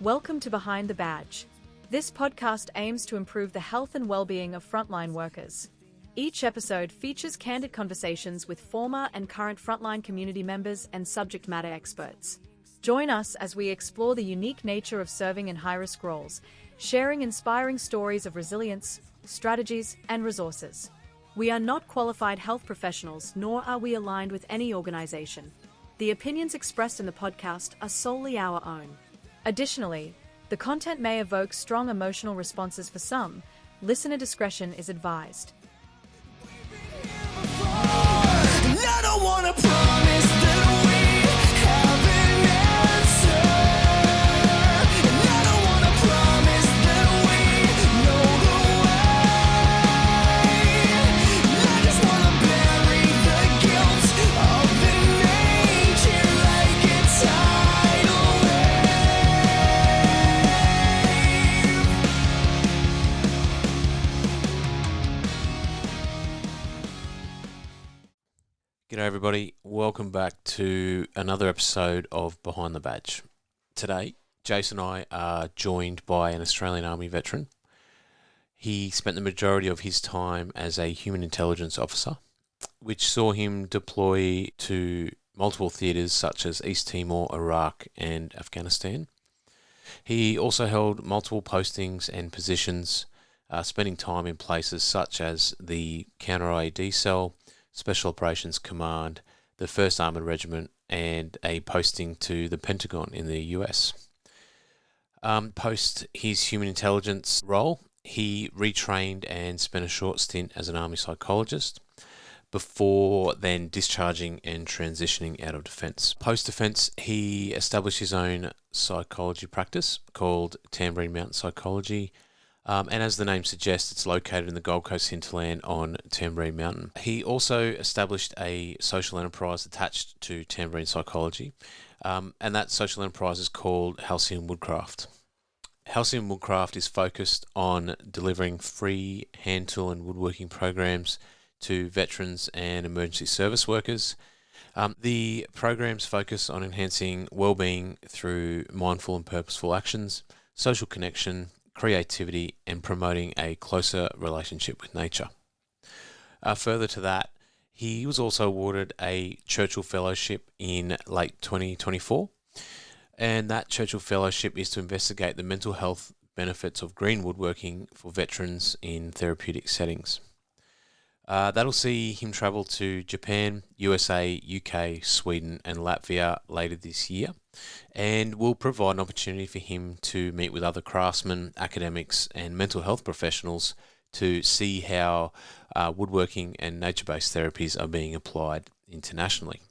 Welcome to Behind the Badge. This podcast aims to improve the health and well-being of frontline workers. Each episode features candid conversations with former and current frontline community members and subject matter experts. Join us as we explore the unique nature of serving in high-risk roles, sharing inspiring stories of resilience, strategies, and resources. We are not qualified health professionals, nor are we aligned with any organization. The opinions expressed in the podcast are solely our own. Additionally, the content may evoke strong emotional responses for some. Listener discretion is advised. I don't wanna promise that we have an answer, and I don't wanna promise that we know the way. I just wanna bury the guilt of the nature like a tidal G'day everybody, welcome back to another episode of Behind the Badge. Today, Jason and I are joined by an Australian Army veteran. He spent the majority of his time as a human intelligence officer, which saw him deploy to multiple theatres such as East Timor, Iraq and Afghanistan. He also held multiple postings and positions, spending time in places such as the Counter-IED Cell, Special Operations Command, the 1st Armoured Regiment, and a posting to the Pentagon in the US. Post his human intelligence role, he retrained and spent a short stint as an Army psychologist before then discharging and transitioning out of defence. Post-defence, he established his own psychology practice called Tamborine Mountain Psychology, and as the name suggests, it's located in the Gold Coast hinterland on Tamborine Mountain. He also established a social enterprise attached to Tamborine Psychology, and that social enterprise is called Halcyon Woodcraft. Halcyon Woodcraft is focused on delivering free hand tool and woodworking programs to veterans and emergency service workers. The programs focus on enhancing well-being through mindful and purposeful actions, social connection, creativity and promoting a closer relationship with nature. Further to that, he was also awarded a Churchill Fellowship in late 2024, and that Churchill Fellowship is to investigate the mental health benefits of green woodworking for veterans in therapeutic settings. That'll see him travel to Japan, USA, UK, Sweden and Latvia later this year, and will provide an opportunity for him to meet with other craftsmen, academics and mental health professionals to see how woodworking and nature-based therapies are being applied internationally.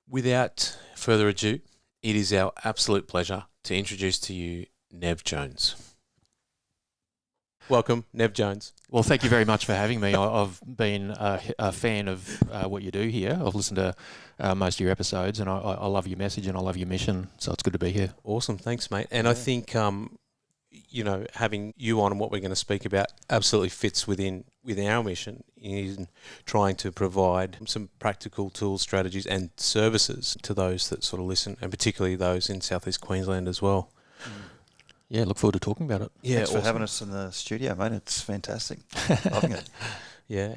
Without further ado, it is our absolute pleasure to introduce to you Nev Jones. Welcome, Nev Jones. Well, thank you very much for having me. I've been a fan of what you do here. I've listened to most of your episodes and I love your message and I love your mission, so it's good to be here. Awesome, thanks mate. And I think, having you on and what we're going to speak about absolutely fits within our mission in trying to provide some practical tools, strategies and services to those that sort of listen, and particularly those in Southeast Queensland as well. Yeah, look forward to talking about it. Yeah, thanks for having us in the studio, mate. It's fantastic. Loving it. Yeah.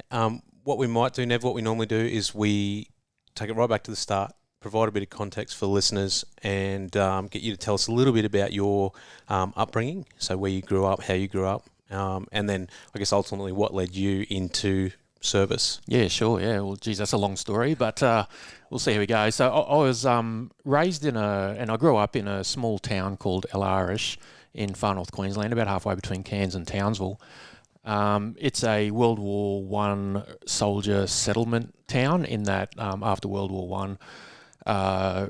What we might do, Nev, what we normally do is we take it right back to the start, provide a bit of context for listeners and get you to tell us a little bit about your upbringing, so where you grew up, how you grew up, and then I guess ultimately what led you into service. Yeah, sure. Yeah, well, geez, that's a long story, but we'll see how we go. So I was raised and I grew up in a small town called El Arish in far north Queensland, about halfway between Cairns and Townsville. It's a World War I soldier settlement town in that after World War One,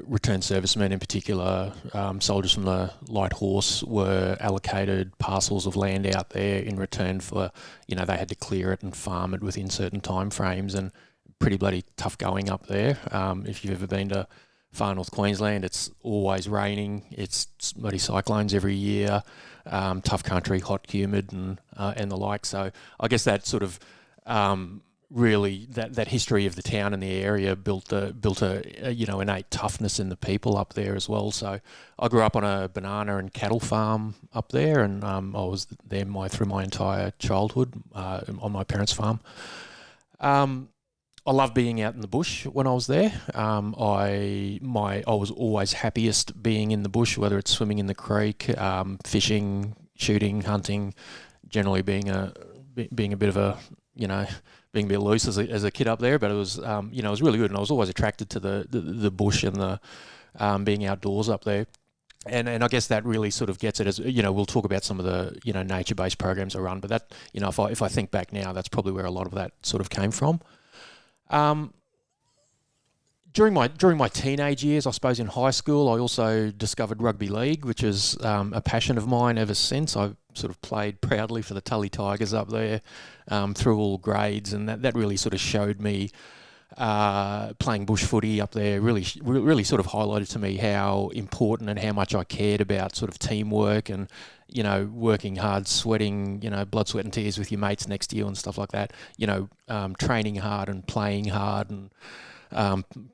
returned servicemen in particular, soldiers from the Light Horse were allocated parcels of land out there in return for, they had to clear it and farm it within certain time frames, and pretty bloody tough going up there. If you've ever been to far north Queensland, it's always raining, it's bloody cyclones every year, tough country, hot, humid and the like. So I guess that sort of really that history of the town and the area built a innate toughness in the people up there as well. So I grew up on a banana and cattle farm up there, and I was there through my entire childhood on my parents' farm. I loved being out in the bush when I was there. I was always happiest being in the bush, whether it's swimming in the creek, fishing, shooting, hunting. Generally being a bit of a being a bit loose as a kid up there, but it was it was really good, and I was always attracted to the bush and the being outdoors up there. And I guess that really sort of gets it, as we'll talk about some of the nature-based programs I run, but that if I think back now, that's probably where a lot of that sort of came from. During my teenage years, I suppose in high school, I also discovered rugby league, which is a passion of mine ever since. I've sort of played proudly for the Tully Tigers up there through all grades, and that really sort of showed me playing bush footy up there. Really sort of highlighted to me how important and how much I cared about sort of teamwork and working hard, sweating, blood, sweat and tears with your mates next to you and stuff like that. Training hard and playing hard and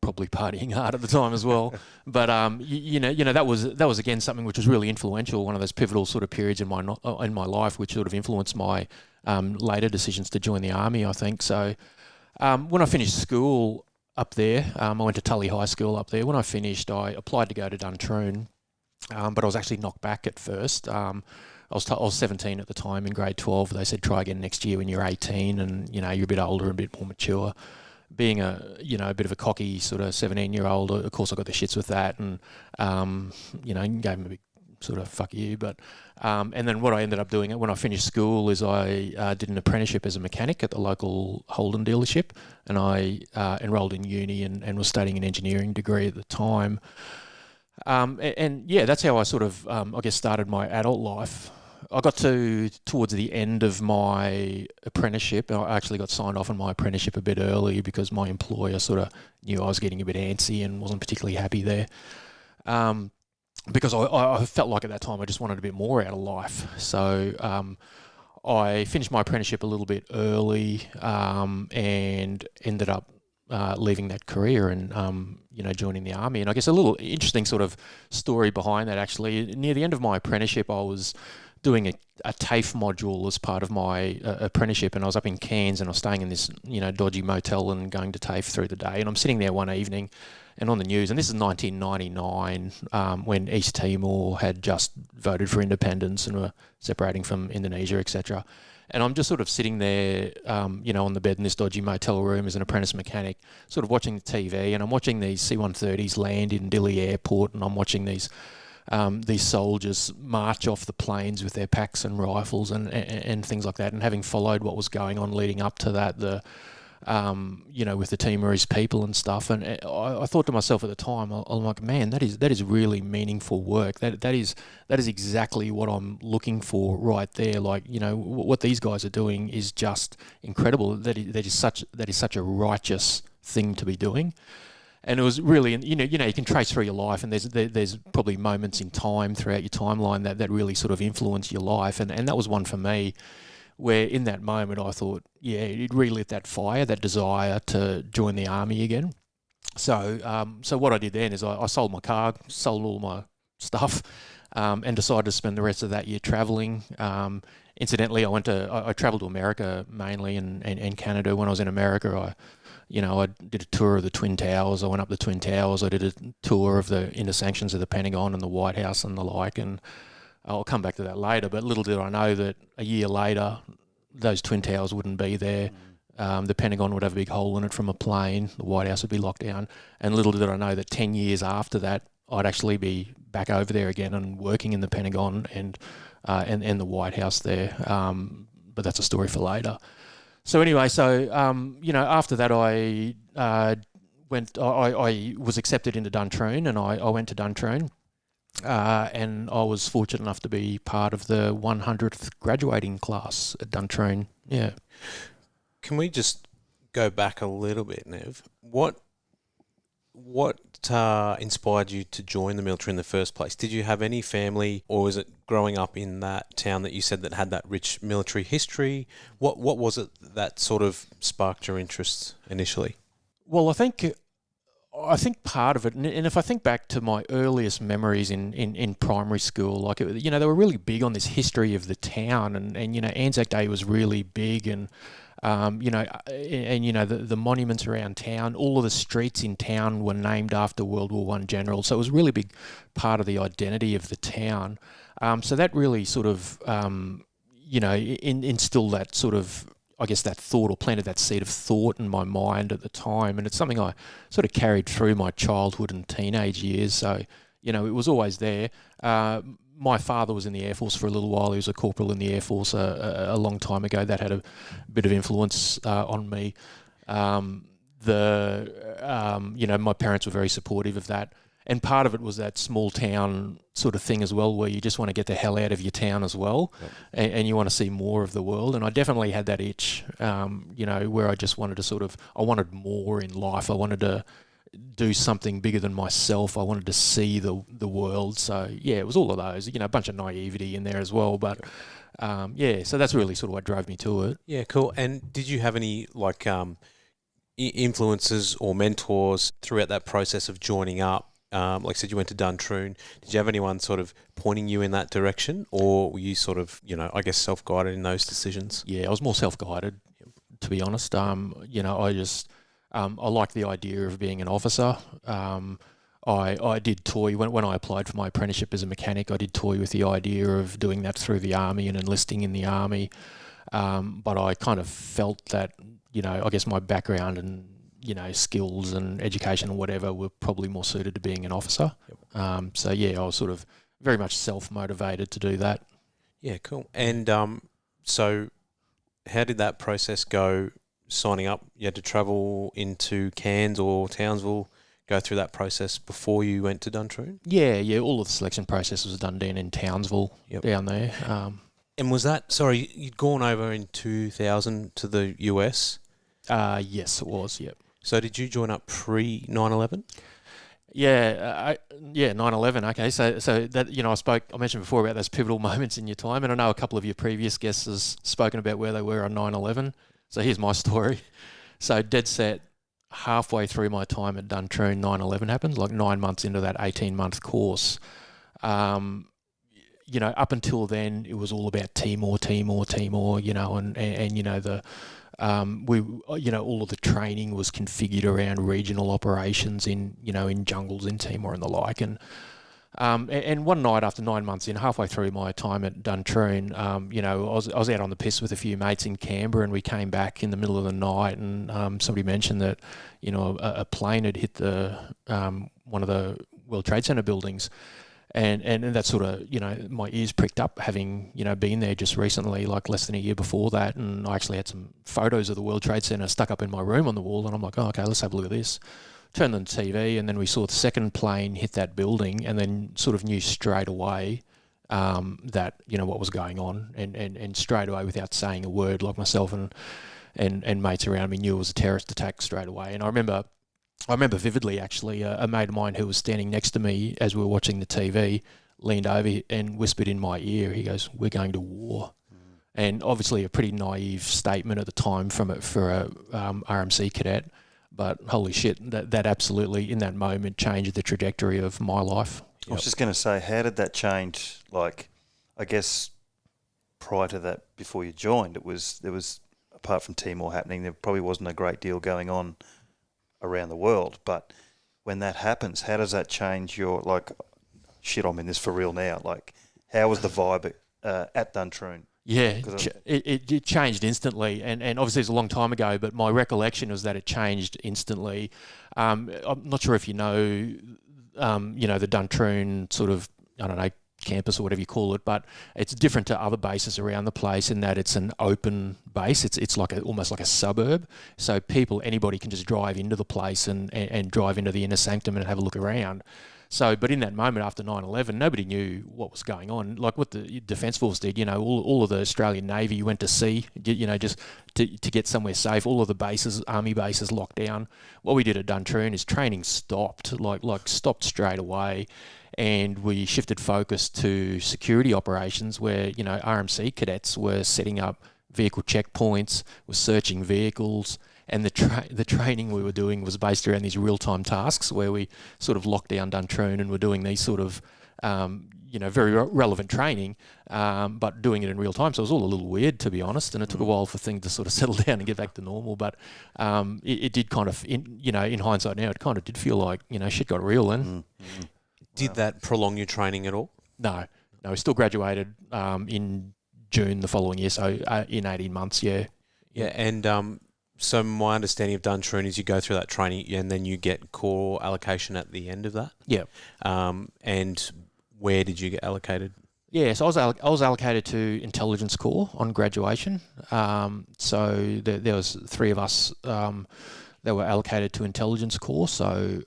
probably partying hard at the time as well. But that was again something which was really influential. One of those pivotal sort of periods in my life, which sort of influenced my later decisions to join the army, I think. So when I finished school up there, I went to Tully High School up there. When I finished, I applied to go to Duntroon, but I was actually knocked back at first. I was 17 at the time in grade 12. They said try again next year when you're 18 and you're a bit older and a bit more mature. Being a bit of a cocky sort of 17-year-old, of course I got the shits with that, and gave him a big sort of fuck you. But and then what I ended up doing when I finished school is I did an apprenticeship as a mechanic at the local Holden dealership, and I enrolled in uni and was studying an engineering degree at the time. That's how I sort of I guess started my adult life. I got towards the end of my apprenticeship. I actually got signed off on my apprenticeship a bit early because my employer sort of knew I was getting a bit antsy and wasn't particularly happy there. Because I felt like at that time I just wanted a bit more out of life. So I finished my apprenticeship a little bit early and ended up leaving that career and joining the army. And I guess a little interesting sort of story behind that, actually. Near the end of my apprenticeship, I was doing a TAFE module as part of my apprenticeship, and I was up in Cairns and I was staying in this dodgy motel and going to TAFE through the day. And I'm sitting there one evening and on the news, and this is 1999 when East Timor had just voted for independence and were separating from Indonesia, etc. And I'm just sort of sitting there, on the bed in this dodgy motel room as an apprentice mechanic, sort of watching the TV, and I'm watching these C-130s land in Dili Airport, and I'm watching these soldiers march off the planes with their packs and rifles and things like that. And having followed what was going on leading up to that, with the Timorese people and stuff, and I thought to myself at the time, I'm like, man, that is really meaningful work. That is exactly what I'm looking for right there. Like, what these guys are doing is just incredible. That is such a righteous thing to be doing. And it was really, you can trace through your life, and there's probably moments in time throughout your timeline that really sort of influence your life, and that was one for me, where in that moment I thought, yeah, it relit that fire, that desire to join the army again. So what I did then is I sold my car, sold all my stuff, and decided to spend the rest of that year travelling. Incidentally, I travelled to America mainly and Canada. When I was in America, I did a tour of the Twin Towers. I went up the Twin Towers. I did a tour of the inner sanctions of the Pentagon and the White House and the like. And I'll come back to that later. But little did I know that a year later, those Twin Towers wouldn't be there. The Pentagon would have a big hole in it from a plane. The White House would be locked down. And little did I know that 10 years after that, I'd actually be back over there again and working in the Pentagon and the White House there. But that's a story for later. So anyway, after that I was accepted into Duntroon, and I went to Duntroon, and I was fortunate enough to be part of the 100th graduating class at Duntroon. Yeah. Can we just go back a little bit, Nev? What inspired you to join the military in the first place? Did you have any family, or was it growing up in that town that you said that had that rich military history? What was it that sort of sparked your interest initially? Well, I think part of it, and if I think back to my earliest memories in primary school, like, they were really big on this history of the town, and Anzac Day was really big, and the monuments around town, all of the streets in town were named after World War I generals, so it was a really big part of the identity of the town. So that really sort of, instilled that sort of, I guess, that thought, or planted that seed of thought in my mind at the time. And it's something I sort of carried through my childhood and teenage years. So, it was always there. My father was in the Air Force for a little while. He was a corporal in the Air Force a long time ago. That had a bit of influence on me. My parents were very supportive of that. And part of it was that small town sort of thing as well, where you just want to get the hell out of your town as well, and you want to see more of the world. And I definitely had that itch, where I just wanted to I wanted more in life. I wanted to do something bigger than myself. I wanted to see the world. So, yeah, it was all of those, a bunch of naivety in there as well. But, so that's really sort of what drove me to it. Yeah, cool. And did you have any, influences or mentors throughout that process of joining up? Like I said, you went to Duntroon. Did you have anyone sort of pointing you in that direction, or were you sort of, I guess, self-guided in those decisions? Yeah, I was more self-guided, to be honest. I like the idea of being an officer. I did toy, when I applied for my apprenticeship as a mechanic, I did toy with the idea of doing that through the Army and enlisting in the Army. But I kind of felt that, I guess my background and skills and education and whatever were probably more suited to being an officer. I was sort of very much self-motivated to do that. Yeah, cool. And so how did that process go, signing up? You had to travel into Cairns or Townsville, go through that process before you went to Duntroon? Yeah, all of the selection process was done down in Townsville, down there. And was that, you'd gone over in 2000 to the US? Yes, it was, yep. So did you join up pre 9/11? Yeah, 9/11. Okay, so that I mentioned before about those pivotal moments in your time, and I know a couple of your previous guests has spoken about where they were on 9/11. So here's my story. So dead set, halfway through my time at Duntroon, 9/11 happened. Like 9 months into that 18-month course. Up until then, it was all about Timor, all of the training was configured around regional operations in jungles in Timor and the like. And one night after 9 months in, halfway through my time at Duntroon, I was out on the piss with a few mates in Canberra, and we came back in the middle of the night, and somebody mentioned that, a plane had hit the one of the World Trade Center buildings. And that sort of, my ears pricked up, having, been there just recently, like less than a year before that. And I actually had some photos of the World Trade Center stuck up in my room on the wall. And I'm like, oh, okay, let's have a look at this. Turned on the TV, and then we saw the second plane hit that building, and then sort of knew straight away that, what was going on. And straight away, without saying a word, like myself and mates around me knew it was a terrorist attack straight away. And I remember vividly, actually, a mate of mine who was standing next to me as we were watching the TV leaned over and whispered in my ear. He goes, "We're going to war." And obviously a pretty naive statement at the time for a RMC cadet. But holy shit, that absolutely, in that moment, changed the trajectory of my life. I was just going to say, how did that change? Like, I guess prior to that, before you joined, there was, apart from Timor happening, there probably wasn't a great deal going on around the world. But when that happens, how does that change your, like, shit, I'm in this for real now. Like, how was the vibe at Duntroon? Yeah, it changed instantly, and obviously it's a long time ago, but my recollection was that it changed instantly. I'm not sure if you know the Duntroon sort of, I don't know, campus or whatever you call it, but it's different to other bases around the place in that it's an open base. It's like almost like a suburb, so anybody can just drive into the place and drive into the inner sanctum and have a look around. So, but in that moment after 9/11, nobody knew what was going on. Like what the Defence Force did, all of the Australian Navy went to sea, just to get somewhere safe. All of the bases, army bases, locked down. What we did at Duntroon is training stopped, like stopped straight away. And we shifted focus to security operations where, RMC cadets were setting up vehicle checkpoints, were searching vehicles, and the training we were doing was based around these real-time tasks where we sort of locked down Duntroon and were doing these sort of, very relevant training, but doing it in real time. So it was all a little weird, to be honest, and it took a while for things to sort of settle down and get back to normal. But it did kind of, in hindsight now, it kind of did feel like, shit got real then. Mm-hmm. Did that prolong your training at all? No, we still graduated in June the following year, so in 18 months, yeah. Yeah, and so my understanding of Duntroon is you go through that training and then you get core allocation at the end of that? Yeah. And where did you get allocated? Yeah, so I was allocated to Intelligence Corps on graduation. So there was 3 of us that were allocated to Intelligence Corps, so...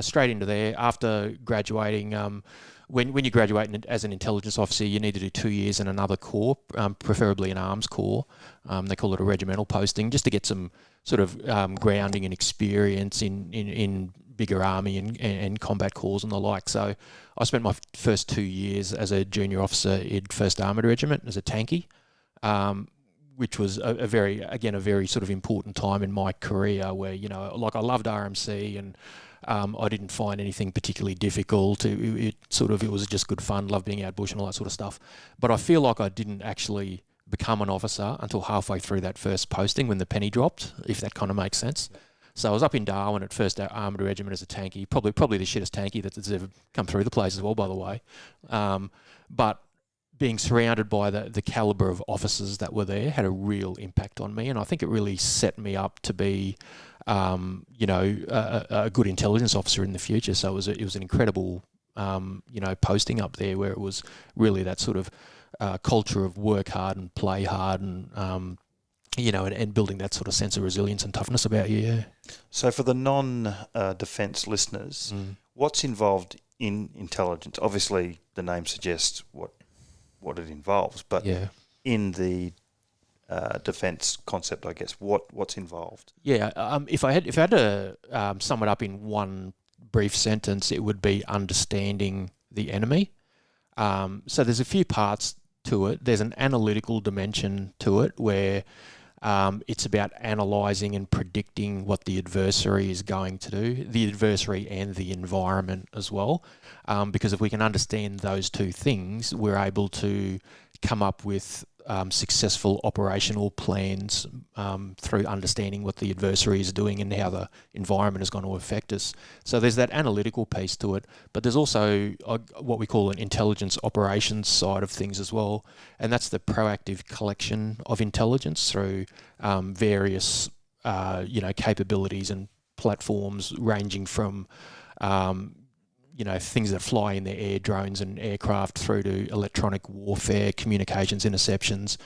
straight into there. After graduating, when you graduate as an intelligence officer, you need to do 2 years in another corps, preferably an arms corps. They call it a regimental posting, just to get some sort of grounding and experience in bigger army and combat corps and the like. So I spent my first 2 years as a junior officer in 1st Armoured Regiment as a tankie. Which was a very sort of important time in my career where, I loved RMC and I didn't find anything particularly difficult. It was just good fun, loved being out bush and all that sort of stuff. But I feel like I didn't actually become an officer until halfway through that first posting when the penny dropped, if that kind of makes sense. So I was up in Darwin at 1st Armoured Regiment as a tankie, probably the shittest tankie that's ever come through the place as well, by the way. But being surrounded by the calibre of officers that were there had a real impact on me, and I think it really set me up to be, a good intelligence officer in the future. So it was an incredible, posting up there where it was really that sort of culture of work hard and play hard and, and building that sort of sense of resilience and toughness about you. Yeah. So for the non-defence listeners, what's involved in intelligence? Obviously, the name suggests what it involves, but in the defence concept, I guess, what's involved? Yeah, if I had to sum it up in one brief sentence, it would be understanding the enemy. So there's a few parts to it. There's an analytical dimension to it where it's about analysing and predicting what the adversary is going to do, the adversary and the environment as well. Because if we can understand those two things, we're able to come up with successful operational plans through understanding what the adversary is doing and how the environment is going to affect us. So there's that analytical piece to it, but there's also what we call an intelligence operations side of things as well, and that's the proactive collection of intelligence through various capabilities and platforms ranging from things that fly in the air, drones and aircraft, through to electronic warfare, communications interceptions,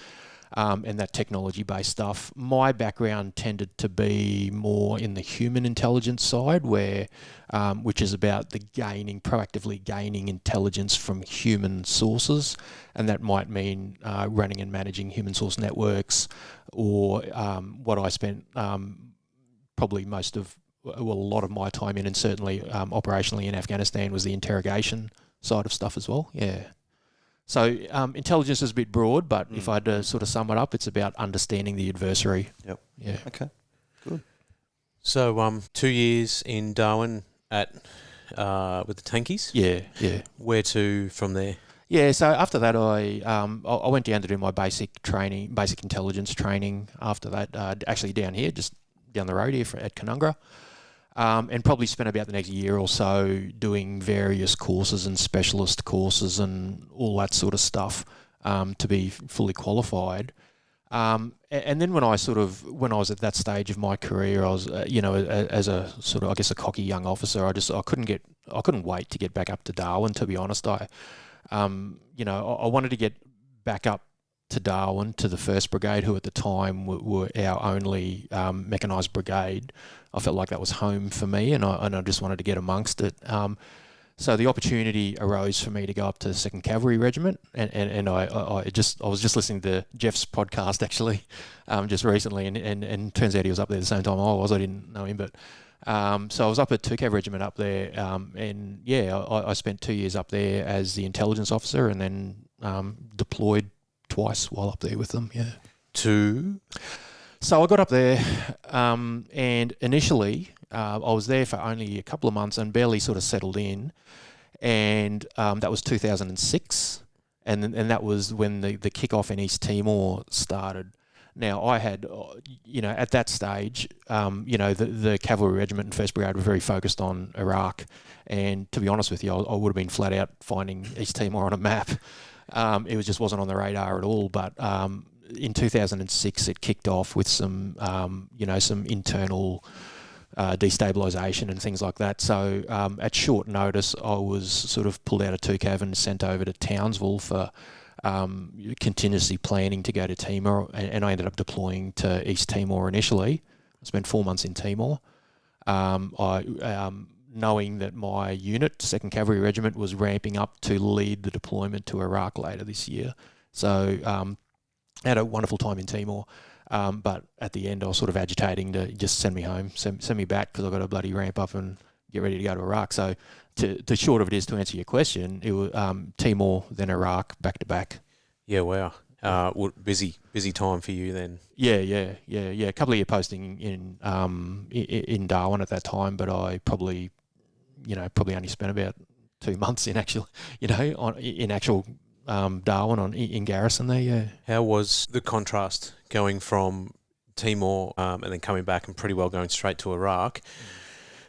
and that technology-based stuff. My background tended to be more in the human intelligence side, which is about proactively gaining intelligence from human sources, and that might mean running and managing human source networks, or what I spent probably a lot of my time in, and certainly operationally in Afghanistan, was the interrogation side of stuff as well. Yeah. So intelligence is a bit broad, but if I had to sort of sum it up, it's about understanding the adversary. Yep. Yeah. Okay. Good. So 2 years in Darwin with the tankies. Yeah. Yeah. Where to from there? Yeah. So after that, I went down to do my basic intelligence training. After that, actually down here, just down the road here at Canungra. And probably spent about the next year or so doing various courses and specialist courses and all that sort of stuff to be fully qualified. And then when I was at that stage of my career, I was, as a sort of, I guess, a cocky young officer, I couldn't wait to get back up to Darwin. To be honest, I wanted to get back up to Darwin to the 1st Brigade, who at the time were our only mechanised brigade. I felt like that was home for me, and I just wanted to get amongst it. So the opportunity arose for me to go up to the 2nd Cavalry Regiment, and I was just listening to Jeff's podcast actually, just recently, and turns out he was up there at the same time I was. I didn't know him, but so I was up at 2 Cav Regiment up there, and I spent 2 years up there as the intelligence officer, and then deployed twice while up there with them. Yeah. So I got up there, and initially I was there for only a couple of months and barely sort of settled in, and that was 2006, and that was when the kickoff in East Timor started. Now I had, at that stage, the Cavalry Regiment and 1st Brigade were very focused on Iraq, and to be honest with you, I would have been flat out finding East Timor on a map. It just wasn't on the radar at all, but in 2006 it kicked off with some internal destabilisation and things like that. So at short notice, I was sort of pulled out of 2 Cav and sent over to Townsville for contingency planning to go to Timor, and I ended up deploying to East Timor initially. I spent 4 months in Timor. Knowing that my unit, 2nd Cavalry Regiment, was ramping up to lead the deployment to Iraq later this year. So I had a wonderful time in Timor, but at the end I was sort of agitating to just send me home, send me back, because I've got to bloody ramp up and get ready to go to Iraq. So the short of it is, to answer your question, it was Timor, then Iraq, back to back. Yeah, wow. Busy time for you then. Yeah. A couple of year posting in Darwin at that time, but I probably only spent about 2 months in actual Darwin in garrison there. Yeah. How was the contrast going from Timor and then coming back and pretty well going straight to Iraq?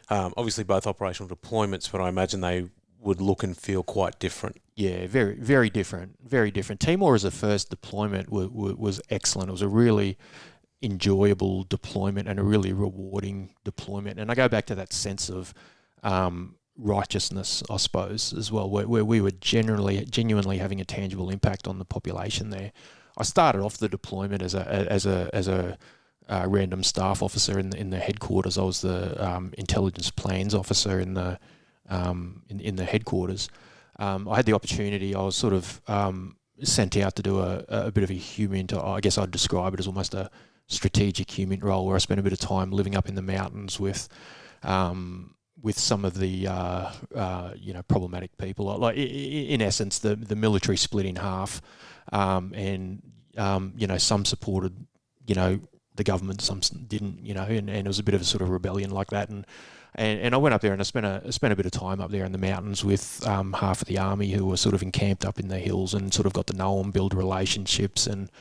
Obviously both operational deployments, but I imagine they would look and feel quite different. Yeah, very, very different. Very different. Timor as a first deployment was excellent. It was a really enjoyable deployment and a really rewarding deployment. And I go back to that sense of righteousness, I suppose, as well, where we were genuinely having a tangible impact on the population there. I started off the deployment as a random staff officer in the headquarters. I was the intelligence plans officer in the headquarters. I had the opportunity. I was sort of sent out to do a bit of a human. I guess I'd describe it as almost a strategic human role, where I spent a bit of time living up in the mountains with some of the problematic people. Like in essence, the military split in half, and some supported the government, some didn't, and it was a bit of a sort of rebellion like that. And I went up there and I spent a bit of time up there in the mountains with half of the army, who were sort of encamped up in the hills, and sort of got to know them, build relationships, and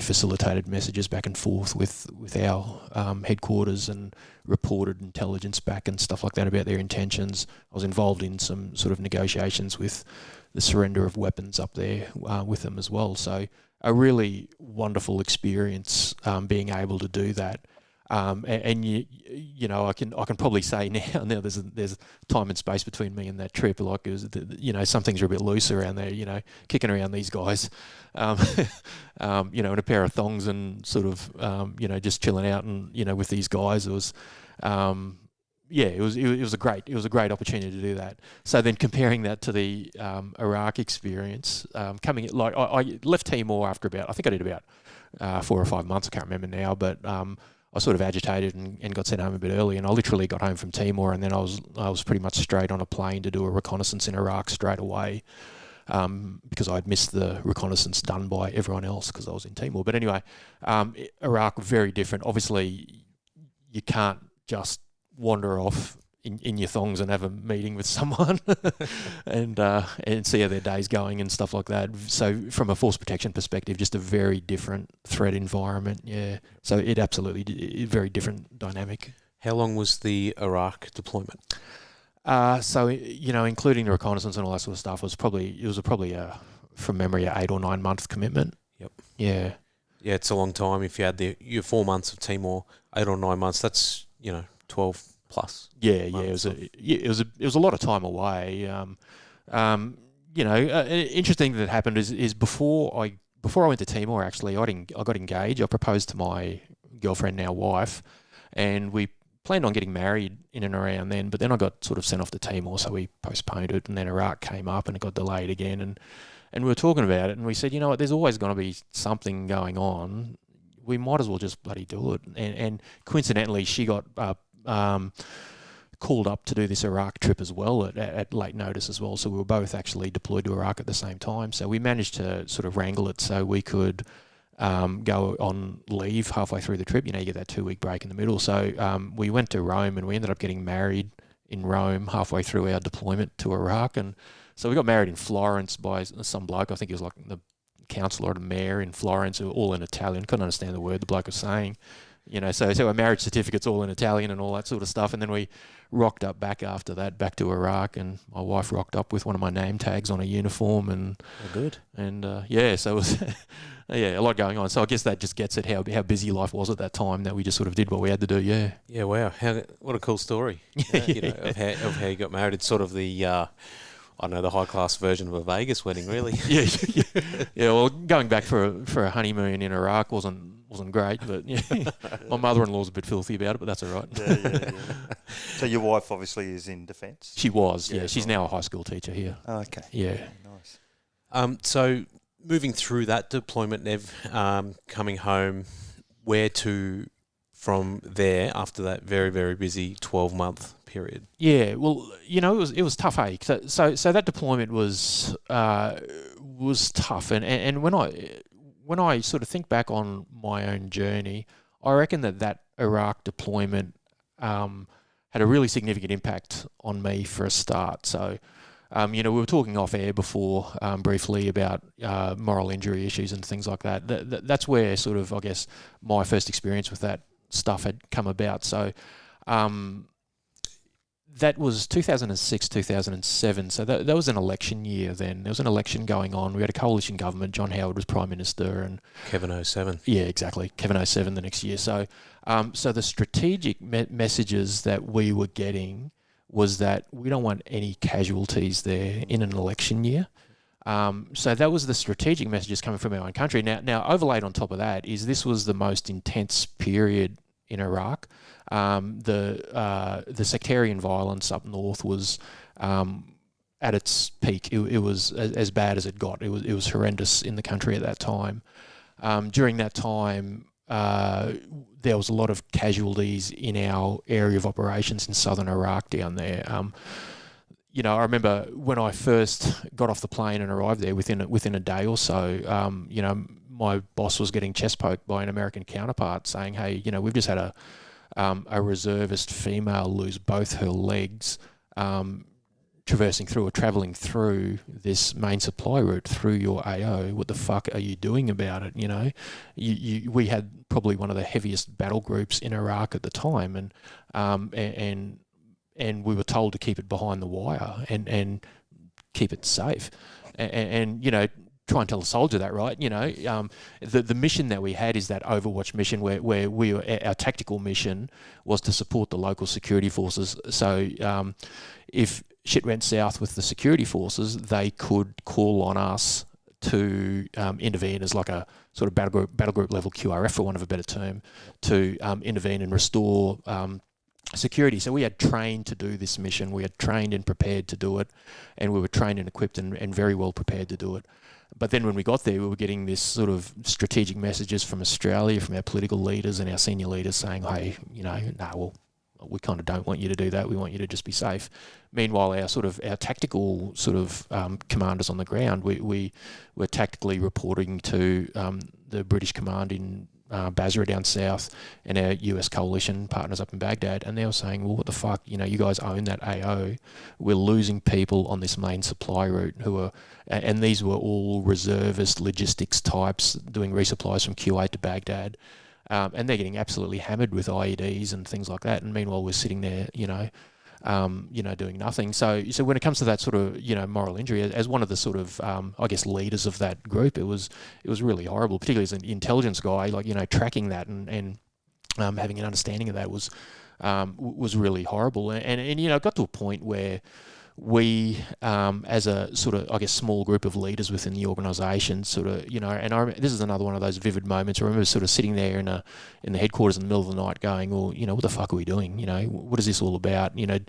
facilitated messages back and forth with our headquarters, and reported intelligence back and stuff like that about their intentions. I was involved in some sort of negotiations with the surrender of weapons up there with them as well. So a really wonderful experience being able to do that. And I can probably say now there's time and space between me and that trip. Like it was, some things are a bit loose around there. Kicking around these guys, in a pair of thongs and sort of, just chilling out and with these guys. It was, it was a great opportunity to do that. So then comparing that to the Iraq experience, I left Timor after I think I did about 4 or 5 months. I can't remember now, but I sort of agitated and got sent home a bit early, and I literally got home from Timor, and then I was pretty much straight on a plane to do a reconnaissance in Iraq straight away, because I'd missed the reconnaissance done by everyone else because I was in Timor. But anyway, Iraq, very different. Obviously, you can't just wander off in your thongs and have a meeting with someone and see how their day's going and stuff like that. So from a force protection perspective, just a very different threat environment. Yeah. So it absolutely very different dynamic. How long was the Iraq deployment? So including the reconnaissance and all that sort of stuff, it was probably from memory, a 8 or 9 month commitment. Yep. Yeah. Yeah, it's a long time. If you had your 4 months of Timor, 8 or 9 months, that's 12 plus. Yeah, it was a lot of time away. Interesting that happened is before I before I went to Timor, actually, I got engaged. I proposed to my girlfriend, now wife, and we planned on getting married in and around then, but then I got sort of sent off to Timor, so we postponed it, and then Iraq came up and it got delayed again, and we were talking about it, and we said, you know what, there's always going to be something going on. We might as well just bloody do it. And coincidentally, she got called up to do this Iraq trip as well at late notice as well, so we were both actually deployed to Iraq at the same time, so we managed to sort of wrangle it so we could go on leave halfway through the trip. You know, you get that 2-week break in the middle. So we went to Rome, and we ended up getting married in Rome halfway through our deployment to Iraq. And so we got married in Florence by some bloke. I think he was like the councillor or the mayor in Florence, all in Italian. Couldn't understand the word the bloke was saying. You know, so our marriage certificate's all in Italian and all that sort of stuff. And then we rocked up back after that, back to Iraq, and my wife rocked up with one of my name tags on a uniform. And good. And so it was a lot going on. So I guess that just gets at how busy life was at that time, that we just sort of did what we had to do. Yeah. Yeah. Wow. What a cool story. You know, of how you got married. It's sort of the I don't know, the high class version of a Vegas wedding, really. Yeah. Well, going back for a honeymoon in Iraq wasn't great, but yeah. My mother-in-law's a bit filthy about it, but that's all right. Yeah. So your wife obviously is in defence? She was, yeah. She's now a high school teacher here. Oh, okay. Yeah. Nice. So moving through that deployment, Nev, coming home, where to from there after that very, very busy 12-month period? Yeah, well, you know, it was tough, eh? So that deployment was tough, and when I sort of think back on my own journey, I reckon that Iraq deployment had a really significant impact on me for a start. So, you know, we were talking off air before briefly about moral injury issues and things like that. That's where sort of, I guess, my first experience with that stuff had come about. So that was 2006, 2007. So that was an election year then. There was an election going on. We had a coalition government. John Howard was Prime Minister. And Kevin 07. Yeah, exactly. Kevin 07 the next year. So so the strategic messages that we were getting was that we don't want any casualties there in an election year. So that was the strategic messages coming from our own country. Now overlaid on top of that is this was the most intense period in Iraq. The sectarian violence up north was at its peak. It was as bad as it got. It was horrendous in the country at that time. During that time, there was a lot of casualties in our area of operations in southern Iraq down there. You know, I remember when I first got off the plane and arrived there within a day or so, you know, my boss was getting chest poked by an American counterpart saying, hey, you know, we've just had a reservist female lose both her legs traversing through or travelling through this main supply route through your AO. What the fuck are you doing about it? You know, we had probably one of the heaviest battle groups in Iraq at the time, and we were told to keep it behind the wire and keep it safe, and you know, try and tell a soldier that, right? You know, the mission that we had is that Overwatch mission where our tactical mission was to support the local security forces. So if shit went south with the security forces, they could call on us to intervene as like a sort of battle group level QRF, for want of a better term, to intervene and restore security. So we had trained to do this mission. We had trained and prepared to do it, and we were trained and equipped and very well prepared to do it. But then when we got there, we were getting this sort of strategic messages from Australia, from our political leaders and our senior leaders saying, hey, you know, well, we kind of don't want you to do that. We want you to just be safe. Meanwhile, our tactical sort of commanders on the ground, we were tactically reporting to the British command in Basra down south and our US coalition partners up in Baghdad, and they were saying, well, what the fuck, you know, you guys own that AO. We're losing people on this main supply route and these were all reservist logistics types doing resupplies from Kuwait to Baghdad. And they're getting absolutely hammered with IEDs and things like that. And meanwhile, we're sitting there, doing nothing. So when it comes to that sort of, you know, moral injury, as one of the sort of, I guess, leaders of that group, it was really horrible, particularly as an intelligence guy, like, you know, tracking that and having an understanding of that was really horrible. And you know, it got to a point where we, as a sort of, I guess, small group of leaders within the organisation, sort of, you know, and this is another one of those vivid moments. I remember sort of sitting there in the headquarters in the middle of the night going, well, you know, what the fuck are we doing? You know, what is this all about? You know,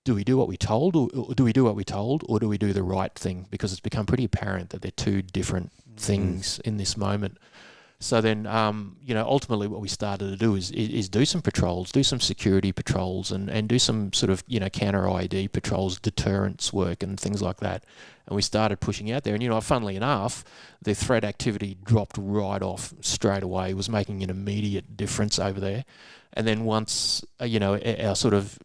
do we do what we told, or do we do what we told, or do we do the right thing? Because it's become pretty apparent that they're two different things in this moment. So then, you know, ultimately what we started to do is do some patrols, do some security patrols, and do some sort of, you know, counter-IED patrols, deterrence work and things like that. And we started pushing out there. And, you know, funnily enough, the threat activity dropped right off straight away. It was making an immediate difference over there. And then once, you know, our sort of,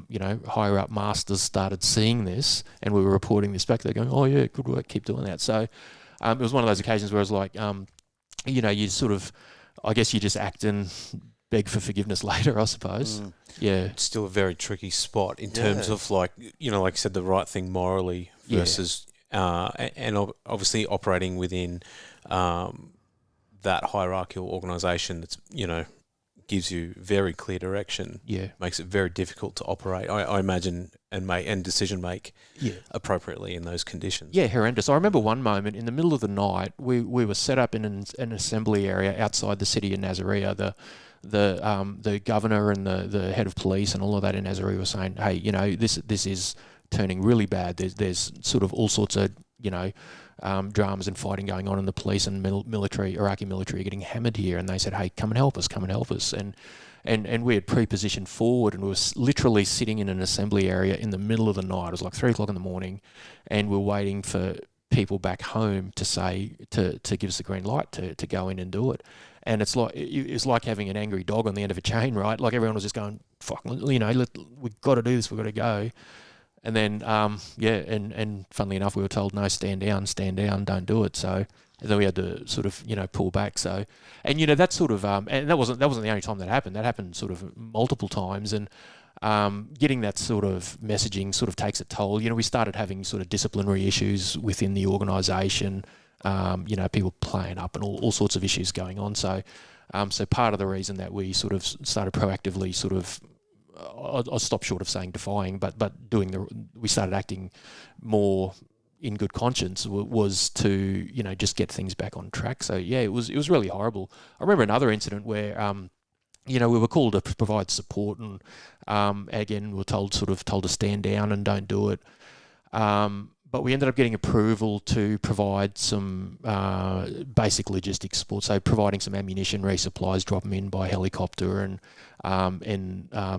you know, higher-up masters started seeing this and we were reporting this back, they're going, oh, yeah, good work, keep doing that. So it was one of those occasions where it was like, you know, you sort of, I guess you just act and beg for forgiveness later, I suppose. Yeah. It's still a very tricky spot in terms of, like, you know, like you said, the right thing morally versus, and obviously operating within that hierarchical organisation that's, you know, gives you very clear direction. Yeah. Makes it very difficult to operate, I imagine, and decision make appropriately in those conditions. Yeah, horrendous. I remember one moment in the middle of the night, we were set up in an assembly area outside the city of Nasiriyah. The governor and the head of police and all of that in Nasiriyah were saying, hey, you know, this is turning really bad. There's sort of all sorts of, you know, dramas and fighting going on in the police and military, Iraqi military, are getting hammered here. And they said, hey, come and help us. And we had pre-positioned forward, and we were literally sitting in an assembly area in the middle of the night. It was like 3 o'clock in the morning, and we're waiting for people back home to say, to give us the green light to go in and do it. And it's like having an angry dog on the end of a chain, right? Like everyone was just going, fuck, you know, we've got to do this, we've got to go. And then, and funnily enough, we were told, no, stand down, don't do it. So then we had to sort of, you know, pull back. So, and, you know, that sort of, and that wasn't the only time that happened. That happened sort of multiple times. And getting that sort of messaging sort of takes a toll. You know, we started having sort of disciplinary issues within the organisation, you know, people playing up and all sorts of issues going on. So, so part of the reason that we sort of started proactively sort of, I'll stop short of saying defying, but we started acting more in good conscience was to, you know, just get things back on track. So yeah, it was really horrible. I remember another incident where, you know, we were called to provide support, and again, we were told to stand down and don't do it. But we ended up getting approval to provide some basic logistics support, so providing some ammunition resupplies, drop them in by helicopter, and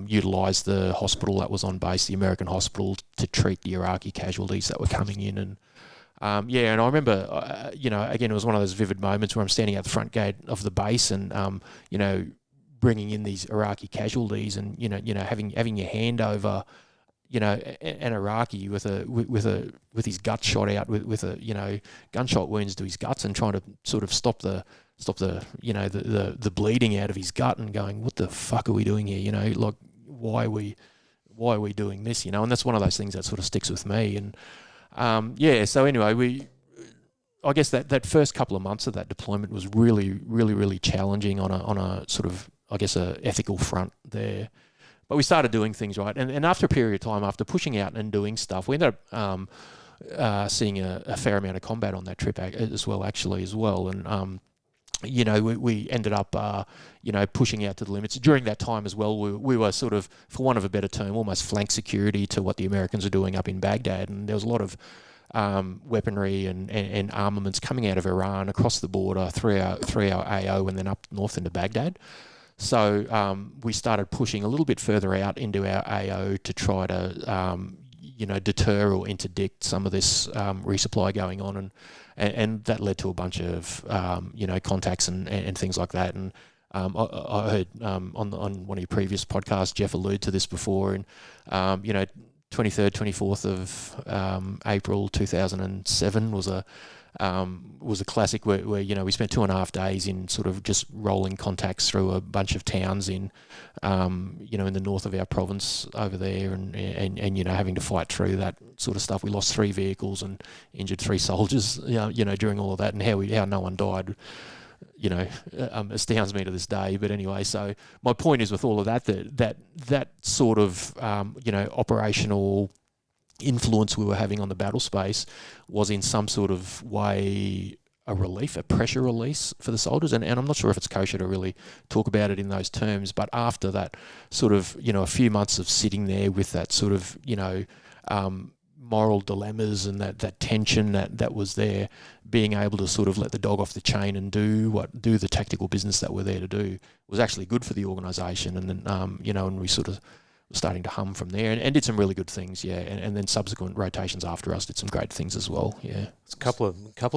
utilise the hospital that was on base, the American hospital, to treat the Iraqi casualties that were coming in. And and I remember, you know, again, it was one of those vivid moments where I'm standing at the front gate of the base, and you know, bringing in these Iraqi casualties, and you know, having your hand over, you know, an Iraqi with his gut shot out, with a, you know, gunshot wounds to his guts, and trying to sort of stop the you know, the bleeding out of his gut, and going, what the fuck are we doing here? You know, like, why are we doing this? You know, and that's one of those things that sort of sticks with me. And so anyway, I guess that first couple of months of that deployment was really challenging on a sort of, I guess, a ethical front there. But we started doing things right, and after a period of time, after pushing out and doing stuff, we ended up seeing a fair amount of combat on that trip as well. And you know, we ended up, you know, pushing out to the limits. During that time as well, we were sort of, for want of a better term, almost flank security to what the Americans are doing up in Baghdad. And there was a lot of weaponry and armaments coming out of Iran across the border through our AO and then up north into Baghdad. So we started pushing a little bit further out into our AO to try to, you know, deter or interdict some of this resupply going on, and that led to a bunch of you know, contacts and things like that. And I heard on one of your previous podcasts, Jeff allude to this before, and you know, 23rd, 24th of April 2007 was a classic where you know, we spent 2.5 days in sort of just rolling contacts through a bunch of towns in you know, in the north of our province over there, and you know, having to fight through that sort of stuff. We lost 3 vehicles and injured 3 soldiers, you know, during all of that, and how no one died, you know, astounds me to this day. But anyway, so my point is, with all of that sort of you know, operational influence we were having on the battle space was in some sort of way a relief, a pressure release for the soldiers. And I'm not sure if it's kosher to really talk about it in those terms, but after that sort of, a few months of sitting there with that sort of, moral dilemmas and that tension that was there, being able to sort of let the dog off the chain and do the tactical business that we're there to do was actually good for the organisation. And then, and we sort of were starting to hum from there and did some really good things, yeah. And then subsequent rotations after us did some great things as well, yeah. It's a couple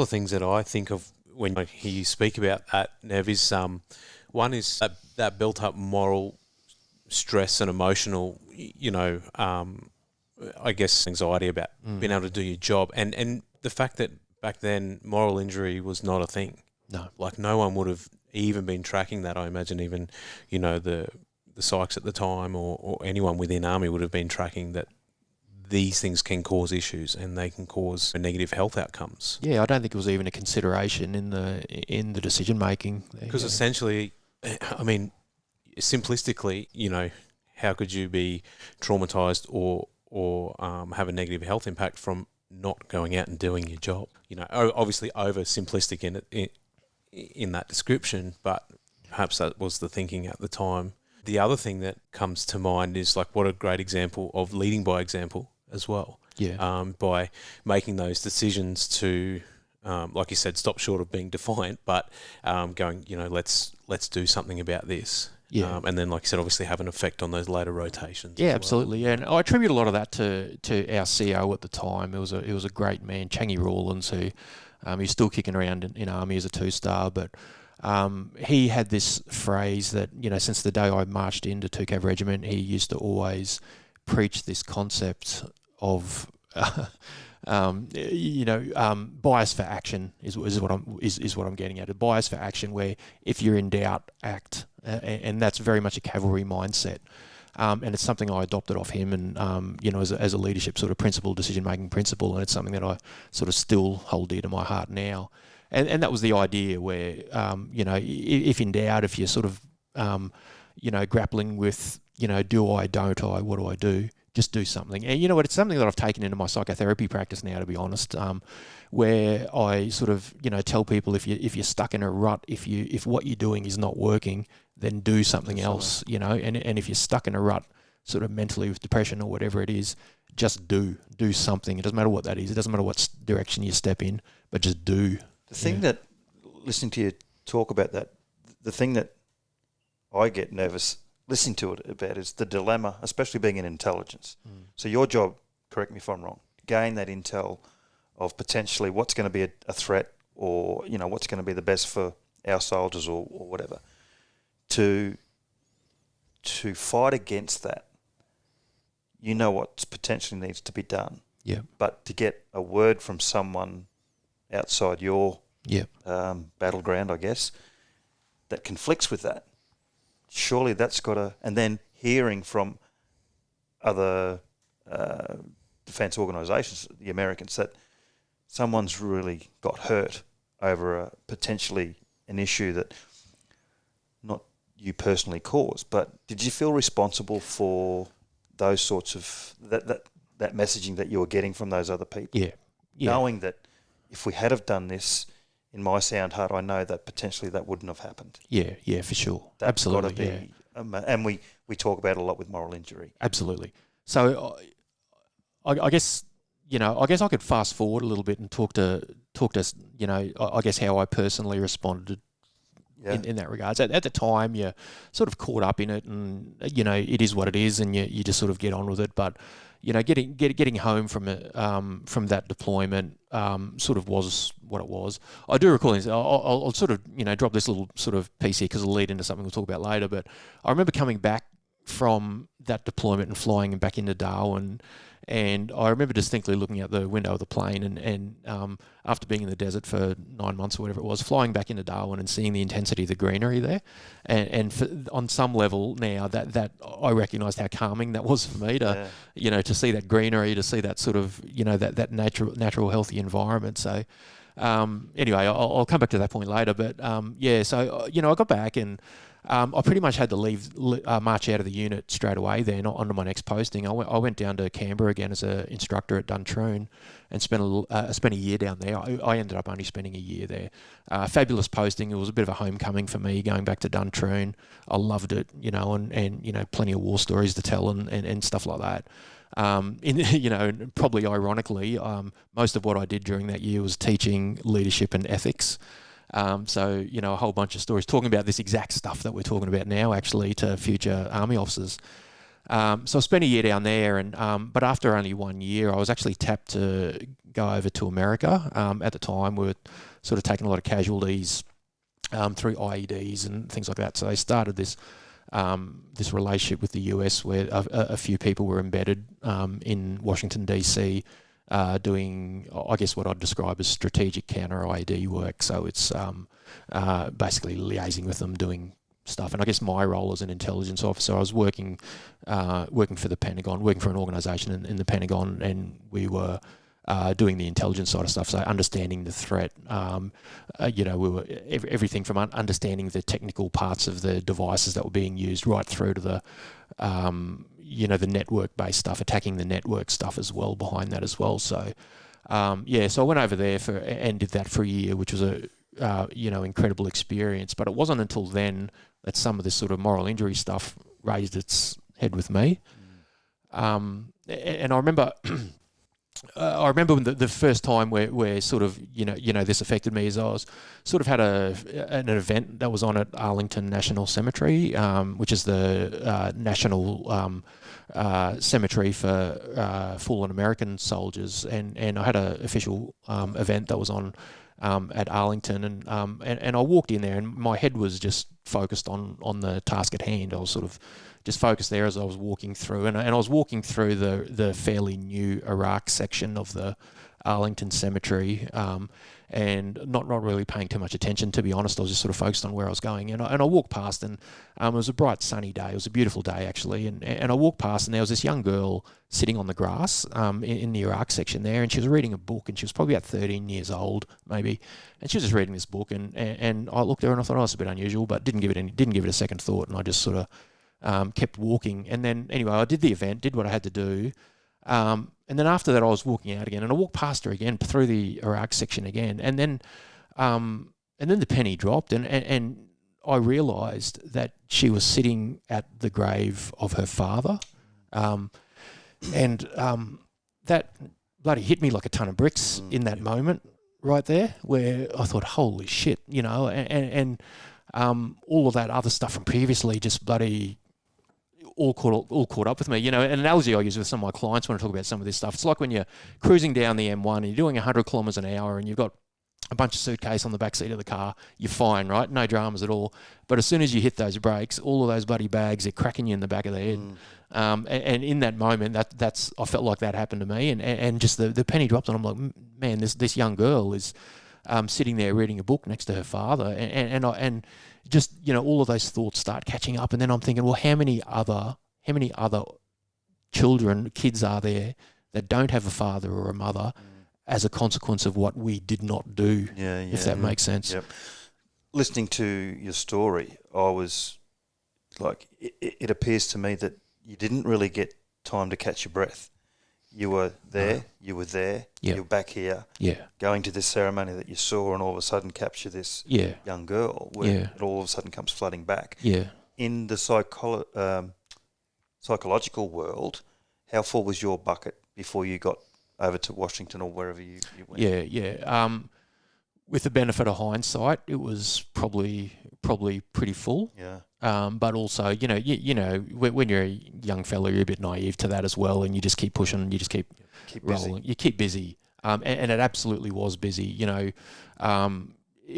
of things that I think of when I hear you speak about that, Nev, is one is that built up moral stress and emotional, I guess anxiety about being able to do your job, and the fact that back then moral injury was not a thing. No, like no one would have even been tracking that. I imagine even the psychs at the time or anyone within Army would have been tracking that these things can cause issues and they can cause negative health outcomes. Yeah, I don't think it was even a consideration in the decision making. Because essentially, I mean, simplistically, how could you be traumatized or have a negative health impact from not going out and doing your job? Obviously over simplistic in that description, but perhaps that was the thinking at the time. The other thing that comes to mind is like what a great example of leading by example as well. Yeah. By making those decisions to, like you said, stop short of being defiant, but going, let's do something about this. Yeah. And then, like you said, obviously have an effect on those later rotations. Yeah, absolutely. Yeah. And I attribute a lot of that to our CO at the time. It was a great man, Changi Rawlins, who he's still kicking around in Army as a 2-star, but he had this phrase that, since the day I marched into 2 Cav Regiment, he used to always preach this concept of bias for action is what I'm getting at. A bias for action, where if you're in doubt, act, and that's very much a cavalry mindset. And it's something I adopted off him, and as a leadership sort of principle, decision making principle, and it's something that I sort of still hold dear to my heart now. And that was the idea where if in doubt, if you're sort of grappling with do I, don't I, what do I do? Just do something. And you know what? It's something that I've taken into my psychotherapy practice now, to be honest, where I sort of tell people if you're stuck in a rut, if what you're doing is not working, then do something else. And if you're stuck in a rut, sort of mentally with depression or whatever it is, just do something. It doesn't matter what that is. It doesn't matter what direction you step in, but just do. The thing that, listening to you talk about that, the thing that I get nervous listening to it about is the dilemma, especially being in intelligence. So your job, correct me if I'm wrong, gain that intel of potentially what's going to be a threat, or what's going to be the best for our soldiers or whatever. To fight against that, what potentially needs to be done. Yeah. But to get a word from someone outside your battleground, I guess, that conflicts with that, surely that's got to... And then hearing from other defence organisations, the Americans, that someone's really got hurt over potentially an issue that not you personally caused, but did you feel responsible for those sorts of... that messaging that you were getting from those other people? Yeah. Knowing that if we had have done this, in my sound heart, I know that potentially that wouldn't have happened. Yeah, for sure. That's Absolutely, got to be, and we talk about it a lot with moral injury. Absolutely. So I guess I could fast forward a little bit and talk to I guess how I personally responded in that regards. At the time, you're sort of caught up in it, and it is what it is, and you just sort of get on with it. But getting home from that deployment sort of was what it was. I do recall, I'll sort of drop this little sort of piece here because it'll lead into something we'll talk about later. But I remember coming back from that deployment and flying back into Darwin, and I remember distinctly looking out the window of the plane and after being in the desert for 9 months or whatever it was, flying back into Darwin and seeing the intensity of the greenery there, and on some level now that I recognised how calming that was for me to to see that greenery, to see that sort of that natural healthy environment. So anyway, I'll come back to that point later, but so I got back and I pretty much had to march out of the unit straight away then onto my next posting. I went down to Canberra again as an instructor at Duntroon and spent a year down there. I ended up only spending a year there. Fabulous posting. It was a bit of a homecoming for me going back to Duntroon. I loved it, and plenty of war stories to tell and stuff like that. Probably ironically, most of what I did during that year was teaching leadership and ethics. So, a whole bunch of stories talking about this exact stuff that we're talking about now, actually, to future army officers. So I spent a year down there, but after only 1 year, I was actually tapped to go over to America. At the time, we were sort of taking a lot of casualties through IEDs and things like that. So they started this relationship with the US where a few people were embedded in Washington, D.C., doing, I guess, what I'd describe as strategic counter IED work. So it's basically liaising with them, doing stuff. And I guess my role as an intelligence officer, I was working for the Pentagon, working for an organisation in the Pentagon, and we were doing the intelligence side of stuff. So understanding the threat, we were everything from understanding the technical parts of the devices that were being used right through to the the network-based stuff, attacking the network stuff as well behind that as well. So, so I went over there and did that for a year, which was a incredible experience. But it wasn't until then that some of this sort of moral injury stuff raised its head with me. And I remember, when the first time where sort of this affected me is I was sort of had an event that was on at Arlington National Cemetery, which is the national cemetery for fallen American soldiers, and I had an official event that was on at Arlington, and I walked in there, and my head was just focused on the task at hand. I was sort of just focused there as I was walking through, and I was walking through the fairly new Iraq section of the Arlington Cemetery, and not really paying too much attention, to be honest. I was just sort of focused on where I was going, and I walked past, and it was a bright sunny day. It was a beautiful day actually, and I walked past, and there was this young girl sitting on the grass in the Iraq section there, and she was reading a book, and she was probably about 13 years old maybe, and she was just reading this book, and I looked at her and I thought, oh, that's a bit unusual, but didn't give it a second thought, and I just sort of kept walking. And then anyway, I did the event, did what I had to do. And then after that, I was walking out again, and I walked past her again through the Iraq section again, and then the penny dropped, and I realised that she was sitting at the grave of her father, and that bloody hit me like a ton of bricks in that moment right there, where I thought, holy shit, and all of that other stuff from previously just bloody all caught up with me. An analogy I use with some of my clients when I talk about some of this stuff, it's like when you're cruising down the M1 and you're doing 100 kilometres an hour and you've got a bunch of suitcase on the back seat of the car, you're fine, right? No dramas at all. But as soon as you hit those brakes, all of those bloody bags are cracking you in the back of the head. And in that moment, I felt like that happened to me, and just the penny dropped, and I'm like, man, this young girl is sitting there reading a book next to her father, and just all of those thoughts start catching up, and then I'm thinking, well, how many other kids are there that don't have a father or a mother as a consequence of what we did not do? If that makes sense. Yep. Listening to your story, I was like, it appears to me that you didn't really get time to catch your breath. You were there, you were back here, going to this ceremony that you saw, and all of a sudden capture this young girl, where it all of a sudden comes flooding back. In the psychological world, how full was your bucket before you got over to Washington or wherever you went? With the benefit of hindsight, it was probably pretty full. But also, when you're a young fella, you're a bit naive to that as well, and you just keep pushing, you just keep rolling, you keep busy, and it absolutely was busy. It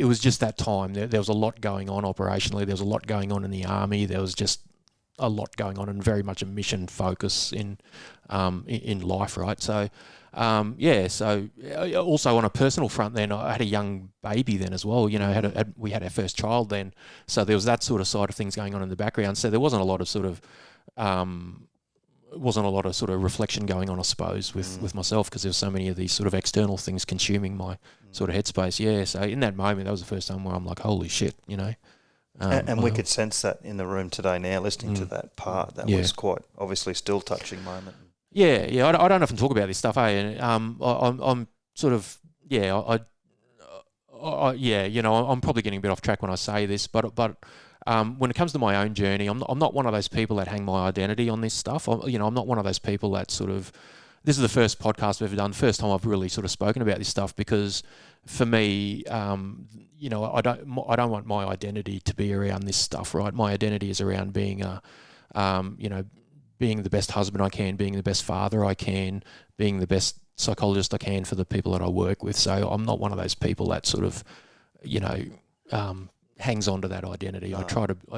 was just that time. There was a lot going on operationally. There was a lot going on in the army. There was just a lot going on, and very much a mission focus in life, right? So. So also on a personal front, then I had a young baby then as well. We had our first child then, so there was that sort of side of things going on in the background. So there wasn't a lot of sort of reflection going on, I suppose, with myself, because there was so many of these sort of external things consuming my sort of headspace. So in that moment, that was the first time where I'm like, holy shit, And we could sense that in the room today now, listening to that part. That was quite obviously still touching moment. Yeah. I don't often talk about this stuff, and I'm sort of I'm probably getting a bit off track when I say this, but when it comes to my own journey, I'm not one of those people that hang my identity on this stuff. I'm not one of those people that sort of. This is the first podcast I've ever done, the first time I've really sort of spoken about this stuff, because for me, I don't want my identity to be around this stuff, right? My identity is around being being the best husband I can, being the best father I can, being the best psychologist I can for the people that I work with. So I'm not one of those people that sort of, hangs on to that identity. No.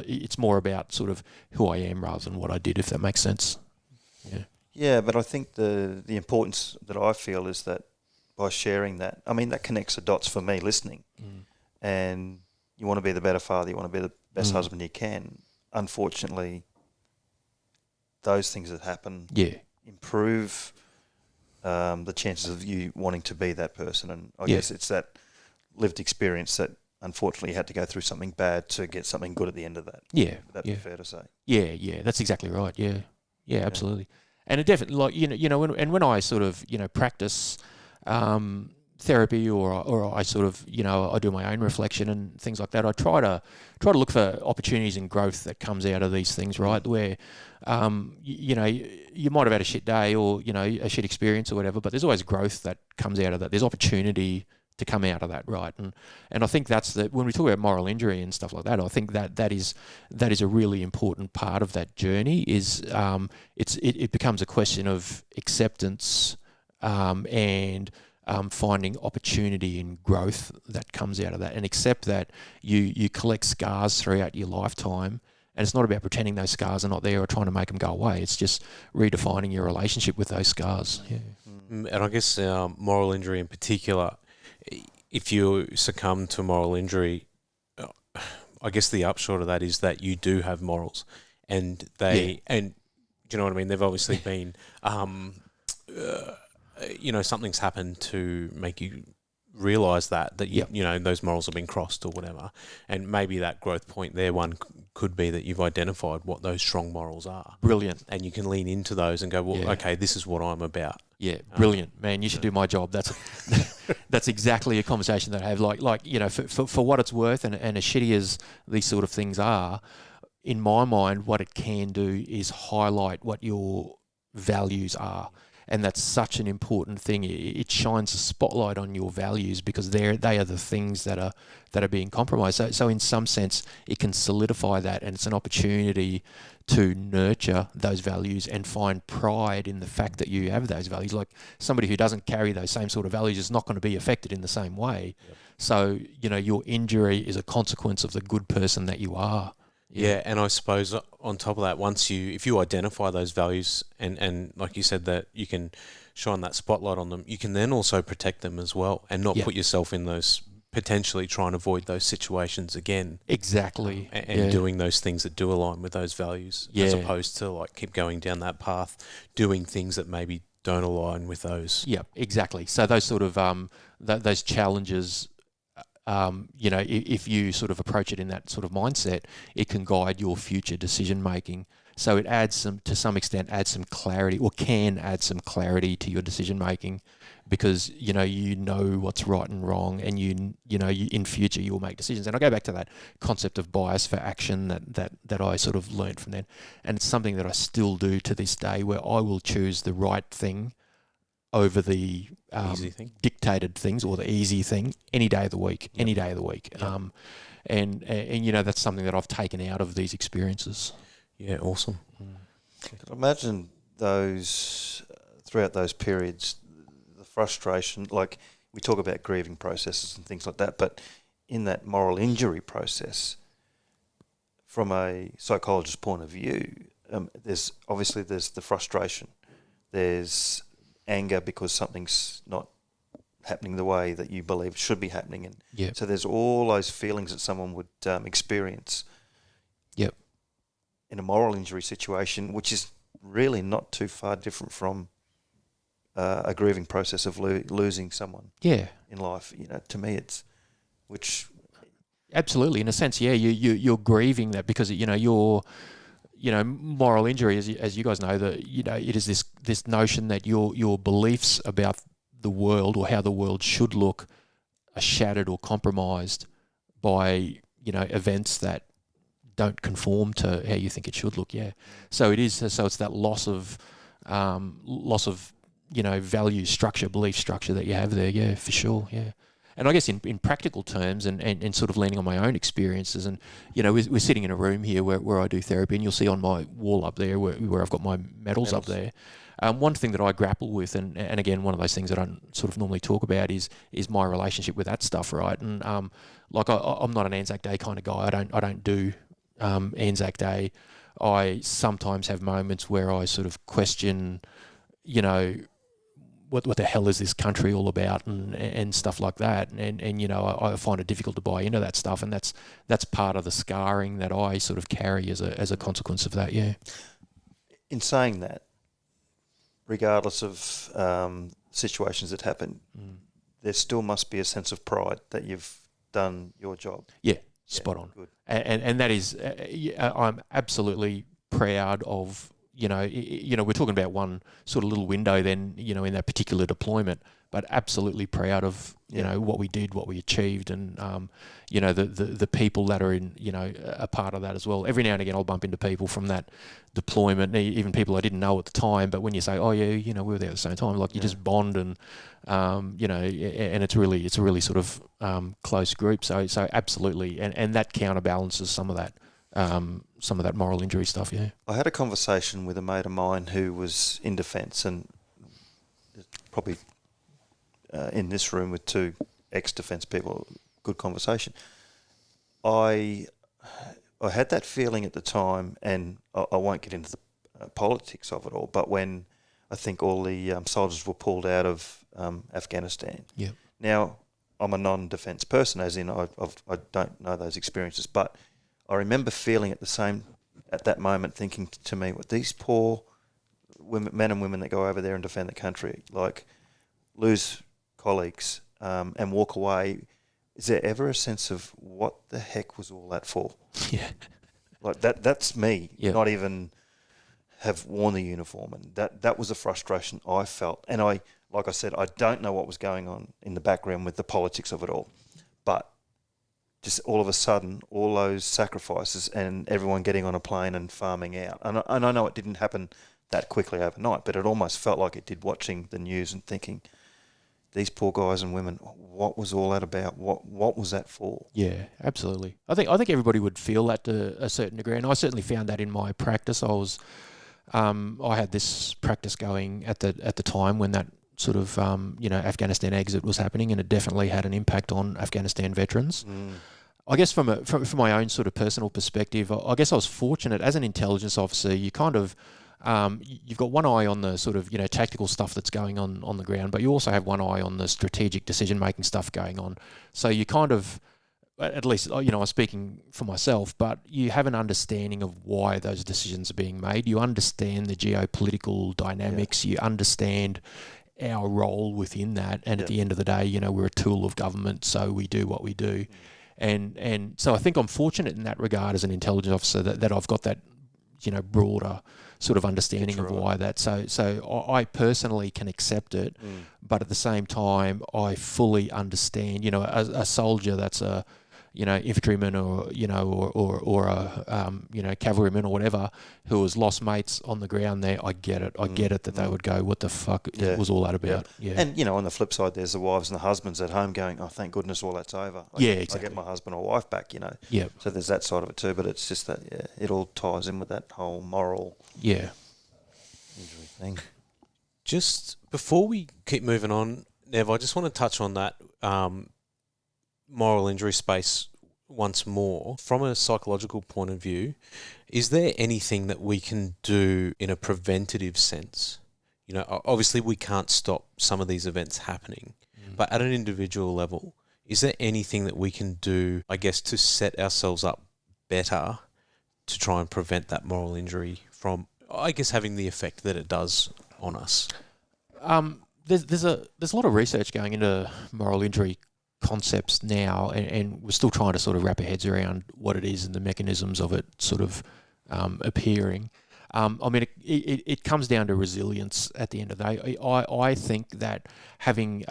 It's more about sort of who I am rather than what I did, if that makes sense. Yeah. Yeah, but I think the importance that I feel is that by sharing that, I mean, that connects the dots for me listening. And you want to be the better father, you want to be the best husband you can. Unfortunately, those things that happen improve the chances of you wanting to be that person. And I guess it's that lived experience that unfortunately you had to go through something bad to get something good at the end of that. Yeah. Would that be fair to say? Yeah, that's exactly right. Yeah, absolutely. And it definitely, like, when I sort of, practice therapy or I sort of, I do my own reflection and things like that, I try to look for opportunities and growth that comes out of these things, right? Where, you might have had a shit day or, a shit experience or whatever, but there's always growth that comes out of that. There's opportunity to come out of that, right? And I think that's when we talk about moral injury and stuff like that, I think that is a really important part of that journey. Is it becomes a question of acceptance and finding opportunity and growth that comes out of that, and accept that you collect scars throughout your lifetime. And it's not about pretending those scars are not there or trying to make them go away. It's just redefining your relationship with those scars. Yeah. And I guess moral injury in particular, if you succumb to moral injury, I guess the upshot of that is that you do have morals, and and do you know what I mean? They've obviously been, something's happened to make you realise that those morals have been crossed or whatever, and maybe that growth point there, one could be that you've identified what those strong morals are. Brilliant. And you can lean into those and go, okay, this is what I'm about. Yeah, brilliant, man. You should do my job. That's exactly a conversation that I have. Like for what it's worth, and as shitty as these sort of things are, in my mind, what it can do is highlight what your values are. And that's such an important thing. It shines a spotlight on your values because they are the things that are being compromised. So in some sense, it can solidify that, and it's an opportunity to nurture those values and find pride in the fact that you have those values. Like somebody who doesn't carry those same sort of values is not going to be affected in the same way. Yep. So, your injury is a consequence of the good person that you are. Yeah, and I suppose on top of that, if you identify those values and like you said, that you can shine that spotlight on them, you can then also protect them as well and not put yourself in those, potentially try and avoid those situations again. Exactly. And doing those things that do align with those values, as opposed to like keep going down that path, doing things that maybe don't align with those. Yeah, exactly. So those sort of those challenges, if you sort of approach it in that sort of mindset, it can guide your future decision making. So it adds some clarity, or can add some clarity to your decision making, because you know what's right and wrong, and you in future you will make decisions. And I go back to that concept of bias for action that I sort of learned from then, and it's something that I still do to this day, where I will choose the right thing over the easy thing, dictated things, or the easy thing any day of the week. Yep. Any day of the week. Yep. And that's something that I've taken out of these experiences. Yeah, awesome. Could imagine those throughout those periods, the frustration. Like we talk about grieving processes and things like that, but in that moral injury process, from a psychologist's point of view, there's the frustration. There's anger because something's not happening the way that you believe should be happening, and so there's all those feelings that someone would experience. Yep. In a moral injury situation, which is really not too far different from a grieving process of losing someone. Yeah. In life, to me, it's which Absolutely, in a sense, yeah. You're grieving that because your moral injury, as you guys know, that it is this notion that your beliefs about the world or how the world should look are shattered or compromised by events that don't conform to how you think it should look. Yeah, so it is. So it's that loss of value structure, belief structure that you have there. Yeah, for sure. Yeah. And I guess in practical terms and sort of leaning on my own experiences, and we're sitting in a room here where I do therapy, and you'll see on my wall up there where I've got my medals up there. One thing that I grapple with, and again, one of those things that I don't sort of normally talk about is my relationship with that stuff, right? And I'm not an Anzac Day kind of guy. I don't do Anzac Day. I sometimes have moments where I sort of question, what the hell is this country all about and stuff like that, and I find it difficult to buy into that stuff, and that's part of the scarring that I sort of carry as a consequence of that. Yeah. In saying that, regardless of situations that happen, there still must be a sense of pride that you've done your job. Yeah, spot on. Good. And that is, I'm absolutely proud of. We're talking about one sort of little window then, in that particular deployment, but absolutely proud of, what we did, what we achieved, and, the people that are in, a part of that as well. Every now and again, I'll bump into people from that deployment, even people I didn't know at the time, but when you say, oh yeah, we were there at the same time, like you just bond and, and it's a really sort of close group. So absolutely. And that counterbalances some of that moral injury stuff, yeah. I had a conversation with a mate of mine who was in defence, and probably in this room with two ex-defence people, good conversation. I had that feeling at the time, and I won't get into the politics of it all, but when I think all the soldiers were pulled out of Afghanistan. Yeah. Now, I'm a non-defence person, as in I don't know those experiences, but I remember feeling at that moment, thinking to me, what these poor women, men and women that go over there and defend the country, like lose colleagues and walk away. Is there ever a sense of what the heck was all that for? Yeah, like that's me. Yeah. Not even have worn the uniform, and that was a frustration I felt. And like I said, I don't know what was going on in the background with the politics of it all, but just all of a sudden, all those sacrifices and everyone getting on a plane and farming out. And I know it didn't happen that quickly overnight, but it almost felt like it did watching the news and thinking, these poor guys and women, what was all that about? What was that for? Yeah, absolutely. I think everybody would feel that to a certain degree, and I certainly found that in my practice. I had this practice going at the time when that sort of Afghanistan exit was happening, and it definitely had an impact on Afghanistan veterans. I guess from my own sort of personal perspective, I guess I was fortunate as an intelligence officer. You kind of you've got one eye on the sort of tactical stuff that's going on the ground, but you also have one eye on the strategic decision making stuff going on. So you kind of, at least I'm speaking for myself, but you have an understanding of why those decisions are being made. You understand the geopolitical dynamics. You understand our role within that, and at the end of the day, we're a tool of government, so we do what we do. And so I think I'm fortunate in that regard as an intelligence officer that I've got that broader sort of understanding of why that. So I personally can accept it, but at the same time I fully understand. A soldier that's a infantryman or a cavalryman or whatever who has lost mates on the ground there, I get it. I get it that they would go, what the fuck was all that about? Yeah. And, on the flip side, there's the wives and the husbands at home going, oh, thank goodness all that's over. Exactly. I get my husband or wife back, Yeah. So there's that side of it too, but it's just that, it all ties in with that whole moral injury thing. Just before we keep moving on, Nev, I just want to touch on that moral injury space once more. From a psychological point of view, is there anything that we can do in a preventative sense? Obviously we can't stop some of these events happening, but at an individual level, is there anything that we can do, I guess, to set ourselves up better to try and prevent that moral injury from, I guess, having the effect that it does on us? There's a lot of research going into moral injury concepts now, and we're still trying to sort of wrap our heads around what it is and the mechanisms of it sort of appearing. I mean, it comes down to resilience at the end of the day. I think that having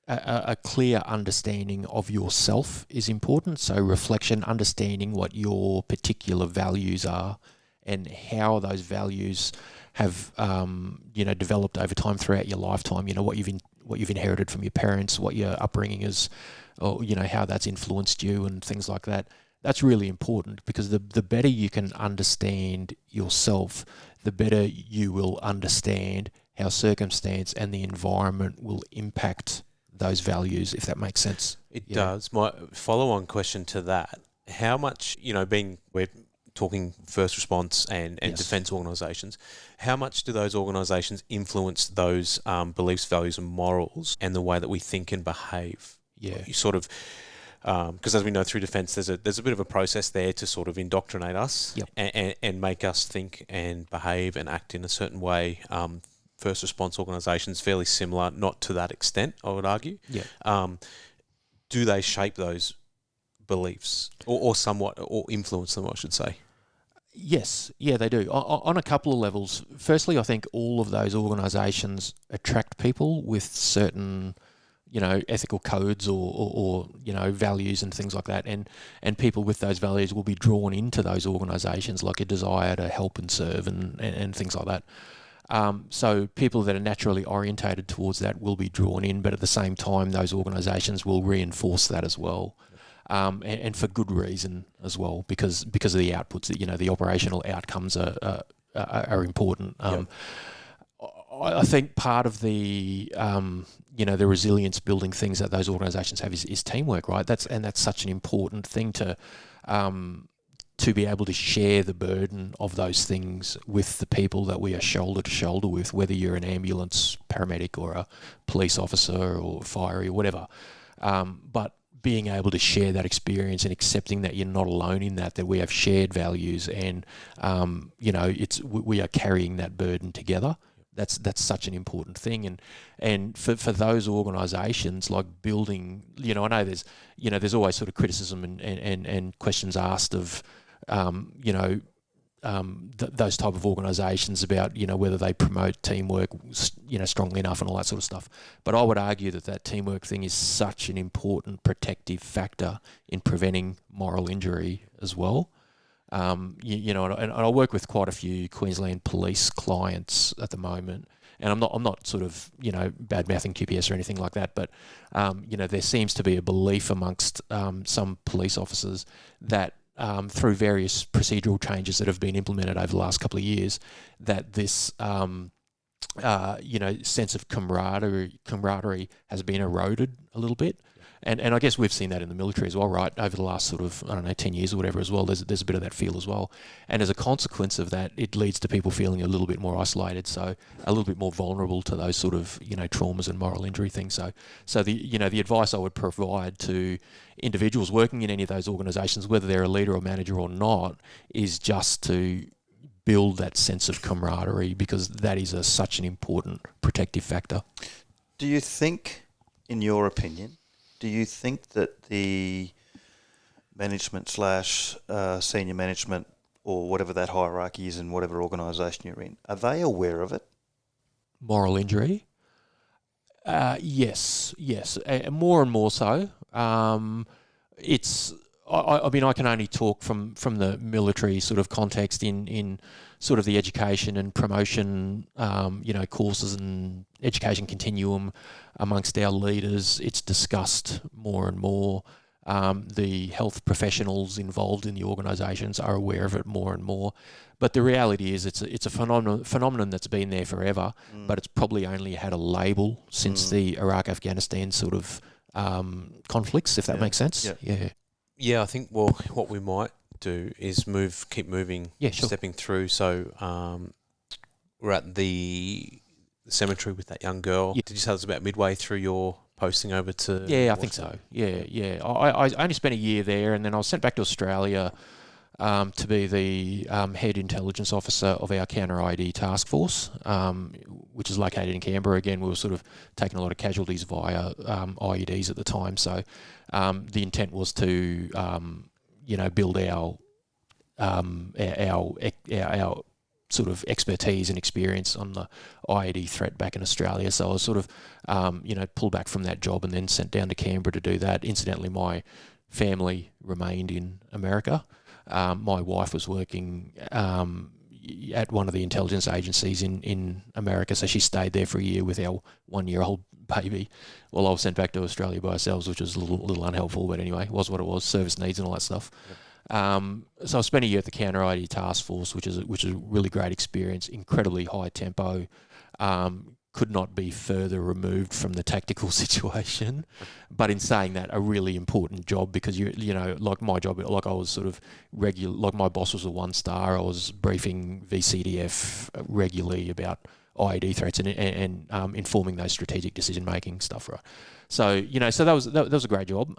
a clear understanding of yourself is important. So reflection, understanding what your particular values are and how those values have developed over time throughout your lifetime. What you've inherited from your parents, what your upbringing is, or how that's influenced you and things like that. That's really important, because the better you can understand yourself, the better you will understand how circumstance and the environment will impact those values, if that makes sense. It does. My follow-on question to that, how much, we're talking first response and Yes. defence organisations, how much do those organisations influence those beliefs, values and morals and the way that we think and behave? Yeah. You sort of, because as we know through defence, there's a bit of a process there to sort of indoctrinate us and make us think and behave and act in a certain way. First response organisations, fairly similar, not to that extent, I would argue. Yeah. Do they shape those beliefs or somewhat, or influence them, I should say? Yes, yeah, they do. On a couple of levels. Firstly, I think all of those organisations attract people with certain, ethical codes or values and things like that, and people with those values will be drawn into those organisations, like a desire to help and serve and things like that. So people that are naturally orientated towards that will be drawn in, but at the same time, those organisations will reinforce that as well. And for good reason as well, because of the outputs that the operational outcomes are important. I think part of the the resilience building things that those organisations have is teamwork, right? That's such an important thing to be able to share the burden of those things with the people that we are shoulder to shoulder with, whether you're an ambulance paramedic or a police officer or fire or whatever. But being able to share that experience and accepting that you're not alone in that we have shared values and, we are carrying that burden together. That's such an important thing. And for those organisations, like building, I know there's always sort of criticism and questions asked of, those type of organisations about, whether they promote teamwork, strongly enough and all that sort of stuff. But I would argue that teamwork thing is such an important protective factor in preventing moral injury as well. And I work with quite a few Queensland police clients at the moment, and I'm not sort of, bad-mouthing QPS or anything like that, but, there seems to be a belief amongst some police officers that through various procedural changes that have been implemented over the last couple of years, that this, sense of camaraderie has been eroded a little bit. And I guess we've seen that in the military as well, right? Over the last sort of, 10 years or whatever as well, there's a bit of that feel as well. And as a consequence of that, it leads to people feeling a little bit more isolated, so a little bit more vulnerable to those sort of, traumas and moral injury things. So the advice I would provide to individuals working in any of those organisations, whether they're a leader or manager or not, is just to build that sense of camaraderie, because that is such an important protective factor. Do you think, in your opinion, that the management / senior management, or whatever that hierarchy is in whatever organisation you're in, are they aware of it? Moral injury? Yes, more and more so. It's. I mean, I can only talk from the military sort of context in sort of the education and promotion, courses and education continuum amongst our leaders. It's discussed more and more. The health professionals involved in the organisations are aware of it more and more. But the reality is it's a phenomenon that's been there forever, but it's probably only had a label since the Iraq-Afghanistan sort of conflicts, if that makes sense. Yeah, I think, what we might do is keep moving, stepping through. So we're at the cemetery with that young girl. Did you say it was about midway through your posting over to... Yeah, I think so. Yeah. I only spent a year there, and then I was sent back to Australia to be the head intelligence officer of our counter-ID task force, which is located in Canberra. Again, we were sort of taking a lot of casualties via IEDs at the time. So the intent was to, build our sort of expertise and experience on the IED threat back in Australia. So I was sort of, pulled back from that job and then sent down to Canberra to do that. Incidentally, my family remained in America. My wife was working at one of the intelligence agencies in America, so she stayed there for a year with our 1-year-old baby while I was sent back to Australia by ourselves, which was a little unhelpful, but anyway, it was what it was, service needs and all that stuff. So I spent a year at the Counter ID Task Force, which is a really great experience, incredibly high tempo, could not be further removed from the tactical situation. But in saying that, a really important job, because like my job, like I was sort of regular, like my boss was a 1-star. I was briefing VCDF regularly about IED threats and informing those strategic decision making stuff, right? So so that was a great job.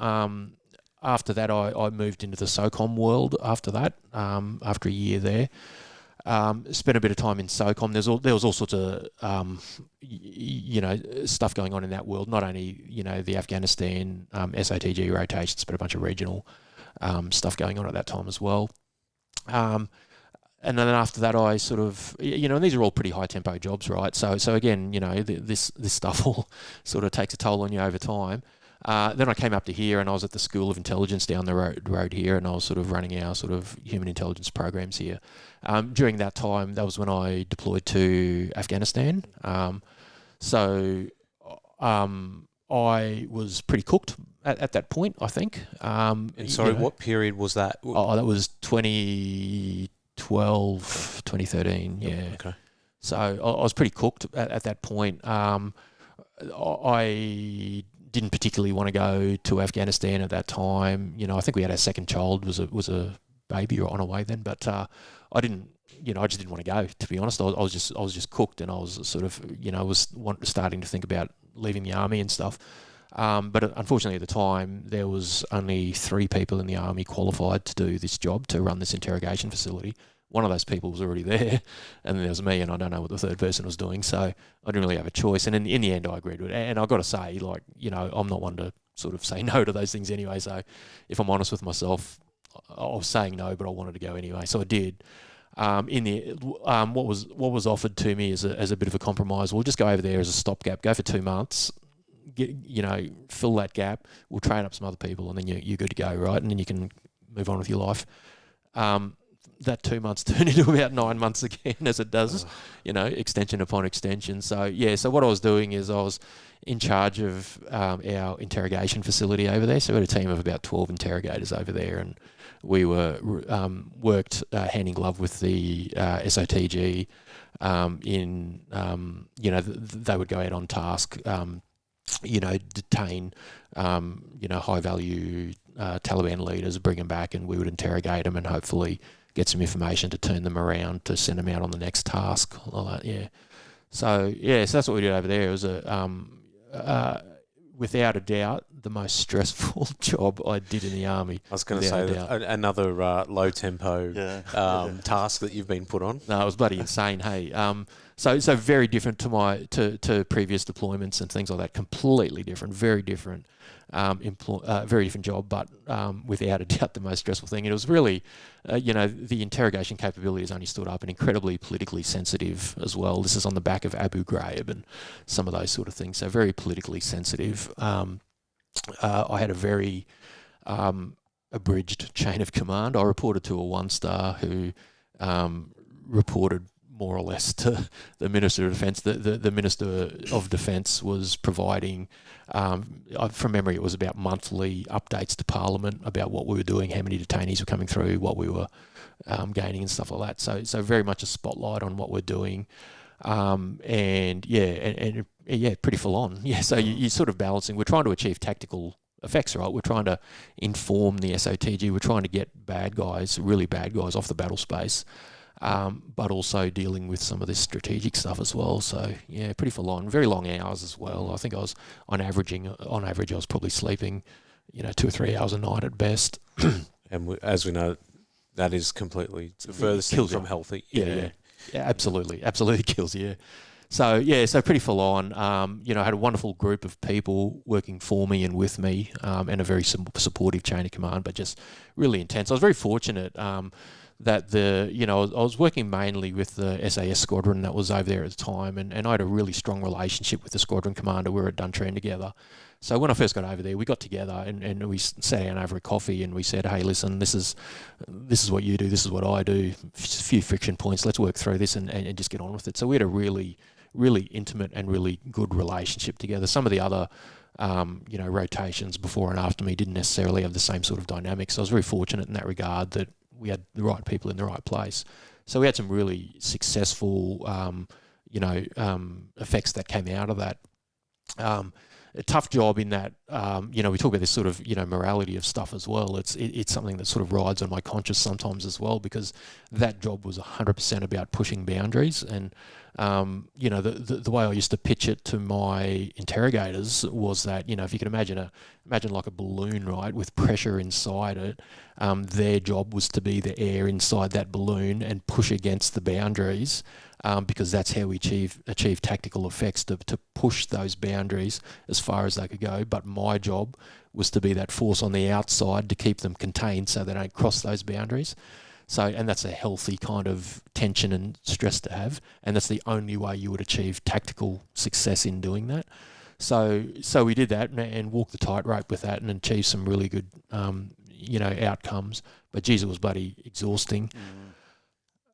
After that, I moved into the SOCOM world. After that, after a year there. Spent a bit of time in SOCOM. There was all sorts of stuff going on in that world. Not only the Afghanistan SOTG rotations, but a bunch of regional stuff going on at that time as well. And then after that, I sort of and these are all pretty high tempo jobs, right? So again, this stuff all sort of takes a toll on you over time. Then I came up to here and I was at the School of Intelligence down the road here, and I was sort of running our sort of human intelligence programs here. During that time, that was when I deployed to Afghanistan. So I was pretty cooked at that point, I think. And sorry, what period was that? Oh, that was 2012, 2013, yeah. Okay. So I was pretty cooked at that point. I didn't particularly want to go to Afghanistan at that time. I think we had our second child was a baby or on a way then, but I didn't. I just didn't want to go. To be honest, I was just cooked, and I was sort of was starting to think about leaving the army and stuff. But unfortunately, at the time, there was only 3 people in the army qualified to do this job, to run this interrogation facility. One of those people was already there, and then there was me, and I don't know what the third person was doing, so I didn't really have a choice. And in the end, I agreed with it. And I've got to say, I'm not one to sort of say no to those things anyway. So if I'm honest with myself, I was saying no, but I wanted to go anyway, so I did. What was offered to me as a bit of a compromise, we'll just go over there as a stopgap, go for 2 months, fill that gap. We'll train up some other people, and then you're good to go, right? And then you can move on with your life. That 2 months turned into about 9 months again, as it does, extension upon extension. So what I was doing is I was in charge of our interrogation facility over there. So we had a team of about 12 interrogators over there, and we were worked hand in glove with the SOTG. They would go out on task, detain, high value Taliban leaders, bring them back, and we would interrogate them and hopefully get some information to turn them around to send them out on the next task. Like that, yeah. So that's what we did over there. It was without a doubt, the most stressful job I did in the army. I was going to say another low tempo task that you've been put on. No, it was bloody insane. Hey, so very different to previous deployments and things like that. Completely different, very different. Very different job, but without a doubt the most stressful thing. And it was really, the interrogation capability has only stood up, and incredibly politically sensitive as well. This is on the back of Abu Ghraib and some of those sort of things. So very politically sensitive. I had a very abridged chain of command. I reported to a 1-star who reported more or less to the Minister of Defence. The Minister of Defence was providing, from memory, it was about monthly updates to Parliament about what we were doing, how many detainees were coming through, what we were gaining and stuff like that. So very much a spotlight on what we're doing. Pretty full on. Yeah, so you're sort of balancing. We're trying to achieve tactical effects, right? We're trying to inform the SOTG. We're trying to get really bad guys off the battle space. But also dealing with some of this strategic stuff as well. So yeah, pretty full on. Very long hours as well. I think I was on average I was probably sleeping, 2 or 3 hours a night at best. And as we know, That is completely the furthest thing kills from you. healthy. Yeah, absolutely kills you. So pretty full on. I had a wonderful group of people working for me and with me, and a very supportive chain of command, but just really intense. I was very fortunate that I was working mainly with the SAS squadron that was over there at the time, and I had a really strong relationship with the squadron commander. We were at Duntran together. So when I first got over there, we got together and we sat down over a coffee and we said, hey, listen, this is what you do, this is what I do, a few friction points, let's work through this and just get on with it. So we had a really, really intimate and really good relationship together. Some of the other rotations before and after me didn't necessarily have the same sort of dynamics. So I was very fortunate in that regard that we had the right people in the right place. So we had some really successful, effects that came out of that. A tough job in that, we talk about this sort of, morality of stuff as well. It's something that sort of rides on my conscience sometimes as well, because that job was 100% about pushing boundaries. And, the way I used to pitch it to my interrogators was that, if you can imagine like a balloon, right, with pressure inside it, their job was to be the air inside that balloon and push against the boundaries. Because that's how we achieve tactical effects, to push those boundaries as far as they could go. But my job was to be that force on the outside to keep them contained so they don't cross those boundaries. So, and that's a healthy kind of tension and stress to have, and that's the only way you would achieve tactical success in doing that. So we did that and walked the tightrope with that and achieved some really good, outcomes. But geez, it was bloody exhausting.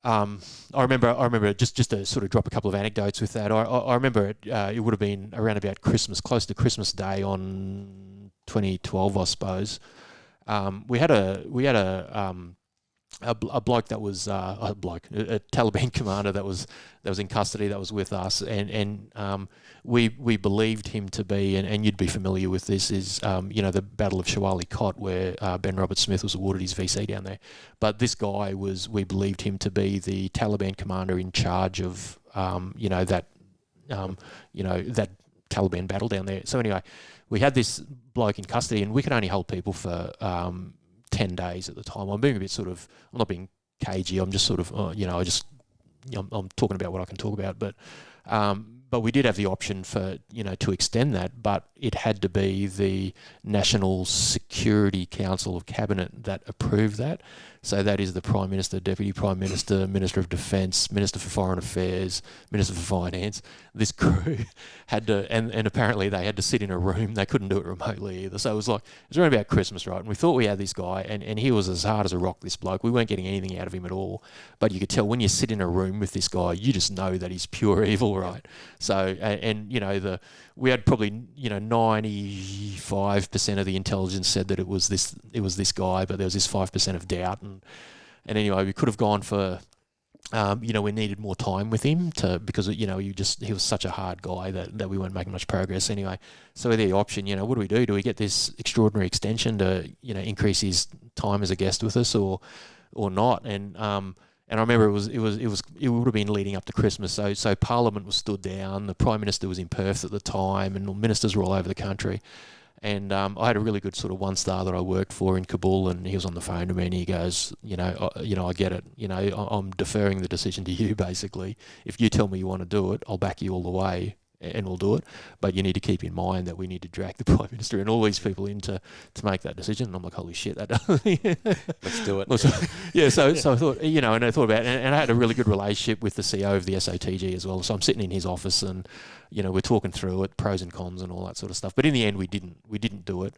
I remember just to sort of drop a couple of anecdotes with that. I remember it would have been around about Christmas, close to Christmas Day on 2012, I suppose. We had a bloke that was a Taliban commander that was in custody, that was with us, and we believed him to be, and you'd be familiar with this, is the Battle of Shawali Kot, where Ben Robert Smith was awarded his VC down there. But this guy we believed him to be the Taliban commander in charge of that Taliban battle down there. So anyway, we had this bloke in custody, and we could only hold people for 10 days at the time. I'm being a bit I'm not being cagey. I'm just sort of, I'm talking about what I can talk about. But we did have the option for, to extend that, but it had to be the National Security Council of Cabinet that approved that. So that is the Prime Minister, Deputy Prime Minister, Minister of Defence, Minister for Foreign Affairs, Minister for Finance. This crew had to, and apparently they had to sit in a room. They couldn't do it remotely either. So it was around about Christmas, right? And we thought we had this guy, and he was as hard as a rock, this bloke. We weren't getting anything out of him at all. But you could tell when you sit in a room with this guy, you just know that he's pure evil, right? So, we had probably 95% of the intelligence said that it was this guy, but there was this 5% of doubt, and anyway, we could have gone for we needed more time with him because he was such a hard guy that we weren't making much progress anyway. So the option, what do we do? Do we get this extraordinary extension to increase his time as a guest with us or not? And I remember it would have been leading up to Christmas, so Parliament was stood down. The Prime Minister was in Perth at the time, and ministers were all over the country. And I had a really good sort of one star that I worked for in Kabul, and he was on the phone to me, and he goes, I get it. I'm deferring the decision to you, basically. If you tell me you want to do it, I'll back you all the way, and we'll do it. But you need to keep in mind that we need to drag the Prime Minister and all these people in to make that decision. And I'm like, holy shit, that Let's do it. So I thought, and I thought about it, and I had a really good relationship with the CEO of the SOTG as well. So I'm sitting in his office, and we're talking through it, pros and cons and all that sort of stuff. But in the end, we didn't do it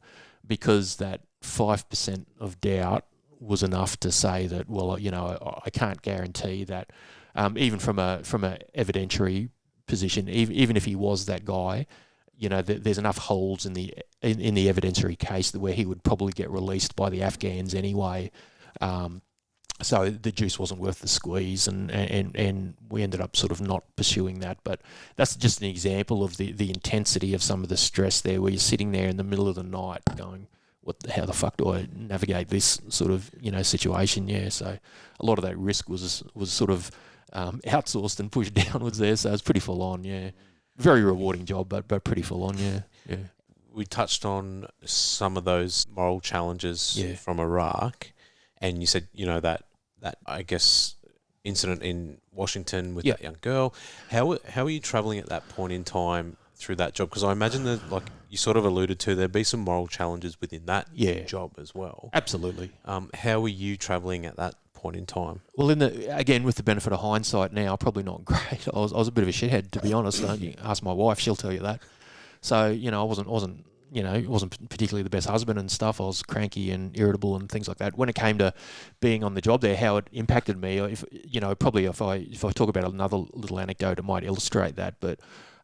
because that 5% of doubt was enough to say that, well, I can't guarantee that, even from a evidentiary position, even if he was that guy, there's enough holes in the evidentiary case where he would probably get released by the Afghans anyway. So the juice wasn't worth the squeeze, and we ended up sort of not pursuing that. But that's just an example of the intensity of some of the stress there, where you're sitting there in the middle of the night going, how the fuck do I navigate this sort of situation? Yeah, so a lot of that risk was sort of outsourced and pushed downwards there, so it's pretty full on. Yeah, very rewarding job, but pretty full on. Yeah. We touched on some of those moral challenges from Iraq, and you said that that I guess incident in Washington with Yeah. that young girl. How are you travelling at that point in time through that job? Because I imagine that, like you sort of alluded to, there'd be some moral challenges within that Yeah. job as well. Absolutely. How were you travelling at that point in time? Well, again, with the benefit of hindsight now, probably not great. I was a bit of a shithead, to be honest. You ask my wife, she'll tell you that. So, I wasn't particularly the best husband and stuff. I was cranky and irritable and things like that. When it came to being on the job there, how it impacted me, probably if I talk about another little anecdote, it might illustrate that. But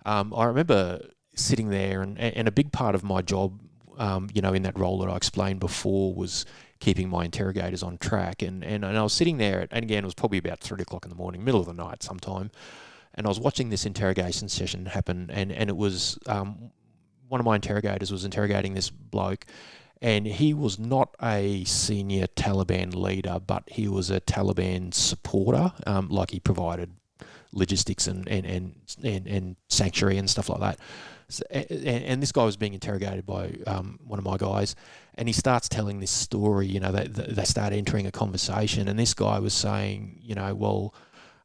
I remember sitting there, and a big part of my job, in that role that I explained before, was keeping my interrogators on track. And I was sitting there, and again, it was probably about 3 o'clock in the morning, middle of the night sometime, and I was watching this interrogation session happen, and it was one of my interrogators was interrogating this bloke, and he was not a senior Taliban leader, but he was a Taliban supporter. Like he provided logistics and sanctuary and stuff like that. So, and this guy was being interrogated by one of my guys, and he starts telling this story. They start entering a conversation, and this guy was saying,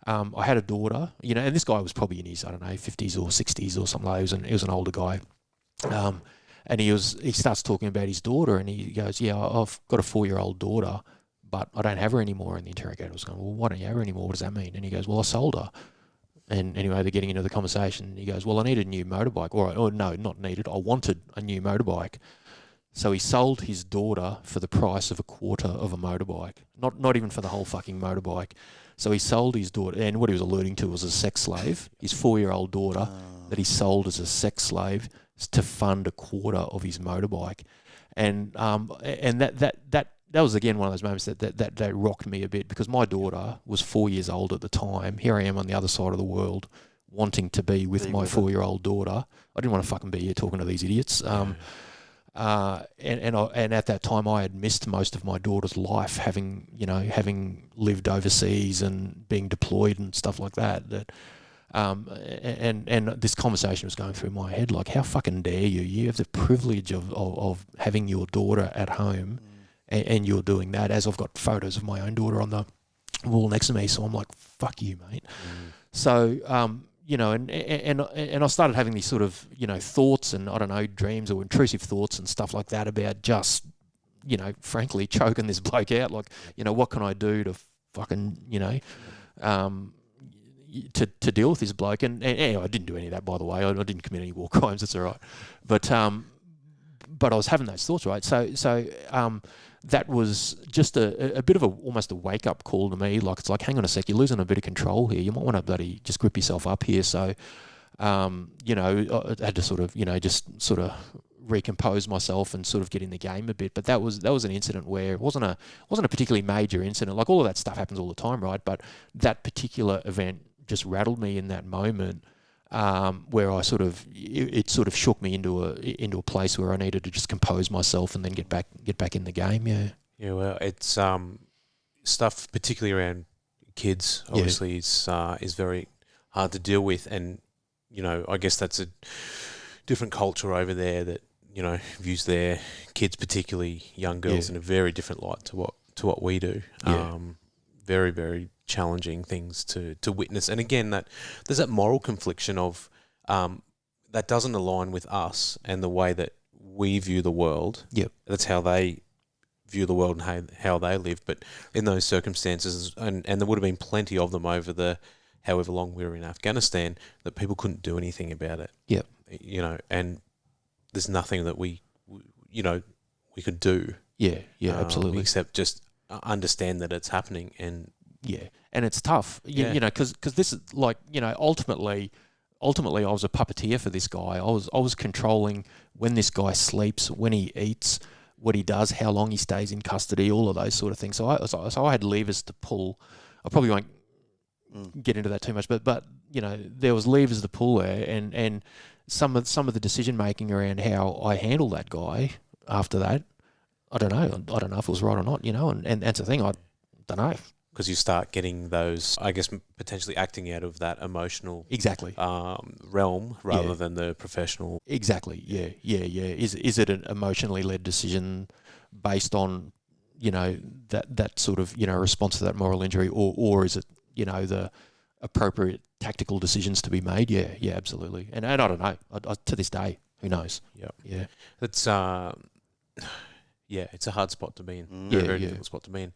I had a daughter, and this guy was probably in his, 50s or 60s or something like that. He was an older guy. And he starts talking about his daughter, and he goes, yeah, I've got a 4-year-old daughter, but I don't have her anymore. And the interrogator was going, well, why don't you have her anymore? What does that mean? And he goes, well, I sold her. And anyway, they're getting into the conversation. He goes, well, I needed a new motorbike. Or no, not needed. I wanted a new motorbike. So he sold his daughter for the price of a quarter of a motorbike. Not even for the whole fucking motorbike. So he sold his daughter, and what he was alluding to was a sex slave. His 4-year-old daughter that he sold as a sex slave to fund a quarter of his motorbike. And that was again one of those moments that rocked me a bit, because my daughter was 4 years old at the time. Here I am on the other side of the world, wanting to be with my 4-year-old daughter. I didn't want to fucking be here talking to these idiots. And at that time I had missed most of my daughter's life, having lived overseas and being deployed and stuff like that. And this conversation was going through my head, like, how fucking dare you? You have the privilege of having your daughter at home, and you're doing that. As I've got photos of my own daughter on the wall next to me, so I'm like, fuck you, mate. So and I started having these sort of thoughts and dreams or intrusive thoughts and stuff like that about just frankly choking this bloke out. Like, what can I do to fucking to deal with this bloke? And I didn't do any of that, by the way. I didn't commit any war crimes. That's all right. But I was having those thoughts, right? So that was just a bit of almost a wake up call to me. Like, it's like, hang on a sec, you're losing a bit of control here. You might want to bloody just grip yourself up here. So, I had to sort of, just sort of recompose myself and sort of get in the game a bit. But that was an incident where it wasn't a particularly major incident. Like, all of that stuff happens all the time, right? But that particular event just rattled me in that moment, where I it sort of shook me into a place where I needed to just compose myself and then get back in the game. Yeah. Well, it's stuff particularly around kids. Obviously, is very hard to deal with, and I guess that's a different culture over there that views their kids, particularly young girls, in a very different light to what we do. Yeah. Very, very challenging things to witness. And again, that there's that moral confliction of that doesn't align with us and the way that we view the world. Yep. That's how they view the world and how they live. But in those circumstances, and there would have been plenty of them over the however long we were in Afghanistan, that people couldn't do anything about it. Yep. And there's nothing that we could do. Yeah, absolutely. Except just understand that it's happening. And and it's tough, because this is like, ultimately I was a puppeteer for this guy. I was controlling when this guy sleeps, when he eats, what he does, how long he stays in custody, all of those sort of things. So I had levers to pull. I probably won't get into that too much, but there was levers to pull there, and some of the decision making around how I handled that guy after that, I don't know if it was right or not, and that's the thing, I don't know. Because you start getting those, I guess, potentially acting out of that emotional realm rather than the professional. Exactly. Yeah. Is it an emotionally led decision based on that sort of response to that moral injury, or is it the appropriate tactical decisions to be made? Yeah, absolutely. And I don't know. To this day, who knows? Yeah. It's it's a hard spot to be in. Very difficult spot to be in.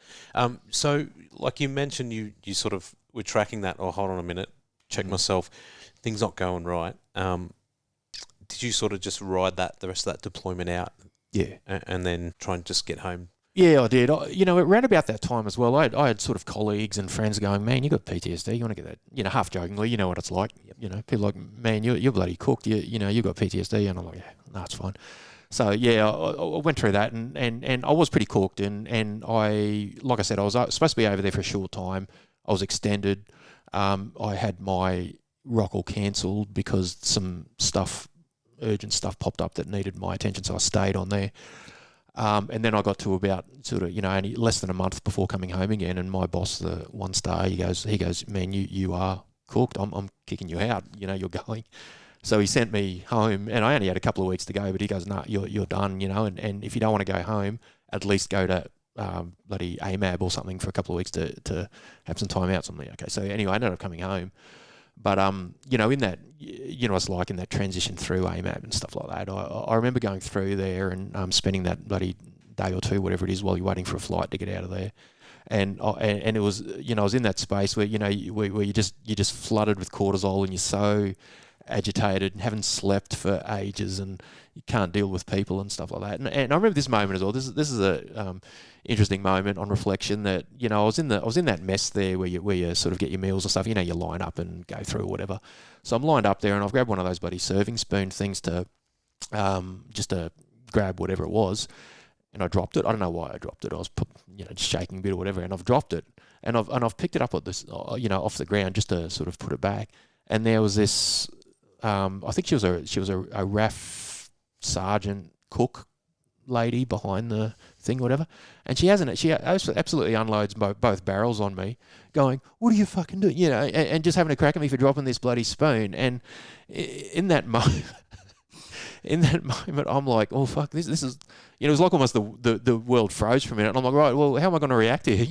So, like you mentioned, you sort of were tracking that. Oh, hold on a minute. Check myself. Things not going right. Did you sort of just ride the rest of that deployment out? Yeah. And then try and just get home? Yeah, I did. Around about that time as well, I had sort of colleagues and friends going, man, you got PTSD. You want to get that, half jokingly, you know what it's like. Yep. People like, man, you're bloody cooked. You got PTSD. And I'm like, yeah, no, it's fine. So, yeah, I went through that and I was pretty cooked. And I, like I said, I was supposed to be over there for a short time. I was extended. I had my rock all cancelled because some urgent stuff popped up that needed my attention. So I stayed on there. And then I got to about sort of, only less than a month before coming home again. And my boss, the 1-star, he goes, man, you are cooked. I'm kicking you out. You're going. So he sent me home, and I only had a couple of weeks to go. But he goes, no, you're done. And if you don't want to go home, at least go to bloody AMAB or something for a couple of weeks to have some time out. Something. Okay. So anyway, I ended up coming home. But in that, it's like in that transition through AMAB and stuff like that. I remember going through there and spending that bloody day or two, whatever it is, while you're waiting for a flight to get out of there. And it was, I was in that space where where you're just flooded with cortisol and you're so agitated and haven't slept for ages and you can't deal with people and stuff like that. And I remember this moment as well. This is a interesting moment on reflection that I was in that mess there where you sort of get your meals and stuff. You line up and go through or whatever. So I'm lined up there and I've grabbed one of those bloody serving spoon things to just to grab whatever it was, and I dropped it. I don't know why I dropped it. I was just shaking a bit or whatever, and I've dropped it, and I've picked it up at this off the ground just to sort of put it back. And there was this. I think she was a RAF sergeant cook lady behind the thing, whatever, and she absolutely unloads both barrels on me, going, "What are you fucking doing?" And just having a crack at me for dropping this bloody spoon. And in that moment, I'm like, "Oh fuck, this is." It was like almost the world froze for a minute. And I'm like, right, well, how am I going to react here?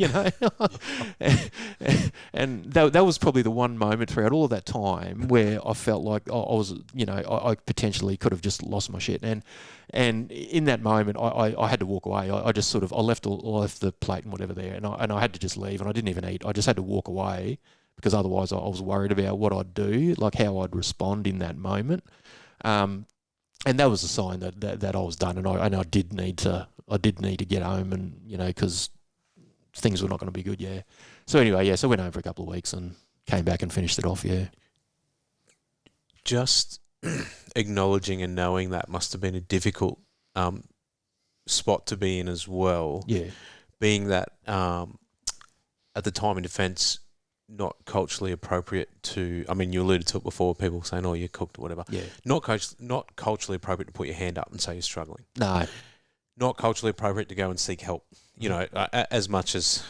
and that was probably the one moment throughout all of that time where I felt like I was, I potentially could have just lost my shit. And in that moment, I had to walk away. I just sort of I left the plate and whatever there, and I had to just leave. And I didn't even eat. I just had to walk away because otherwise I was worried about what I'd do, like how I'd respond in that moment. And that was a sign that I was done, and I did need to get home, and because things were not going to be good. Yeah. So anyway, so I went home for a couple of weeks and came back and finished it off. Yeah. Just acknowledging and knowing that must have been a difficult spot to be in as well. Yeah. Being that at the time in defence, not culturally appropriate to. I mean, you alluded to it before. People saying, "Oh, you're cooked," or whatever. Yeah. Not culturally appropriate to put your hand up and say you're struggling. No. Not culturally appropriate to go and seek help. As much as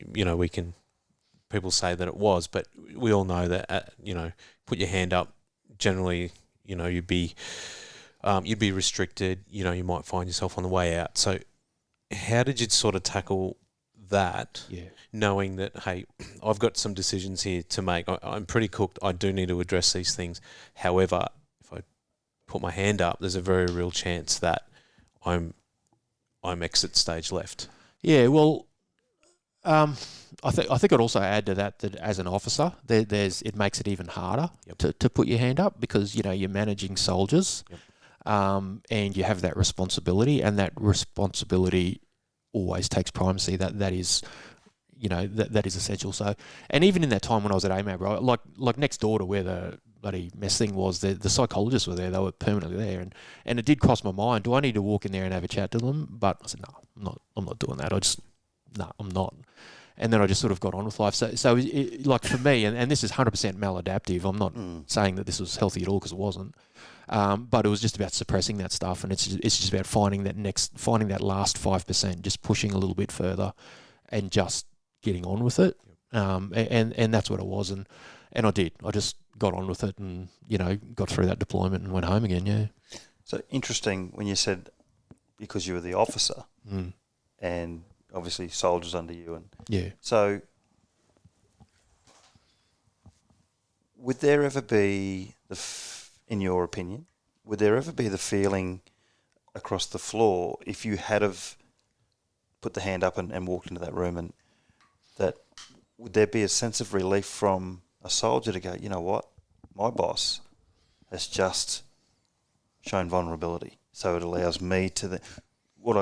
we can. People say that it was, but we all know that put your hand up. Generally, you'd be restricted. You might find yourself on the way out. So, how did you sort of tackle that? Yeah. Knowing that, hey, I've got some decisions here to make. I'm pretty cooked. I do need to address these things. However, if I put my hand up, there's a very real chance that I'm exit stage left. Yeah, well, I think I'd also add to that as an officer, it makes it even harder to put your hand up because you're managing soldiers, and you have that responsibility, and that responsibility always takes primacy. That is. That is essential. So, and even in that time when I was at AMAB, right, like next door to where the bloody mess thing was, the psychologists were there. They were permanently there, and it did cross my mind. Do I need to walk in there and have a chat to them? But I said, no, I'm not doing that. I'm not. And then I just sort of got on with life. So like for me, and this is 100% maladaptive. I'm not saying that this was healthy at all because it wasn't. But it was just about suppressing that stuff, and it's just about finding that last 5%, just pushing a little bit further, and just getting on with it, and that's what it was, and I did. I just got on with it, and got through that deployment and went home again. Yeah. So interesting when you said because you were the officer, and obviously soldiers under you, and Yeah. so would there ever be in your opinion, would there ever be the feeling across the floor if you had have put the hand up and walked into that room, and that would there be a sense of relief from a soldier to go, you know what, my boss has just shown vulnerability, so it allows me to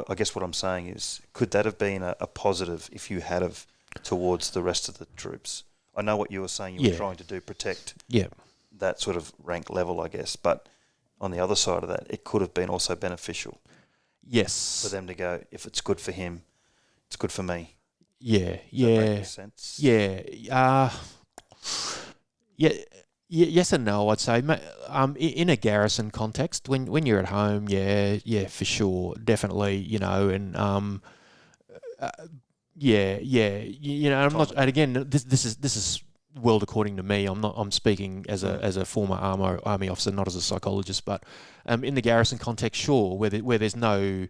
I guess what I'm saying is, could that have been a positive if you had have towards the rest of the troops? I know what you were saying, you were trying to do, protect that sort of rank level, I guess, but on the other side of that, it could have been also beneficial. Yes. For them to go, if it's good for him, it's good for me. Yeah, Does that make any sense? Yes and no, I'd say. In a garrison context, when you're at home, for sure, definitely, you know, and I'm not. And again, this is world according to me. I'm speaking as a former army officer, not as a psychologist, but in the garrison context, sure, where there's no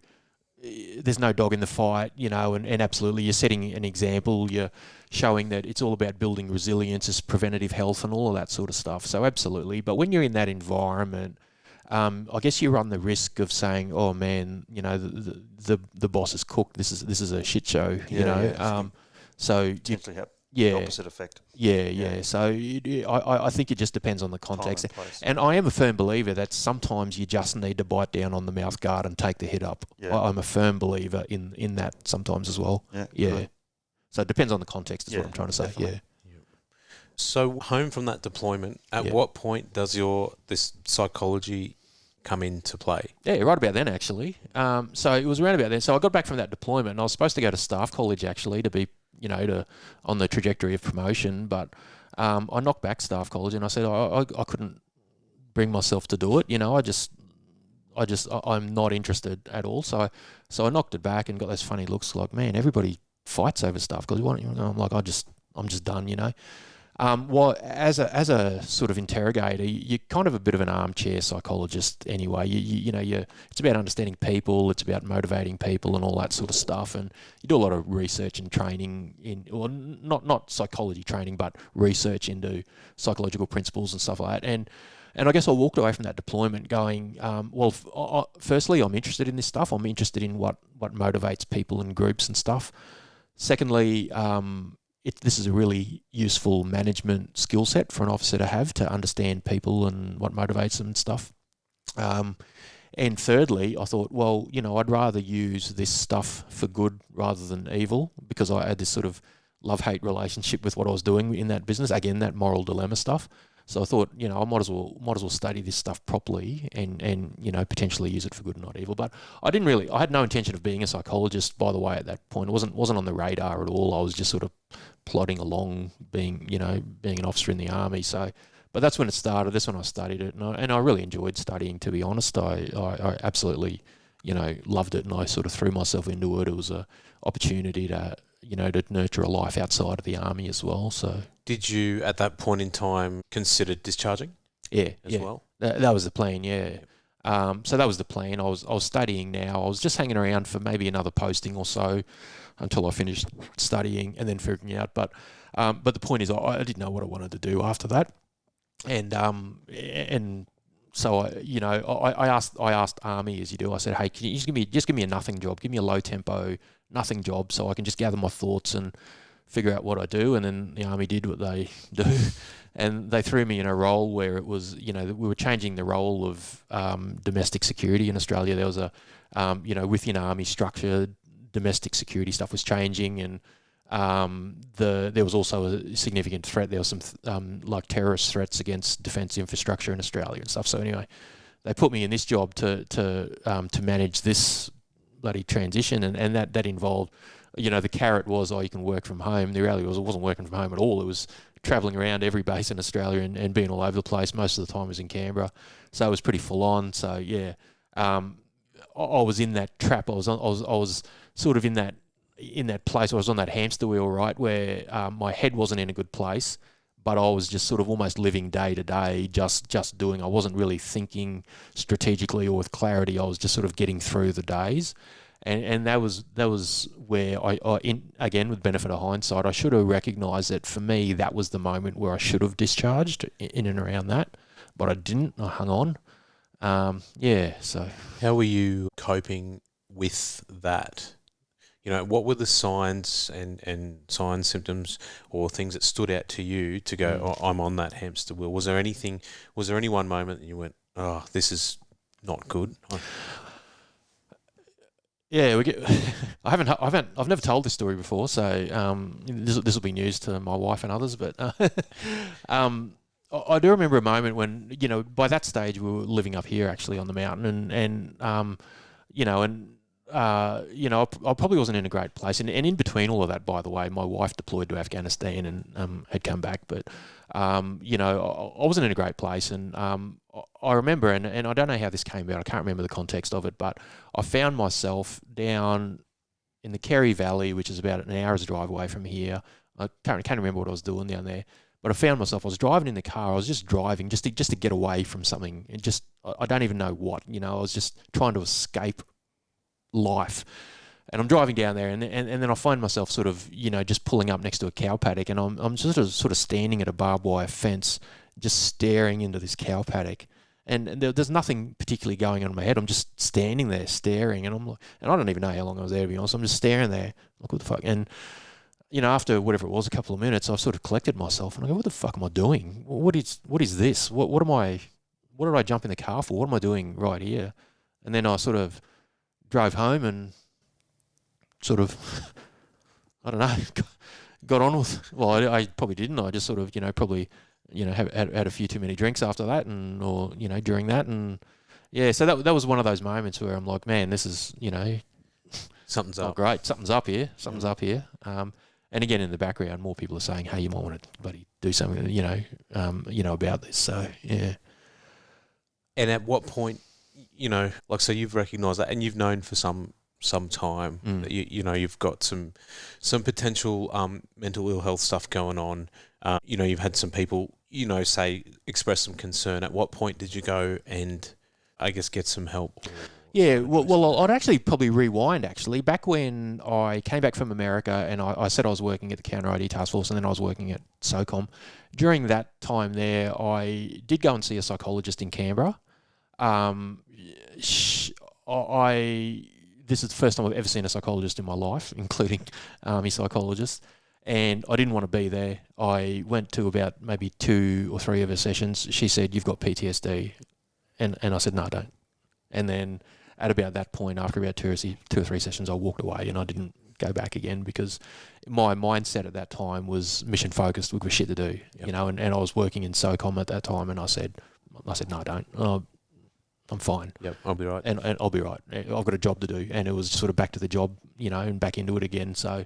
dog in the fight, you know, and absolutely you're setting an example, you're showing that it's all about building resilience, it's preventative health and all of that sort of stuff. So absolutely. But when you're in that environment, I guess you run the risk of saying, oh man, you know, the boss is cooked, this is a shit show, you know. So potentially have the opposite effect. Yeah. So I think it just depends on the context. And I am a firm believer that sometimes you just need to bite down on the mouth guard and take the hit up. Yeah. I'm a firm believer in that sometimes as well. Yeah. Good. So it depends on the context is what I'm trying to say. Definitely. Yeah. So home from that deployment, at what point does this psychology come into play? Yeah, right about then actually. So it was around about then. So I got back from that deployment and I was supposed to go to staff college actually to be, you know, on the trajectory of promotion, but I knocked back staff college and I said I couldn't bring myself to do it. You know, I'm not interested at all. So I knocked it back and got those funny looks like, man, everybody fights over stuff because I'm like, I'm just done, you know. Well, as a sort of interrogator, you're kind of a bit of an armchair psychologist anyway. It's about understanding people, it's about motivating people and all that sort of stuff. And you do a lot of research and training not psychology training, but research into psychological principles and stuff like that. And I guess I walked away from that deployment going, firstly, I'm interested in this stuff. I'm interested in what motivates people and groups and stuff. Secondly, this is a really useful management skill set for an officer to have, to understand people and what motivates them and stuff. And thirdly, I thought, well, you know, I'd rather use this stuff for good rather than evil, because I had this sort of love-hate relationship with what I was doing in that business. Again, that moral dilemma stuff. So I thought, you know, I might as well study this stuff properly and you know, potentially use it for good and not evil. But I had no intention of being a psychologist, by the way, at that point. It wasn't on the radar at all. I was just sort of plodding along, being an officer in the army. So, but that's when it started. That's when I studied it, and I really enjoyed studying. To be honest, I absolutely, you know, loved it, and I sort of threw myself into it. It was an opportunity to, you know, to nurture a life outside of the army as well. So, did you at that point in time consider discharging? As well. That was the plan. Yeah. So that was the plan. I was studying now. I was just hanging around for maybe another posting or so until I finished studying and then figuring out. But the point is, I didn't know what I wanted to do after that, and so I asked Army, as you do. I said, hey, can you just give me a nothing job? Give me a low tempo nothing job so I can just gather my thoughts and figure out what I do. And then the Army did what they do. And they threw me in a role where it was, you know, we were changing the role of domestic security in Australia. There was a, within Army structure, domestic security stuff was changing, and there was also a significant threat. There was some like terrorist threats against defence infrastructure in Australia and stuff. So anyway, they put me in this job to manage this bloody transition, and that involved, you know, the carrot was, you can work from home. The reality was, it wasn't working from home at all. It was travelling around every base in Australia and being all over the place. Most of the time I was in Canberra, so it was pretty full on. So yeah, I was in that trap. I was sort of in that place. I was on that hamster wheel, right, where my head wasn't in a good place, but I was just sort of almost living day to day, just doing. I wasn't really thinking strategically or with clarity. I was just sort of getting through the days. And that was where again, with benefit of hindsight, I should have recognised that for me that was the moment where I should have discharged in and around that, but I didn't. I hung on. So How were you coping with that? What were the signs and signs, symptoms, or things that stood out to you to go, oh, I'm on that hamster wheel? Was there any one moment that you went, oh, this is not good? Yeah, I've never told this story before, so this will be news to my wife and others. But I do remember a moment when, by that stage we were living up here actually on the mountain, I probably wasn't in a great place. And in between all of that, by the way, my wife deployed to Afghanistan and had come back. But, I wasn't in a great place. And I remember, and I don't know how this came about, I can't remember the context of it, but I found myself down in the Kerry Valley, which is about an hour's drive away from here. I can't remember what I was doing down there. But I found myself, I was driving in the car, I was just driving just to get away from something. I don't even know what, I was just trying to escape life. And I'm driving down there, and then I find myself sort of, just pulling up next to a cow paddock, and I'm sort of standing at a barbed wire fence, just staring into this cow paddock. And there's nothing particularly going on in my head. I'm just standing there staring, and I'm like, and I don't even know how long I was there, to be honest. I'm just staring there, like, what the fuck? And after whatever it was, a couple of minutes, I sort of collected myself, and I go, what the fuck am I doing? What is this? What did I jump in the car for? What am I doing right here? And then I sort of drove home and sort of, I don't know, got on with. Well, I probably didn't. I just sort of, probably, had a few too many drinks after that, or during that, and yeah. So that was one of those moments where I'm like, man, this is, Something's up. Great, something's up here. Something's up here. And again, in the background, more people are saying, hey, you might want to bloody do something, about this. So yeah. And at what point, so you've recognised that, and you've known for some time that you've got some potential mental ill health stuff going on. You've had some people, say, express some concern. At what point did you go and, I guess, get some help? Yeah, well, I'd actually probably rewind, actually. Back when I came back from America and I said I was working at the Counter ID Task Force, and then I was working at SOCOM. During that time there, I did go and see a psychologist in Canberra. This is the first time I've ever seen a psychologist in my life, including army psychologist, and I didn't want to be there. I went to about maybe 2 or 3 of her sessions. She said, "You've got PTSD," and I said, "No, I don't." And then at about that point, after about 2 or 3 sessions, I walked away and I didn't go back again, because my mindset at that time was mission focused. We've got shit to do, and I was working in SOCOM at that time, and I said, "No, I don't. I'm fine. Yep, I'll be right. And I'll be right. I've got a job to do." And it was sort of back to the job, and back into it again. So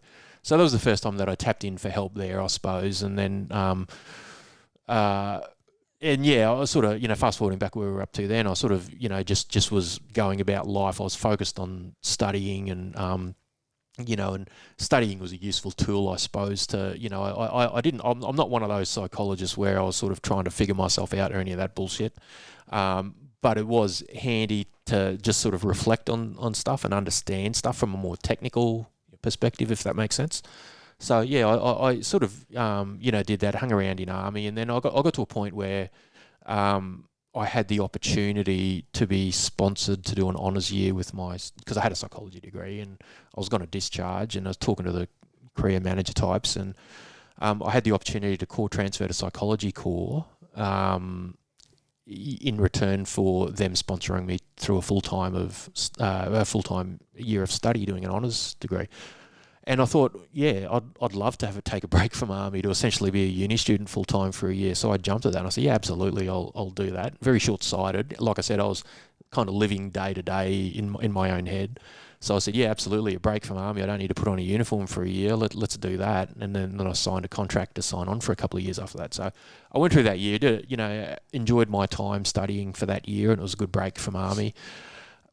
that was the first time that I tapped in for help there, I suppose. And then, and yeah, I was sort of, fast forwarding back where we were up to then, I sort of, just was going about life. I was focused on studying, and, and studying was a useful tool, I suppose, to, I'm not one of those psychologists where I was sort of trying to figure myself out or any of that bullshit. But it was handy to just sort of reflect on stuff and understand stuff from a more technical perspective, if that makes sense. So yeah, I sort of did that, hung around in army, and then I got to a point where I had the opportunity to be sponsored to do an honours year with because I had a psychology degree, and I was going to discharge, and I was talking to the career manager types, and I had the opportunity to core transfer to psychology core. In return for them sponsoring me through a full-time year of study doing an honours degree. And I thought, yeah, I'd love to take a break from army to essentially be a uni student full-time for a year. So I jumped at that, and I said, yeah, absolutely, I'll do that. Very short-sighted. Like I said, I was kind of living day to day in my own head. So I said, yeah, absolutely, a break from army. I don't need to put on a uniform for a year. Let's do that. And then I signed a contract to sign on for a couple of years after that. So I went through that year, enjoyed my time studying for that year, and it was a good break from army,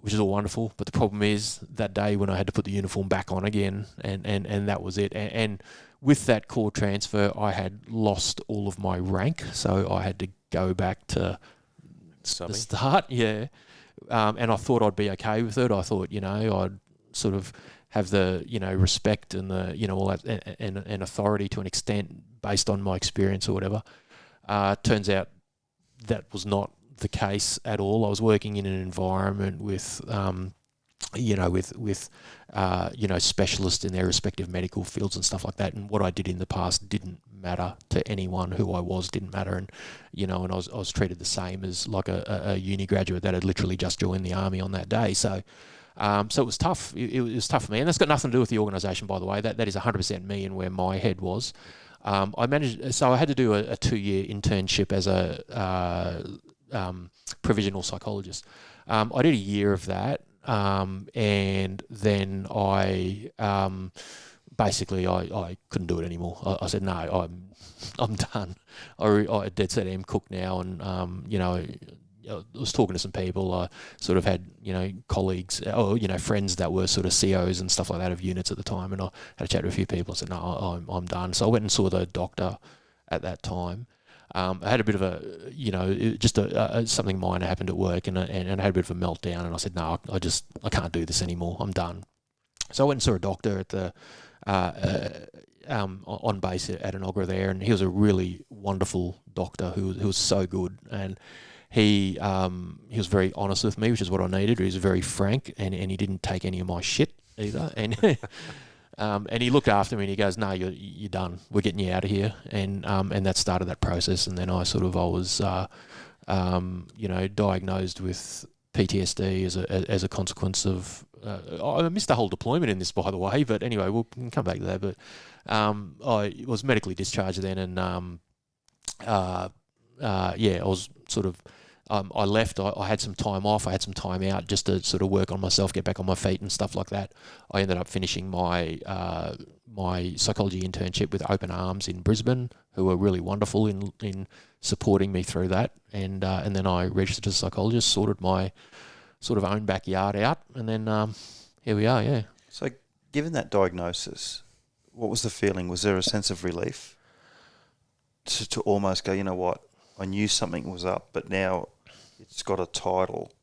which is all wonderful. But the problem is that day when I had to put the uniform back on again, and that was it. And with that core transfer, I had lost all of my rank, so I had to go back to the start, yeah. And I thought I'd be okay with it. I thought, I'd sort of have the, respect and the, all that and authority to an extent based on my experience or whatever. Turns out that was not the case at all. I was working in an environment with, specialists in their respective medical fields and stuff like that. And what I did in the past didn't matter to anyone. Who I was didn't matter. And, and I was treated the same as like a uni graduate that had literally just joined the army on that day. So it was tough. It was tough for me. And that's got nothing to do with the organisation, by the way. That is 100% me and where my head was. I had to do a 2-year internship as a provisional psychologist. I did a year of that. And then I basically couldn't do it anymore. I said, no, I'm done. I dead set am cooked now, and I was talking to some people. I sort of had colleagues or friends that were sort of COs and stuff like that of units at the time, and I had a chat with a few people. I said, no, I'm done. So I went and saw the doctor at that time. I had a bit of something minor happened at work, and I had a bit of a meltdown, and I said, no, I can't do this anymore. I'm done. So I went and saw a doctor at the on base at Enoggera there, and he was a really wonderful doctor who was so good, and he was very honest with me, which is what I needed. He was very frank, and he didn't take any of my shit either, and and he looked after me and he goes, no, you're done. We're getting you out of here. And that started that process. And then I was diagnosed with PTSD as a consequence of, I missed the whole deployment in this, by the way, but anyway, we can come back to that. But I was medically discharged then, and I was sort of, I left. I had some time off. I had some time out just to sort of work on myself, get back on my feet and stuff like that. I ended up finishing my my psychology internship with Open Arms in Brisbane, who were really wonderful in supporting me through that. And then I registered as a psychologist, sorted my sort of own backyard out, and then here we are. Yeah. So, given that diagnosis, what was the feeling? Was there a sense of relief to almost go, you know what, I knew something was up, but now it's got a title?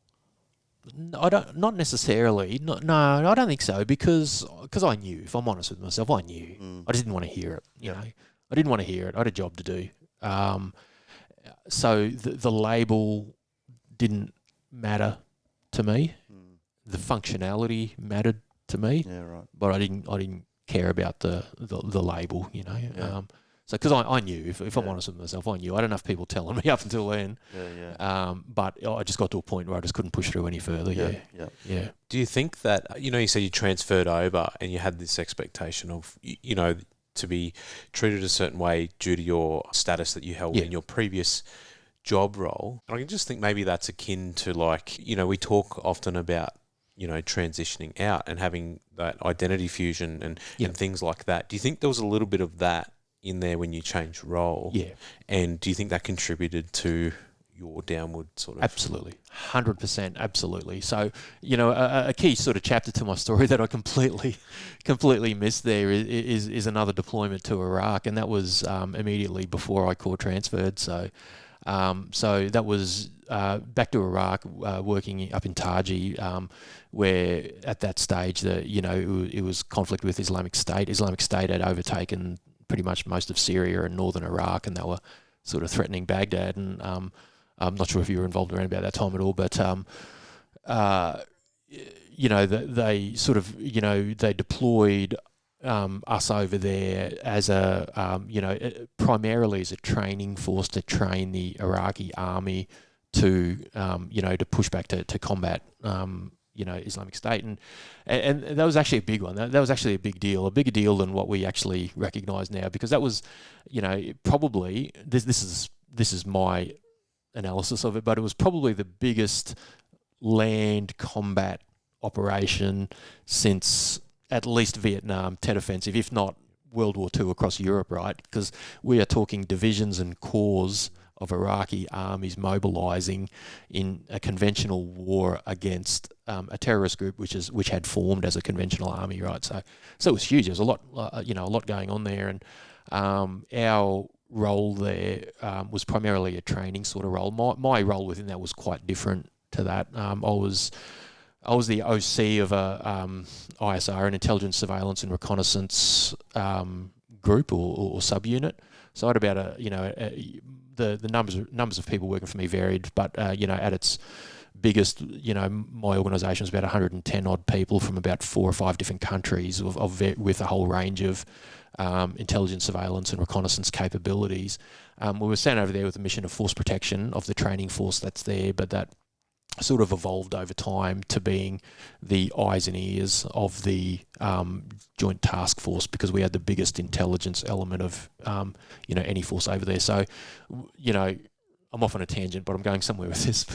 Not necessarily. No, I don't think so, because I knew. If I'm honest with myself, I knew. I just didn't want to hear it. You know, I didn't want to hear it. I had a job to do. So the label didn't matter to me. The functionality mattered to me. Yeah, right. But I didn't care about the label. You know. Yeah. So, because I knew, if I'm honest with myself, I knew. I had enough people telling me up until then. But I just got to a point where I just couldn't push through any further. Yeah. Do you think that, you said you transferred over and you had this expectation of, to be treated a certain way due to your status that you held in your previous job role? And I can just think maybe that's akin to, like, we talk often about, transitioning out and having that identity fusion and things like that. Do you think there was a little bit of that in there when you changed role? Yeah. And do you think that contributed to your downward sort of... Absolutely. 100%. Absolutely. So, a key sort of chapter to my story that I completely missed there is another deployment to Iraq, and that was immediately before I core transferred. So that was back to Iraq, working up in Taji, where at that stage it was conflict with Islamic State. Islamic State had overtaken pretty much most of Syria and northern Iraq, and they were sort of threatening Baghdad. And I'm not sure if you were involved around about that time at all, but they sort of they deployed us over there as primarily as a training force to train the Iraqi army to push back to combat Islamic State, and that was actually a big one. That was actually a bigger deal than what we actually recognise now, because that was, probably this is my analysis of it, but it was probably the biggest land combat operation since at least Vietnam Tet Offensive, if not World War II across Europe, right? Because we are talking divisions and corps of Iraqi armies mobilising in a conventional war against a terrorist group which had formed as a conventional army, right? So it was huge. There was a lot going on there, and our role there was primarily a training sort of role. My role within that was quite different to that. I was I was the OC of a ISR, an intelligence, surveillance, and reconnaissance group or subunit. So I had about the numbers of people working for me varied, but at its biggest, my organisation was about 110 odd people from about 4 or 5 different countries with a whole range of intelligence, surveillance, and reconnaissance capabilities. We were sent over there with a mission of force protection of the training force that's there, but that sort of evolved over time to being the eyes and ears of the joint task force, because we had the biggest intelligence element of any force over there. So I'm off on a tangent, but I'm going somewhere with this.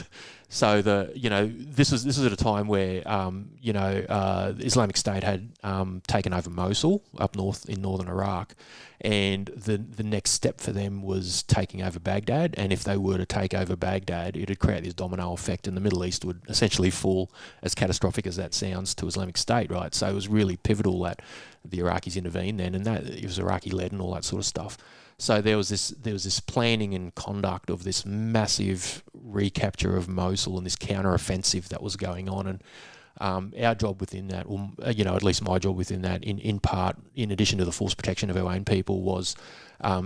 So this was at a time where the Islamic State had taken over Mosul up north in northern Iraq, and the next step for them was taking over Baghdad. And if they were to take over Baghdad, it would create this domino effect, and the Middle East would essentially fall, as catastrophic as that sounds, to Islamic State, right? So it was really pivotal that the Iraqis intervened then, and that it was Iraqi led and all that sort of stuff. So there was this planning and conduct of this massive recapture of Mosul and this counter-offensive that was going on, and our job within that, or at least my job within that, in part, in addition to the force protection of our own people, was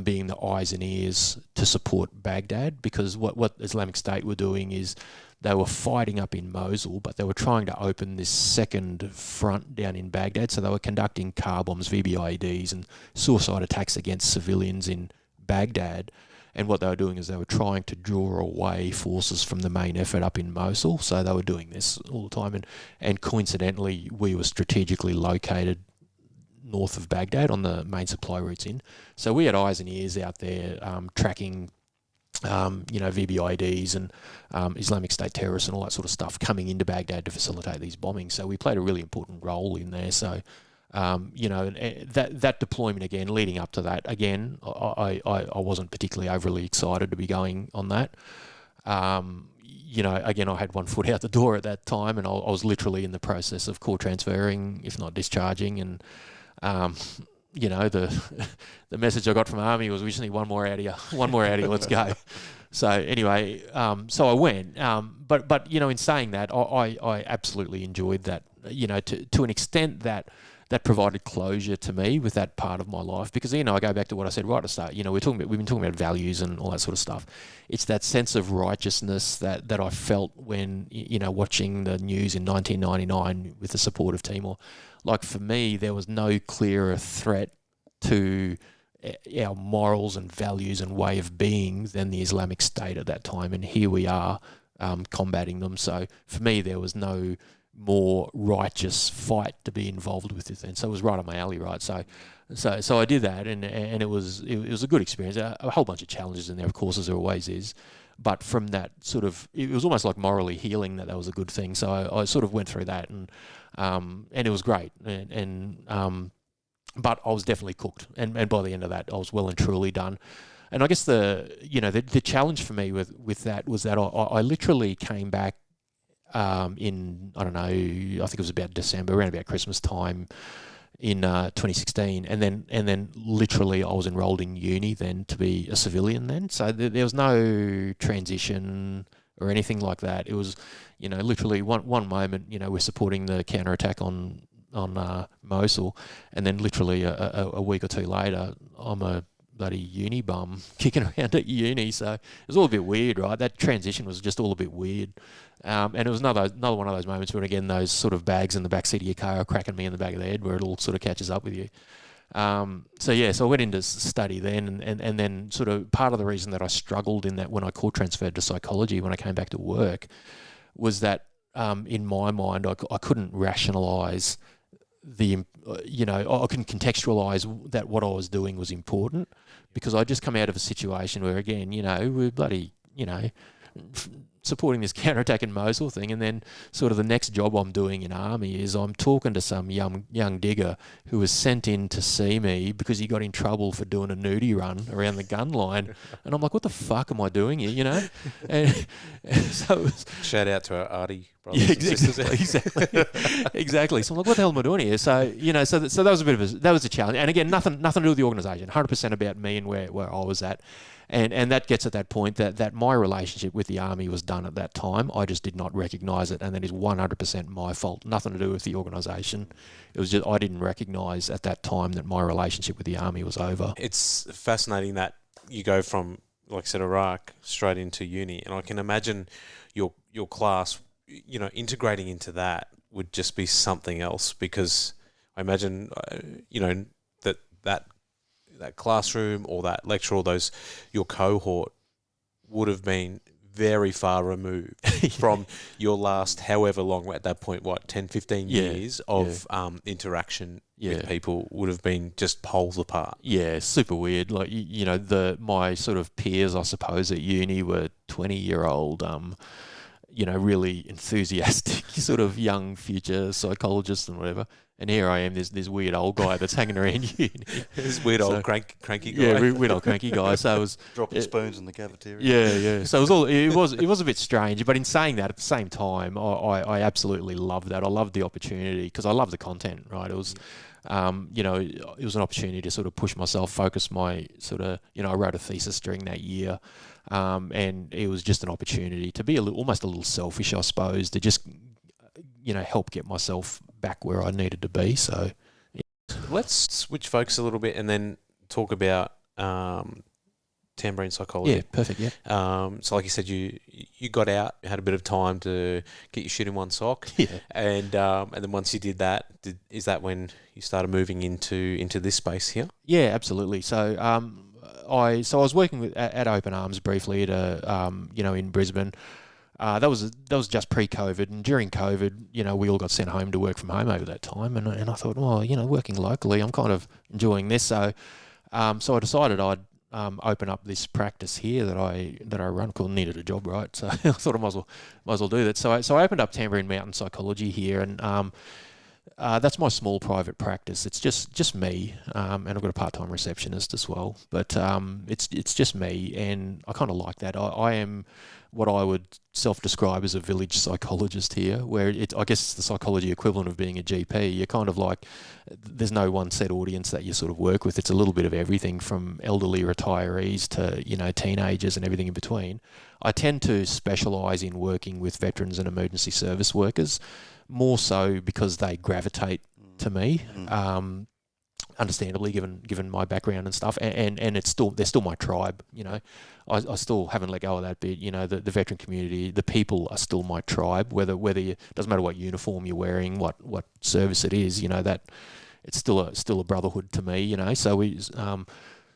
being the eyes and ears to support Baghdad, because what Islamic State were doing is they were fighting up in Mosul, but they were trying to open this second front down in Baghdad. So they were conducting car bombs, VBIEDs, and suicide attacks against civilians in Baghdad. And what they were doing is they were trying to draw away forces from the main effort up in Mosul. So they were doing this all the time. And coincidentally, we were strategically located north of Baghdad on the main supply routes in. So we had eyes and ears out there tracking VBIEDs and Islamic State terrorists and all that sort of stuff coming into Baghdad to facilitate these bombings. So we played a really important role in there. So, that deployment again, leading up to that, again, I wasn't particularly overly excited to be going on that. Again, I had one foot out the door at that time, and I was literally in the process of core transferring, if not discharging, and the message I got from Army was, we just need one more out of you, let's go. So anyway, so I went. But in saying that, I absolutely enjoyed that, to an extent that provided closure to me with that part of my life, because, I go back to what I said right at the start. We've been talking about values and all that sort of stuff. It's that sense of righteousness that I felt when, watching the news in 1999 with the support of Timor. Like, for me, there was no clearer threat to our morals and values and way of being than the Islamic State at that time. And here we are combating them. So for me, there was no more righteous fight to be involved with it. And so it was right on my alley, right? So I did that, and it was a good experience. A whole bunch of challenges in there, of course, as there always is. But from that sort of, it was almost like morally healing that was a good thing. So I sort of went through that, and it was great. But I was definitely cooked, and by the end of that, I was well and truly done. And I guess the challenge for me with that was that I literally came back in, I don't know, I think it was about December, around about Christmas time in 2016, and then literally I was enrolled in uni then to be a civilian then. So there was no transition or anything like that. It was, literally one moment, we're supporting the counterattack on Mosul, and then literally a week or two later, I'm a bloody uni bum kicking around at uni. So it was all a bit weird, right? That transition was just all a bit weird. And it was another one of those moments where, again, those sort of bags in the back seat of your car are cracking me in the back of the head, where it all sort of catches up with you. So I went into study then, and then sort of part of the reason that I struggled in that when I core transferred to psychology when I came back to work was that in my mind I couldn't rationalise I couldn't contextualise that what I was doing was important, because I just come out of a situation where, again, we're bloody, supporting this counterattack in Mosul thing, and then sort of the next job I'm doing in Army is I'm talking to some young digger who was sent in to see me because he got in trouble for doing a nudie run around the gun line, and I'm like, what the fuck am I doing here, And so it was, shout out to our Artie brothers yeah, and sisters. exactly. So I'm like, what the hell am I doing here? So so that was that was a challenge, and again, nothing to do with the organisation, 100% about me and where I was at. And that gets at that point that my relationship with the Army was done at that time. I just did not recognise it, and that is 100% my fault. Nothing to do with the organisation. It was just I didn't recognise at that time that my relationship with the army was over. It's fascinating that you go from, like I said, Iraq straight into uni, and I can imagine your class, integrating into that would just be something else, because I imagine, that classroom or that lecture or your cohort would have been very far removed from your last, however long, at that point, 10, 15 years of interaction with people would have been just poles apart. Yeah, super weird. Like, my sort of peers, I suppose, at uni were 20-year-old, really enthusiastic sort of young future psychologists and whatever. And here I am, this weird old guy that's hanging around uni. This weird old cranky guy. Yeah, weird old cranky guy. So it was dropping spoons in the cafeteria. Yeah. So it was a bit strange. But in saying that, at the same time, I absolutely loved that. I loved the opportunity because I love the content. Right, it was. It was an opportunity to sort of push myself, focus my sort of, I wrote a thesis during that year, and it was just an opportunity to be almost a little selfish, I suppose, to just, help get myself back where I needed to be. So let's switch focus a little bit and then talk about tambourine psychology. Yeah, perfect. Yeah. So like you said, you got out, you had a bit of time to get your shit in one sock. Yeah. And then once you did that, is that when you started moving into this space here? Yeah, absolutely. So I was working at Open Arms briefly at in Brisbane. That was just pre-COVID, and during COVID, we all got sent home to work from home over that time, and I thought, working locally, I'm kind of enjoying this. So I decided I'd open up this practice here that I run. Called needed a job, right? So I thought I might as well do that. So I opened up Tambourine Mountain Psychology here, and that's my small private practice. It's just me, and I've got a part-time receptionist as well. But it's just me, and I kind of like that. I am what I would self-describe as a village psychologist here, where I guess it's the psychology equivalent of being a GP. You're kind of like, there's no one set audience that you sort of work with. It's a little bit of everything from elderly retirees to, teenagers and everything in between. I tend to specialise in working with veterans and emergency service workers, more so because they gravitate to me. Understandably, given my background and stuff, and they're still my tribe. I still haven't let go of that bit. The veteran community, the people are still my tribe. Whether you, doesn't matter what uniform you're wearing, what service it is. That it's still a brotherhood to me.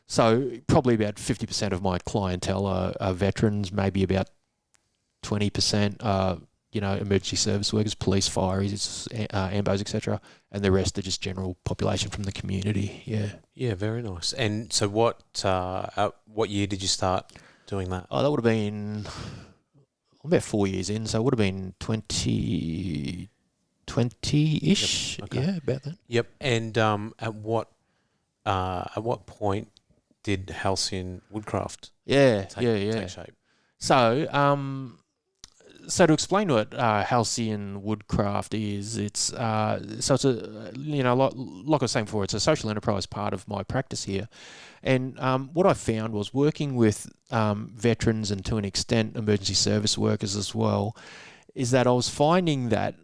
So probably about 50% of my clientele are veterans. Maybe about 20% are emergency service workers, police, fireys, ambos, etc., and the rest are just general population from the community. Yeah, very nice. And so, what year did you start doing that? Oh, that would have been about 4 years in, so it would have been 20-ish. Yep. Okay. Yeah, about that. Yep. And at what point did Halcyon Woodcraft take shape? So to explain what Halcyon Woodcraft is, it's like I was saying before, it's a social enterprise part of my practice here. And what I found was working with veterans and to an extent emergency service workers as well, is that I was finding that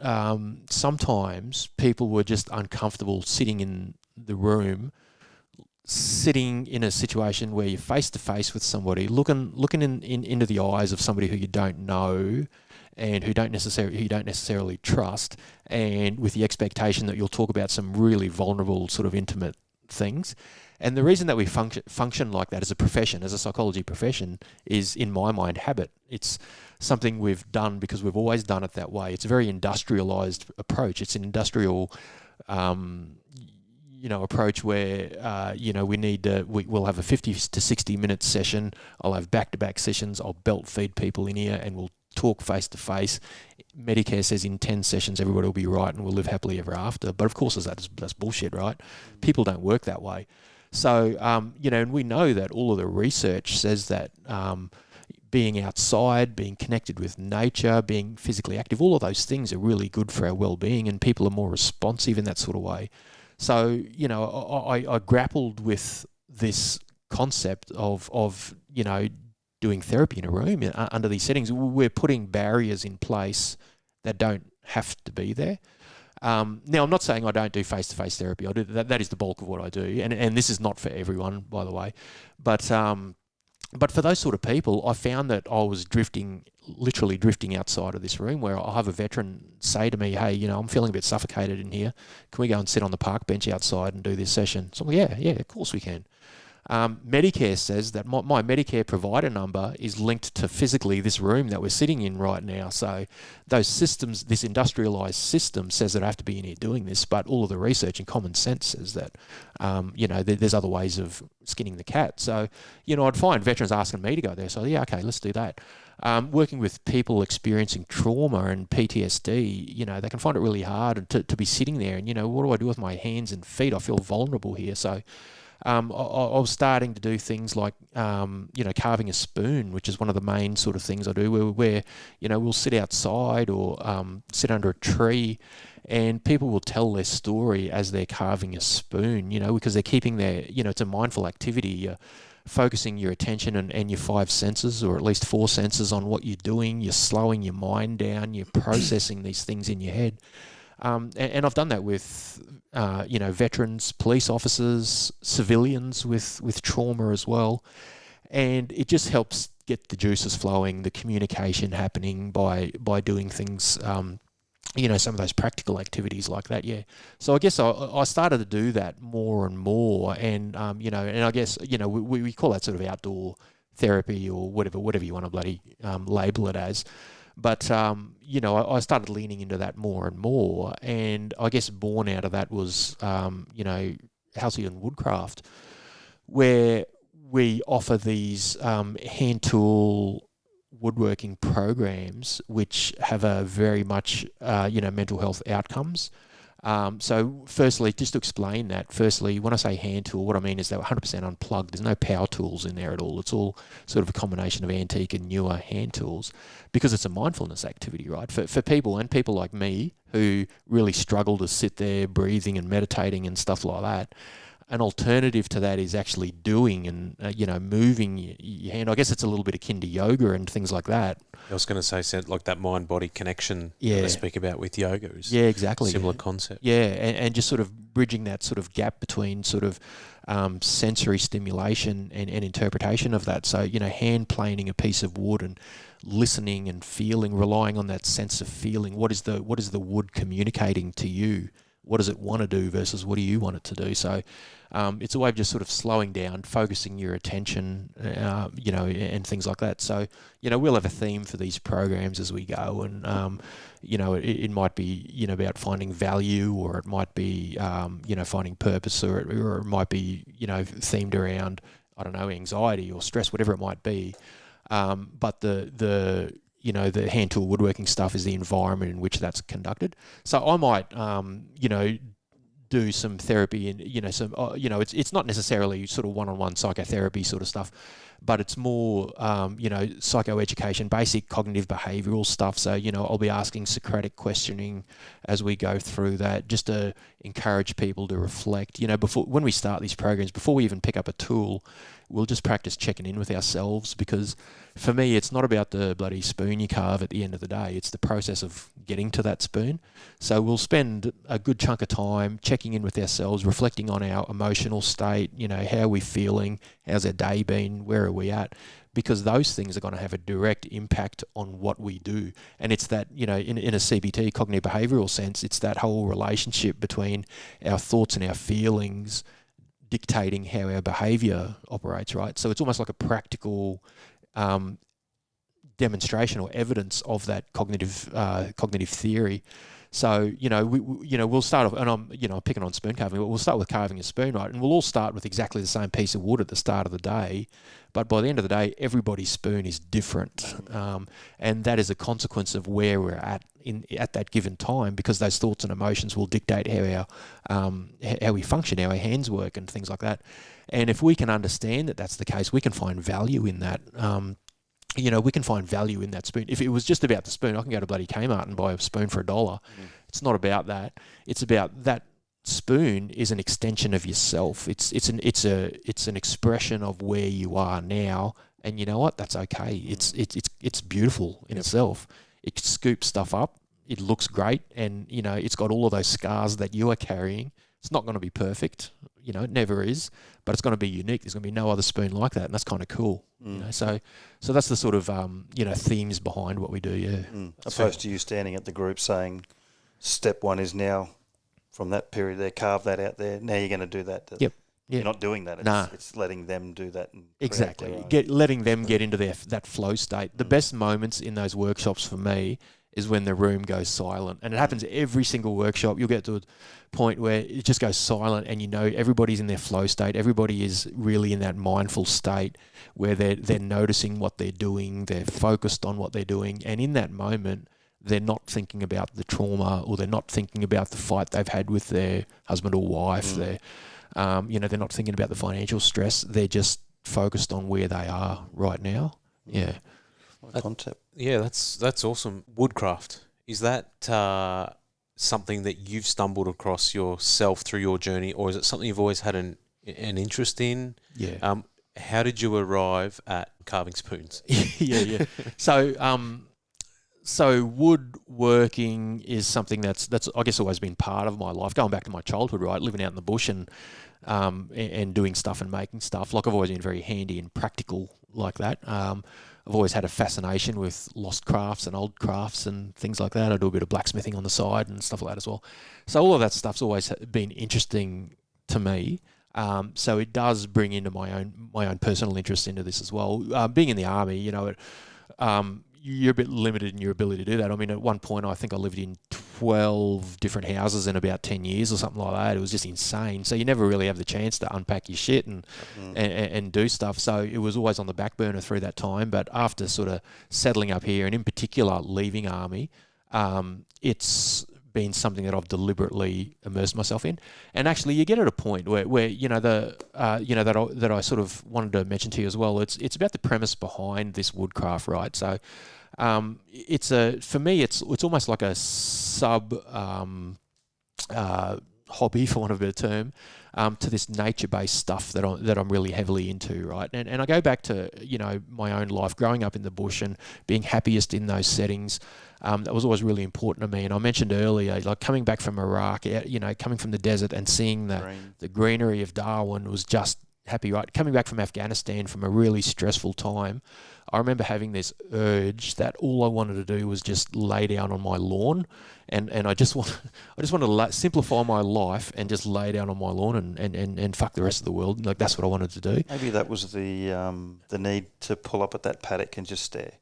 sometimes people were just uncomfortable sitting in the room, sitting in a situation where you're face to face with somebody, looking into the eyes of somebody who you don't know and who you don't necessarily trust, and with the expectation that you'll talk about some really vulnerable, sort of intimate things. And the reason that we function like that as a profession, as a psychology profession, is, in my mind, habit. It's something we've done because we've always done it that way. It's a very industrialized approach. It's an industrial approach where, we'll have a 50 to 60 minute session. I'll have back-to-back sessions. I'll belt feed people in here and we'll talk face-to-face. Medicare says in 10 sessions everybody will be right and we'll live happily ever after. But of course that's bullshit, right? People don't work that way. So, and we know that all of the research says that being outside, being connected with nature, being physically active, all of those things are really good for our well-being, and people are more responsive in that sort of way. So, I grappled with this concept of doing therapy in a room under these settings. We're putting barriers in place that don't have to be there. Now, I'm not saying I don't do face-to-face therapy. I do that is the bulk of what I do, and this is not for everyone, by the way. But for those sort of people, I found that I was literally drifting outside of this room, where I'll have a veteran say to me, "Hey, I'm feeling a bit suffocated in here. Can we go and sit on the park bench outside and do this session?" So I'm like, yeah, of course we can. Medicare says that my Medicare provider number is linked to physically this room that we're sitting in right now. So those systems, this industrialized system, says that I have to be in here doing this, but all of the research and common sense says that, there's other ways of skinning the cat. So, I'd find veterans asking me to go there. So, yeah, okay, let's do that. Working with people experiencing trauma and PTSD, they can find it really hard to be sitting there and, what do I do with my hands and feet? I feel vulnerable here. So, I was starting to do things like, carving a spoon, which is one of the main sort of things I do, where we'll sit outside or sit under a tree, and people will tell their story as they're carving a spoon, because they're keeping their, it's a mindful activity. You're focusing your attention and your 5 senses, or at least 4 senses, on what you're doing. You're slowing your mind down. You're processing these things in your head. And I've done that with, veterans, police officers, civilians with trauma as well. And it just helps get the juices flowing, the communication happening by doing things, some of those practical activities like that, yeah. So I guess I started to do that more and more. And, and I guess, we call that sort of outdoor therapy or whatever you want to bloody label it as. But, I started leaning into that more and more. And I guess born out of that was, Halcyon Woodcraft, where we offer these hand tool woodworking programs which have a very much, mental health outcomes. So firstly, just to explain that, when I say hand tool, what I mean is they're 100% unplugged. There's no power tools in there at all. It's all sort of a combination of antique and newer hand tools, because it's a mindfulness activity, right? For people like me who really struggle to sit there breathing and meditating and stuff like that. An alternative to that is actually doing and, moving your hand. I guess it's a little bit akin to yoga and things like that. I was going to say, like that mind-body connection that I speak about with yoga is exactly. Similar concept. Yeah, and just sort of bridging that sort of gap between sort of sensory stimulation and interpretation of that. So, hand planing a piece of wood and listening and feeling, relying on that sense of feeling. What is the wood communicating to you? What does it want to do versus what do you want it to do? So it's a way of just sort of slowing down, focusing your attention, and things like that. So, we'll have a theme for these programs as we go. And, it might be, about finding value, or it might be, finding purpose, or it might be, themed around, anxiety or stress, whatever it might be. But the hand tool woodworking stuff is the environment in which that's conducted. So I might, do some therapy and, it's not necessarily sort of one-on-one psychotherapy sort of stuff, but it's more, psychoeducation, basic cognitive behavioural stuff. So, I'll be asking Socratic questioning as we go through that, just to encourage people to reflect. When we start these programs, before we even pick up a tool, we'll just practice checking in with ourselves, because for me, it's not about the bloody spoon you carve at the end of the day. It's the process of getting to that spoon. So we'll spend a good chunk of time checking in with ourselves, reflecting on our emotional state, how are we feeling, how's our day been, where are we at? Because those things are going to have a direct impact on what we do. And it's that, in a CBT, cognitive behavioural sense, it's that whole relationship between our thoughts and our feelings dictating how our behaviour operates, right? So it's almost like a practical demonstration or evidence of that cognitive theory. So, we'll start off, and I'm picking on spoon carving, but we'll start with carving a spoon, right? And we'll all start with exactly the same piece of wood at the start of the day, but by the end of the day, everybody's spoon is different. And that is a consequence of where we're at that given time, because those thoughts and emotions will dictate how we function, how our hands work and things like that. And if we can understand that that's the case, we can find value in that. We can find value in that spoon. If it was just about the spoon, I can go to bloody Kmart and buy a spoon for $1. It's not about that. It's about that spoon is an extension of yourself. It's an expression of where you are now And you know what? That's okay. It's beautiful in itself. It scoops stuff up. It looks great, and it's got all of those scars that you are carrying. It's not going to be perfect, it never is, but it's going to be unique. There's going to be no other spoon like that, and that's kind of cool. So that's the sort of themes behind what we do. Yeah. Opposed to you standing at the group saying, step one is now from that period there, carve that out there. Now you're going to do that. Yep. You're not doing that. It's letting them do that. And exactly. Letting them get into that flow state. The best moments in those workshops for me is when the room goes silent. And it happens every single workshop. You'll get to a point where it just goes silent and everybody's in their flow state. Everybody is really in that mindful state where they're noticing what they're doing. They're focused on what they're doing. And in that moment, they're not thinking about the trauma, or they're not thinking about the fight they've had with their husband or wife. They're not thinking about the financial stress. They're just focused on where they are right now. Yeah. Concept. Yeah, that's awesome. Woodcraft, is that something that you've stumbled across yourself through your journey, or is it something you've always had an interest in? Yeah. How did you arrive at carving spoons? Yeah. So woodworking is something that's I guess always been part of my life, going back to my childhood, right? Living out in the bush and doing stuff and making stuff. Like, I've always been very handy and practical like that. I've always had a fascination with lost crafts and old crafts and things like that. I do a bit of blacksmithing on the side and stuff like that as well. So all of that stuff's always been interesting to me. So it does bring into my own personal interest into this as well. Being in the army, you're a bit limited in your ability to do that. I mean, at one point, I think I lived in 12 different houses in about 10 years or something like that. It was just insane. So you never really have the chance to unpack your shit and do stuff. So it was always on the back burner through that time. But after sort of settling up here, and in particular leaving army, it's been something that I've deliberately immersed myself in. And actually, you get at a point where that I sort of wanted to mention to you as well. It's about the premise behind this woodcraft, right? So for me it's almost like a sub hobby, for want of a better term, to this nature-based stuff that I'm really heavily into, right? And I go back to my own life, growing up in the bush and being happiest in those settings. That was always really important to me. And I mentioned earlier, like coming back from Iraq, coming from the desert and seeing the greenery of Darwin was just happy, right? Coming back from Afghanistan from a really stressful time, I remember having this urge that all I wanted to do was just lay down on my lawn, and I just wanted to simplify my life and just lay down on my lawn and fuck the rest of the world. Like, that's what I wanted to do. Maybe that was the need to pull up at that paddock and just stare.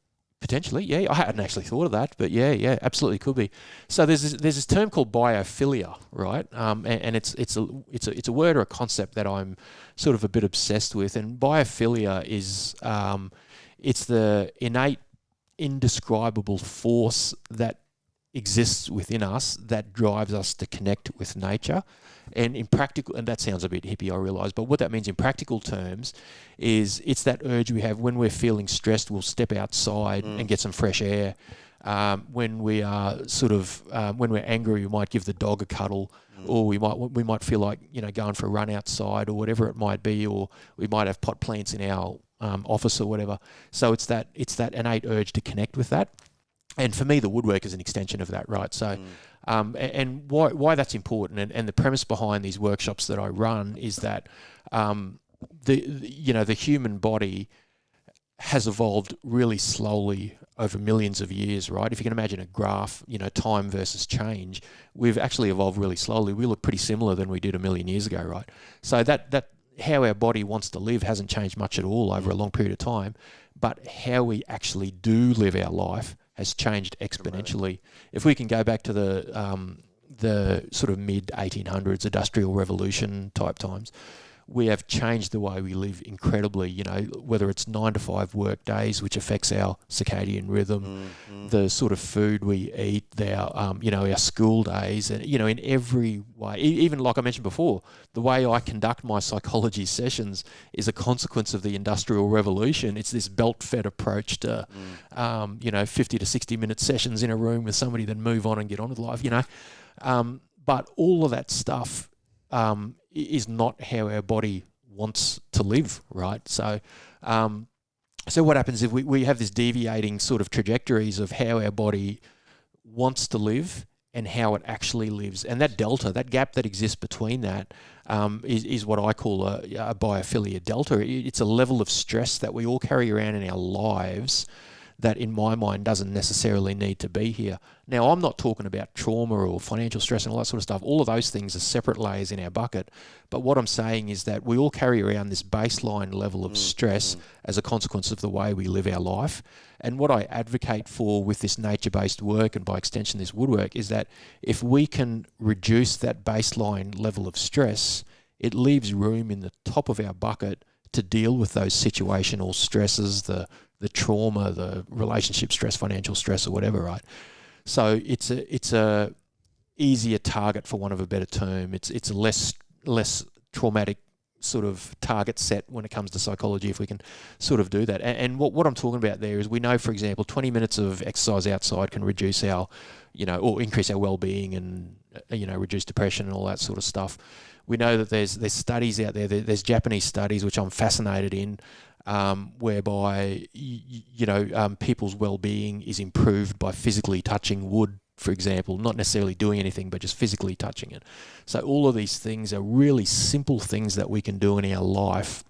Potentially, yeah. I hadn't actually thought of that, but yeah, absolutely could be. So there's this term called biophilia, right? And it's a word or a concept that I'm sort of a bit obsessed with. And biophilia is it's the innate, indescribable force that exists within us that drives us to connect with nature. And in practical, and that sounds a bit hippie, I realise, but what that means in practical terms is it's that urge we have when we're feeling stressed. We'll step outside and get some fresh air. When we are when we're angry, we might give the dog a cuddle, or we might feel like going for a run outside, or whatever it might be, or we might have pot plants in our office or whatever. So it's that innate urge to connect with that. And for me, the woodwork is an extension of that, right? So, and why that's important, and the premise behind these workshops that I run is that the human body has evolved really slowly over millions of years, right? If you can imagine a graph, time versus change, we've actually evolved really slowly. We look pretty similar than we did a million years ago, right? So that how our body wants to live hasn't changed much at all over a long period of time, but how we actually do live our life has changed exponentially. If we can go back to the sort of mid 1800s industrial revolution type times, we have changed the way we live incredibly. Whether it's 9 to 5 work days, which affects our circadian rhythm, the sort of food we eat, our school days, and in every way. Even like I mentioned before, the way I conduct my psychology sessions is a consequence of the Industrial Revolution. It's this belt-fed approach to 50 to 60-minute sessions in a room with somebody, then move on and get on with life. But all of that stuff is not how our body wants to live, right? So So what happens if we have this deviating sort of trajectories of how our body wants to live and how it actually lives, and that delta, that gap that exists between that, is what I call a biophilia delta. It's a level of stress that we all carry around in our lives that, in my mind, doesn't necessarily need to be here. Now, I'm not talking about trauma or financial stress and all that sort of stuff. All of those things are separate layers in our bucket. But what I'm saying is that we all carry around this baseline level of stress as a consequence of the way we live our life. And what I advocate for with this nature-based work, and by extension this woodwork, is that if we can reduce that baseline level of stress, it leaves room in the top of our bucket to deal with those situational stresses, the trauma, the relationship stress, financial stress, or whatever, right? So it's a easier target, for want of a better term. It's a less traumatic sort of target set when it comes to psychology, if we can sort of do that. And what I'm talking about there is, we know, for example, 20 minutes of exercise outside can reduce our, or increase our well-being and, reduce depression and all that sort of stuff. We know that there's studies out there, there's Japanese studies, which I'm fascinated in, whereby, people's well-being is improved by physically touching wood, for example, not necessarily doing anything, but just physically touching it. So all of these things are really simple things that we can do in our life,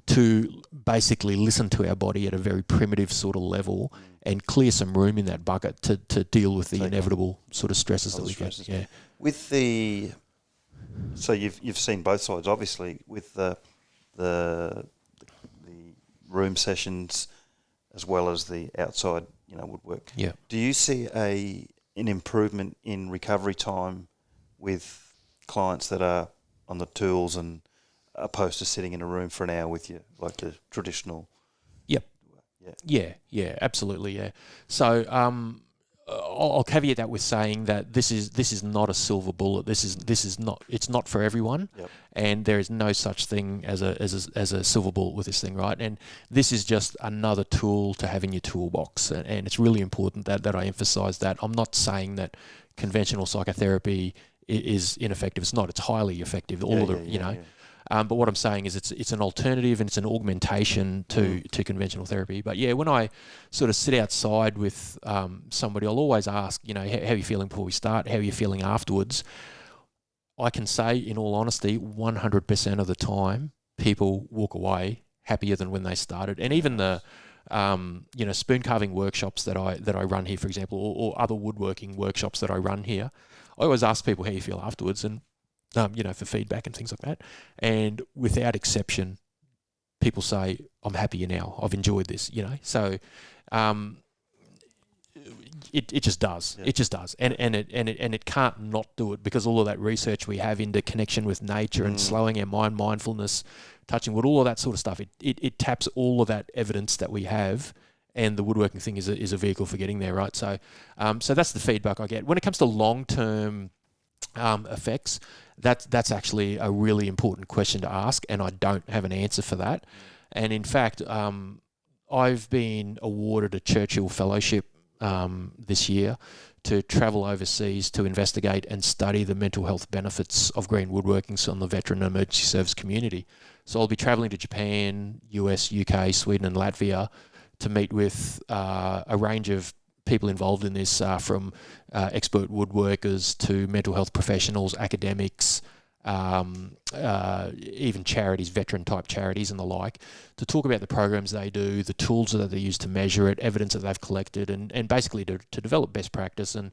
to basically listen to our body at a very primitive sort of level and clear some room in that bucket to deal with the inevitable sort of stresses that we get. Yeah. With the, so you've seen both sides, obviously, with the room sessions as well as the outside, woodwork. Yeah. Do you see an improvement in recovery time with clients that are on the tools and opposed to sitting in a room for an hour with you, like the traditional? Yep. Yeah, absolutely, yeah. So I'll caveat that with saying that this is not a silver bullet. This is not. It's not for everyone, and there is no such thing as a silver bullet with this thing, right? And this is just another tool to have in your toolbox, and it's really important that I emphasise that. I'm not saying that conventional psychotherapy is ineffective. It's not. It's highly effective. But what I'm saying is it's an alternative and it's an augmentation to conventional therapy. But yeah, when I sort of sit outside with somebody, I'll always ask, how are you feeling before we start? How are you feeling afterwards? I can say, in all honesty, 100% of the time, people walk away happier than when they started. And even the spoon carving workshops that I run here, for example, or other woodworking workshops that I run here, I always ask people how you feel afterwards, and for feedback and things like that. And without exception, people say, I'm happier now. I've enjoyed this, So it just does. Yeah. It just does. And it can't not do it, because all of that research we have into connection with nature and slowing our mind, mindfulness, touching wood, all of that sort of stuff, it taps all of that evidence that we have. And the woodworking thing is a vehicle for getting there, right? So that's the feedback I get. When it comes to long-term effects, that's actually a really important question to ask, and I don't have an answer for that. And in fact, I've been awarded a Churchill Fellowship this year to travel overseas to investigate and study the mental health benefits of green woodworking on the veteran and emergency service community. So I'll be travelling to Japan, US, UK, Sweden and Latvia to meet with a range of people involved in this, from expert woodworkers to mental health professionals, academics, even charities, veteran-type charities and the like, to talk about the programs they do, the tools that they use to measure it, evidence that they've collected, and basically to develop best practice and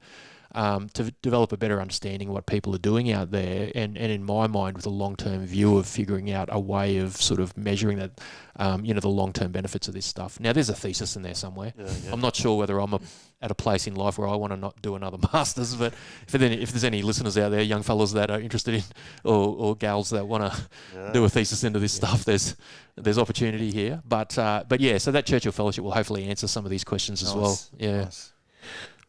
to develop a better understanding of what people are doing out there, and in my mind, with a long-term view of figuring out a way of sort of measuring that, the long-term benefits of this stuff. Now, there's a thesis in there somewhere. Yeah. I'm not sure whether I'm at a place in life where I want to not do another master's, but if there's any listeners out there, young fellas that are interested in, or gals that want to do a thesis into this stuff, there's opportunity here. But yeah, so that Churchill Fellowship will hopefully answer some of these questions as well. Yeah. Nice.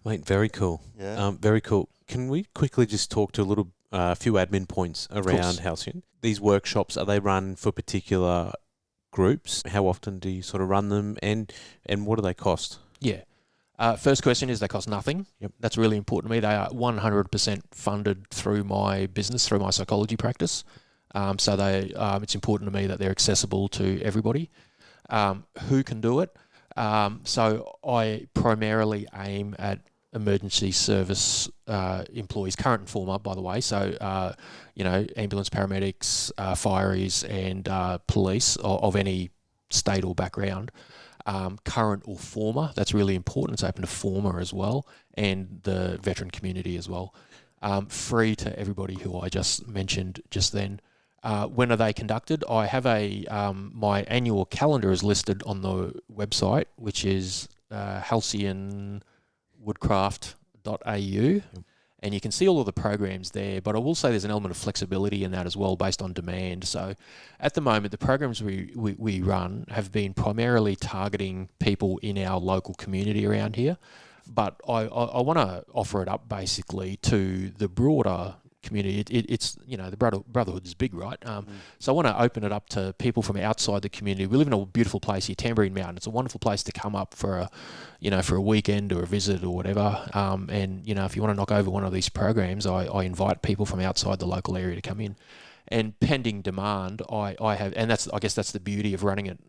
Mate, very cool. Yeah. Very cool. Can we quickly just talk to a few admin points around Halcyon? These workshops, are they run for particular groups? How often do you sort of run them, and what do they cost? Yeah. First question is, they cost nothing. Yep. That's really important to me. They are 100% funded through my business, through my psychology practice. So it's important to me that they're accessible to everybody. who can do it. So I primarily aim at emergency service employees, current and former, by the way. So, ambulance, paramedics, fireys, and police of any state or background. Current or former, that's really important. It's open to former as well, and the veteran community as well. Free to everybody who I just mentioned just then. When are they conducted? I have my annual calendar is listed on the website, which is Halcyon Woodcraft.au, and you can see all of the programs there. But I will say there's an element of flexibility in that as well, based on demand. So at the moment, the programs we run have been primarily targeting people in our local community around here. But I want to offer it up basically to the broader community. It's the brotherhood is big, right? So I want to open it up to people from outside the community. We live in a beautiful place here, Tamborine Mountain. It's a wonderful place to come up for a weekend or a visit or whatever. And if you want to knock over one of these programs, I invite people from outside the local area to come in. And pending demand, I have, and I guess that's the beauty of running it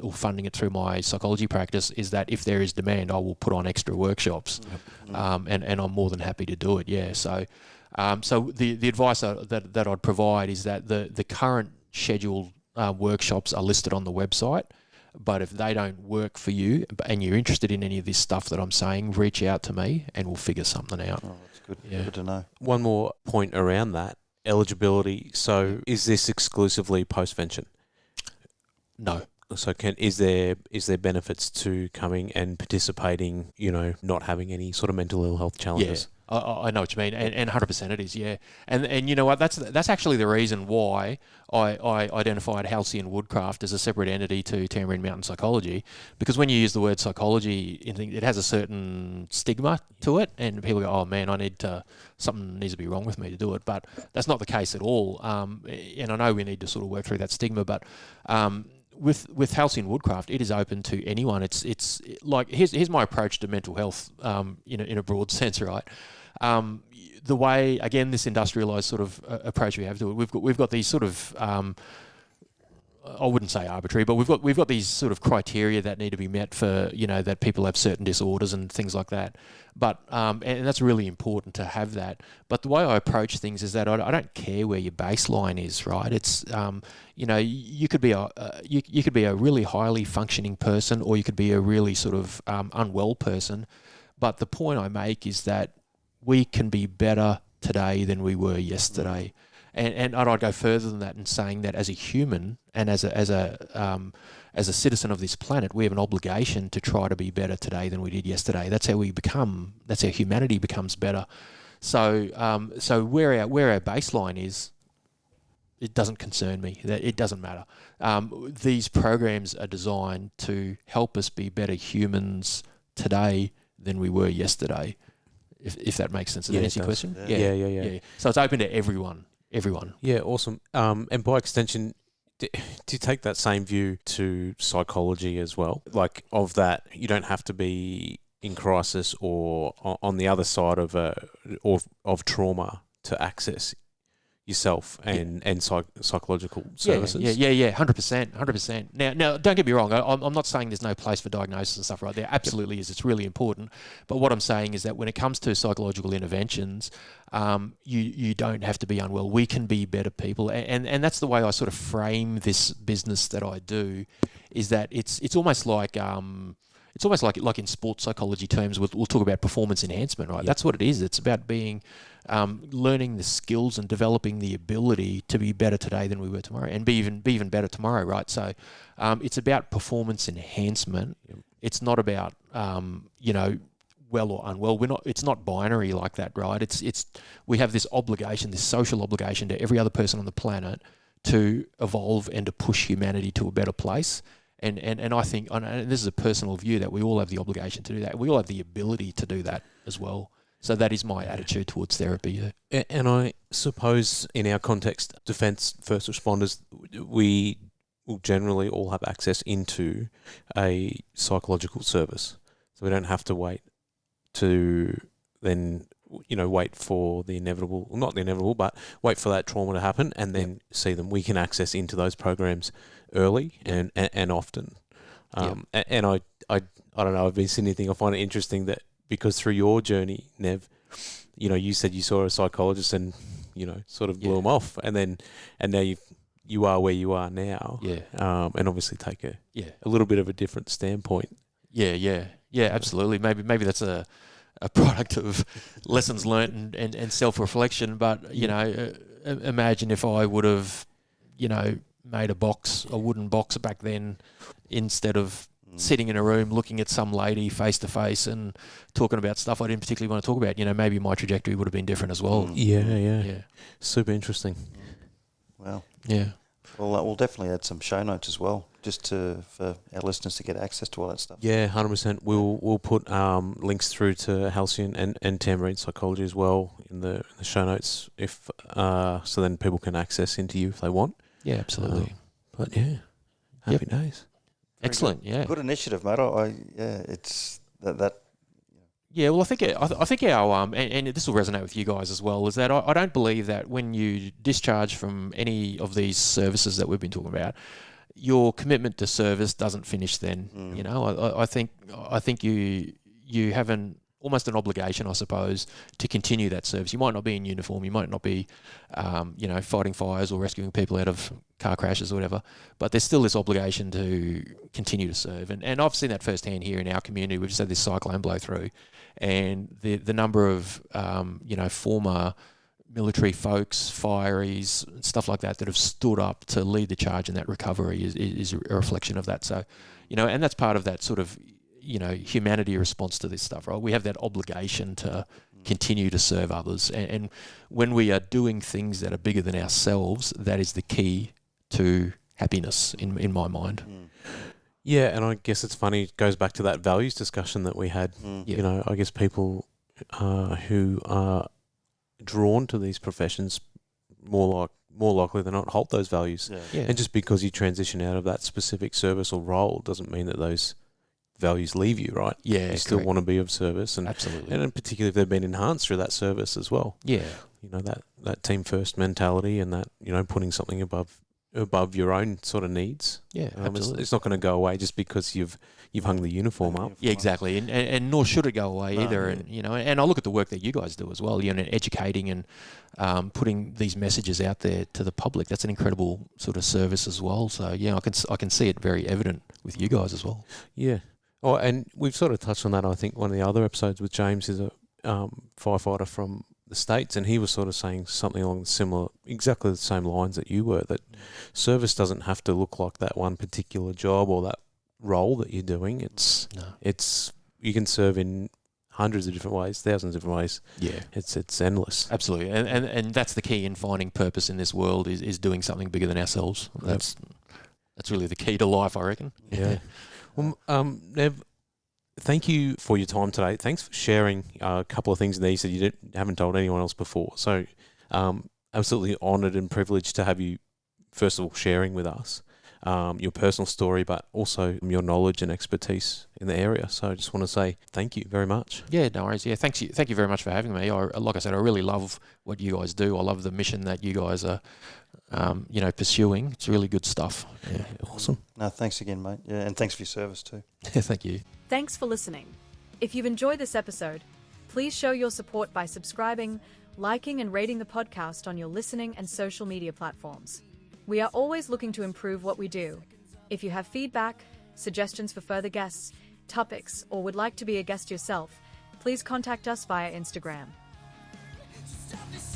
or funding it through my psychology practice, is that if there is demand, I will put on extra workshops, and I'm more than happy to do it. Yeah. So the advice that I'd provide is that the current scheduled workshops are listed on the website. But if they don't work for you and you're interested in any of this stuff that I'm saying, reach out to me and we'll figure something out. Oh, that's good. Yeah. Good to know. One more point around that. Eligibility. So is this exclusively postvention? No. So is there benefits to coming and participating, not having any sort of mental ill health challenges? Yeah. I know what you mean, and 100% it is, yeah. And you know what? That's actually the reason why I identified Halcyon Woodcraft as a separate entity to Tamborine Mountain Psychology, because when you use the word psychology, it has a certain stigma to it, and people go, "Oh man, something needs to be wrong with me to do it." But that's not the case at all. And I know we need to sort of work through that stigma, but. With Halcyon Woodcraft, it is open to anyone. It's like here's my approach to mental health, in a broad sense, right? The way, again, this industrialized sort of approach we have to it, we've got these sort of I wouldn't say arbitrary, but we've got these sort of criteria that need to be met for that people have certain disorders and things like that. But and that's really important to have that. But the way I approach things is that I don't care where your baseline is, right? It's you could be a really highly functioning person, or you could be a really sort of unwell person. But the point I make is that we can be better today than we were yesterday. And I'd go further than that in saying that as a human and as a citizen of this planet, we have an obligation to try to be better today than we did yesterday. That's how humanity becomes better. So where our baseline is, it doesn't concern me. It doesn't matter. These programs are designed to help us be better humans today than we were yesterday. If that makes sense. Does that answer your question? Yeah. So it's open to everyone. Yeah, awesome. And by extension, do you take that same view to psychology as well? Like, of that, you don't have to be in crisis or on the other side of trauma to access yourself and psychological services. Yeah, 100%. Now, don't get me wrong. I'm not saying there's no place for diagnosis and stuff, right? There absolutely is. It's really important. But what I'm saying is that when it comes to psychological interventions, you don't have to be unwell. We can be better people, and that's the way I sort of frame this business that I do. Is that it's almost like in sports psychology terms, we'll talk about performance enhancement, right? Yep. That's what it is. It's about being learning the skills and developing the ability to be better today than we were tomorrow, and be even better tomorrow, right? So it's about performance enhancement. Yep. It's not about well or unwell. It's not binary like that, right? We have this obligation, this social obligation to every other person on the planet to evolve and to push humanity to a better place. And I think, and this is a personal view, that we all have the obligation to do that. We all have the ability to do that as well. So that is my attitude towards therapy. Yeah. And I suppose in our context, defence first responders, we will generally all have access into a psychological service. So we don't have to wait to then, wait for the inevitable, well, not the inevitable, but wait for that trauma to happen and then see them. We can access into those programs early and often. And I don't know, I've been sitting here thinking, I find it interesting that because through your journey, Nev, you said you saw a psychologist and, sort of blew him off. And now you are where you are now. Yeah. And obviously take a little bit of a different standpoint. Yeah, absolutely. Maybe that's a product of lessons learnt and self-reflection. But, imagine if I would have, made a wooden box back then instead of sitting in a room looking at some lady face to face and talking about stuff I didn't particularly want to talk about. Maybe my trajectory would have been different as well. Yeah. Super interesting. Well, yeah. Well, we'll definitely add some show notes as well, just for our listeners to get access to all that stuff. Yeah, 100%. We'll put links through to Halcyon and Tamarind Psychology as well in the show notes, if so then people can access into you if they want. Yeah, absolutely. But yeah, happy days. Excellent. Good. Yeah. Good initiative, mate. It's that. Yeah, well, I think our and this will resonate with you guys as well, is that I don't believe that when you discharge from any of these services that we've been talking about, your commitment to service doesn't finish then. I think you have almost an obligation, I suppose, to continue that service. You might not be in uniform, you might not be, fighting fires or rescuing people out of car crashes or whatever, but there's still this obligation to continue to serve. And I've seen that firsthand here in our community. We've just had this cyclone blow through, and the number of, former military folks, fireys, stuff like that have stood up to lead the charge in that recovery is a reflection of that. So, and that's part of that sort of, humanity response to this stuff, right? We have that obligation to continue to serve others. And when we are doing things that are bigger than ourselves, that is the key to happiness in my mind. Yeah, and I guess it's funny, it goes back to that values discussion that we had. I guess people who are drawn to these professions more likely than not hold those values. Yeah. And just because you transition out of that specific service or role doesn't mean that those values leave you, right? Yeah, you still correct. want to be of service, and Absolutely. and in particular if they've been enhanced through that service as well. Yeah. That team first mentality, and that putting something above your own sort of needs. Yeah, absolutely. It's not going to go away just because you've hung the uniform up. Yeah, exactly, and nor should it go away either. Yeah. And I look at the work that you guys do as well. Educating and putting these messages out there to the public. That's an incredible sort of service as well. So yeah, I can see it very evident with you guys as well. Yeah. Oh, and we've sort of touched on that. I think one of the other episodes with James is a firefighter from the States, and he was sort of saying something along exactly the same lines that you were, that service doesn't have to look like that one particular job or that role that you're doing. It's you can serve in hundreds of different ways, thousands of different ways. Yeah. It's endless. Absolutely. And that's the key in finding purpose in this world is doing something bigger than ourselves. That's really the key to life, I reckon. Yeah. Well, Nev, thank you for your time today. Thanks for sharing a couple of things in these that you haven't told anyone else before. So, absolutely honoured and privileged to have you, first of all, sharing with us your personal story, but also your knowledge and expertise in the area. So I just want to say thank you very much. Yeah, no worries. Yeah, thank you very much for having me. Like I said, I really love what you guys do. I love the mission that you guys are, pursuing. It's really good stuff. Yeah, Awesome. No, thanks again, mate. Yeah, and thanks for your service too. thank you. Thanks for listening. If you've enjoyed this episode, please show your support by subscribing, liking and rating the podcast on your listening and social media platforms. We are always looking to improve what we do. If you have feedback, suggestions for further guests, topics, or would like to be a guest yourself, please contact us via Instagram. Stop this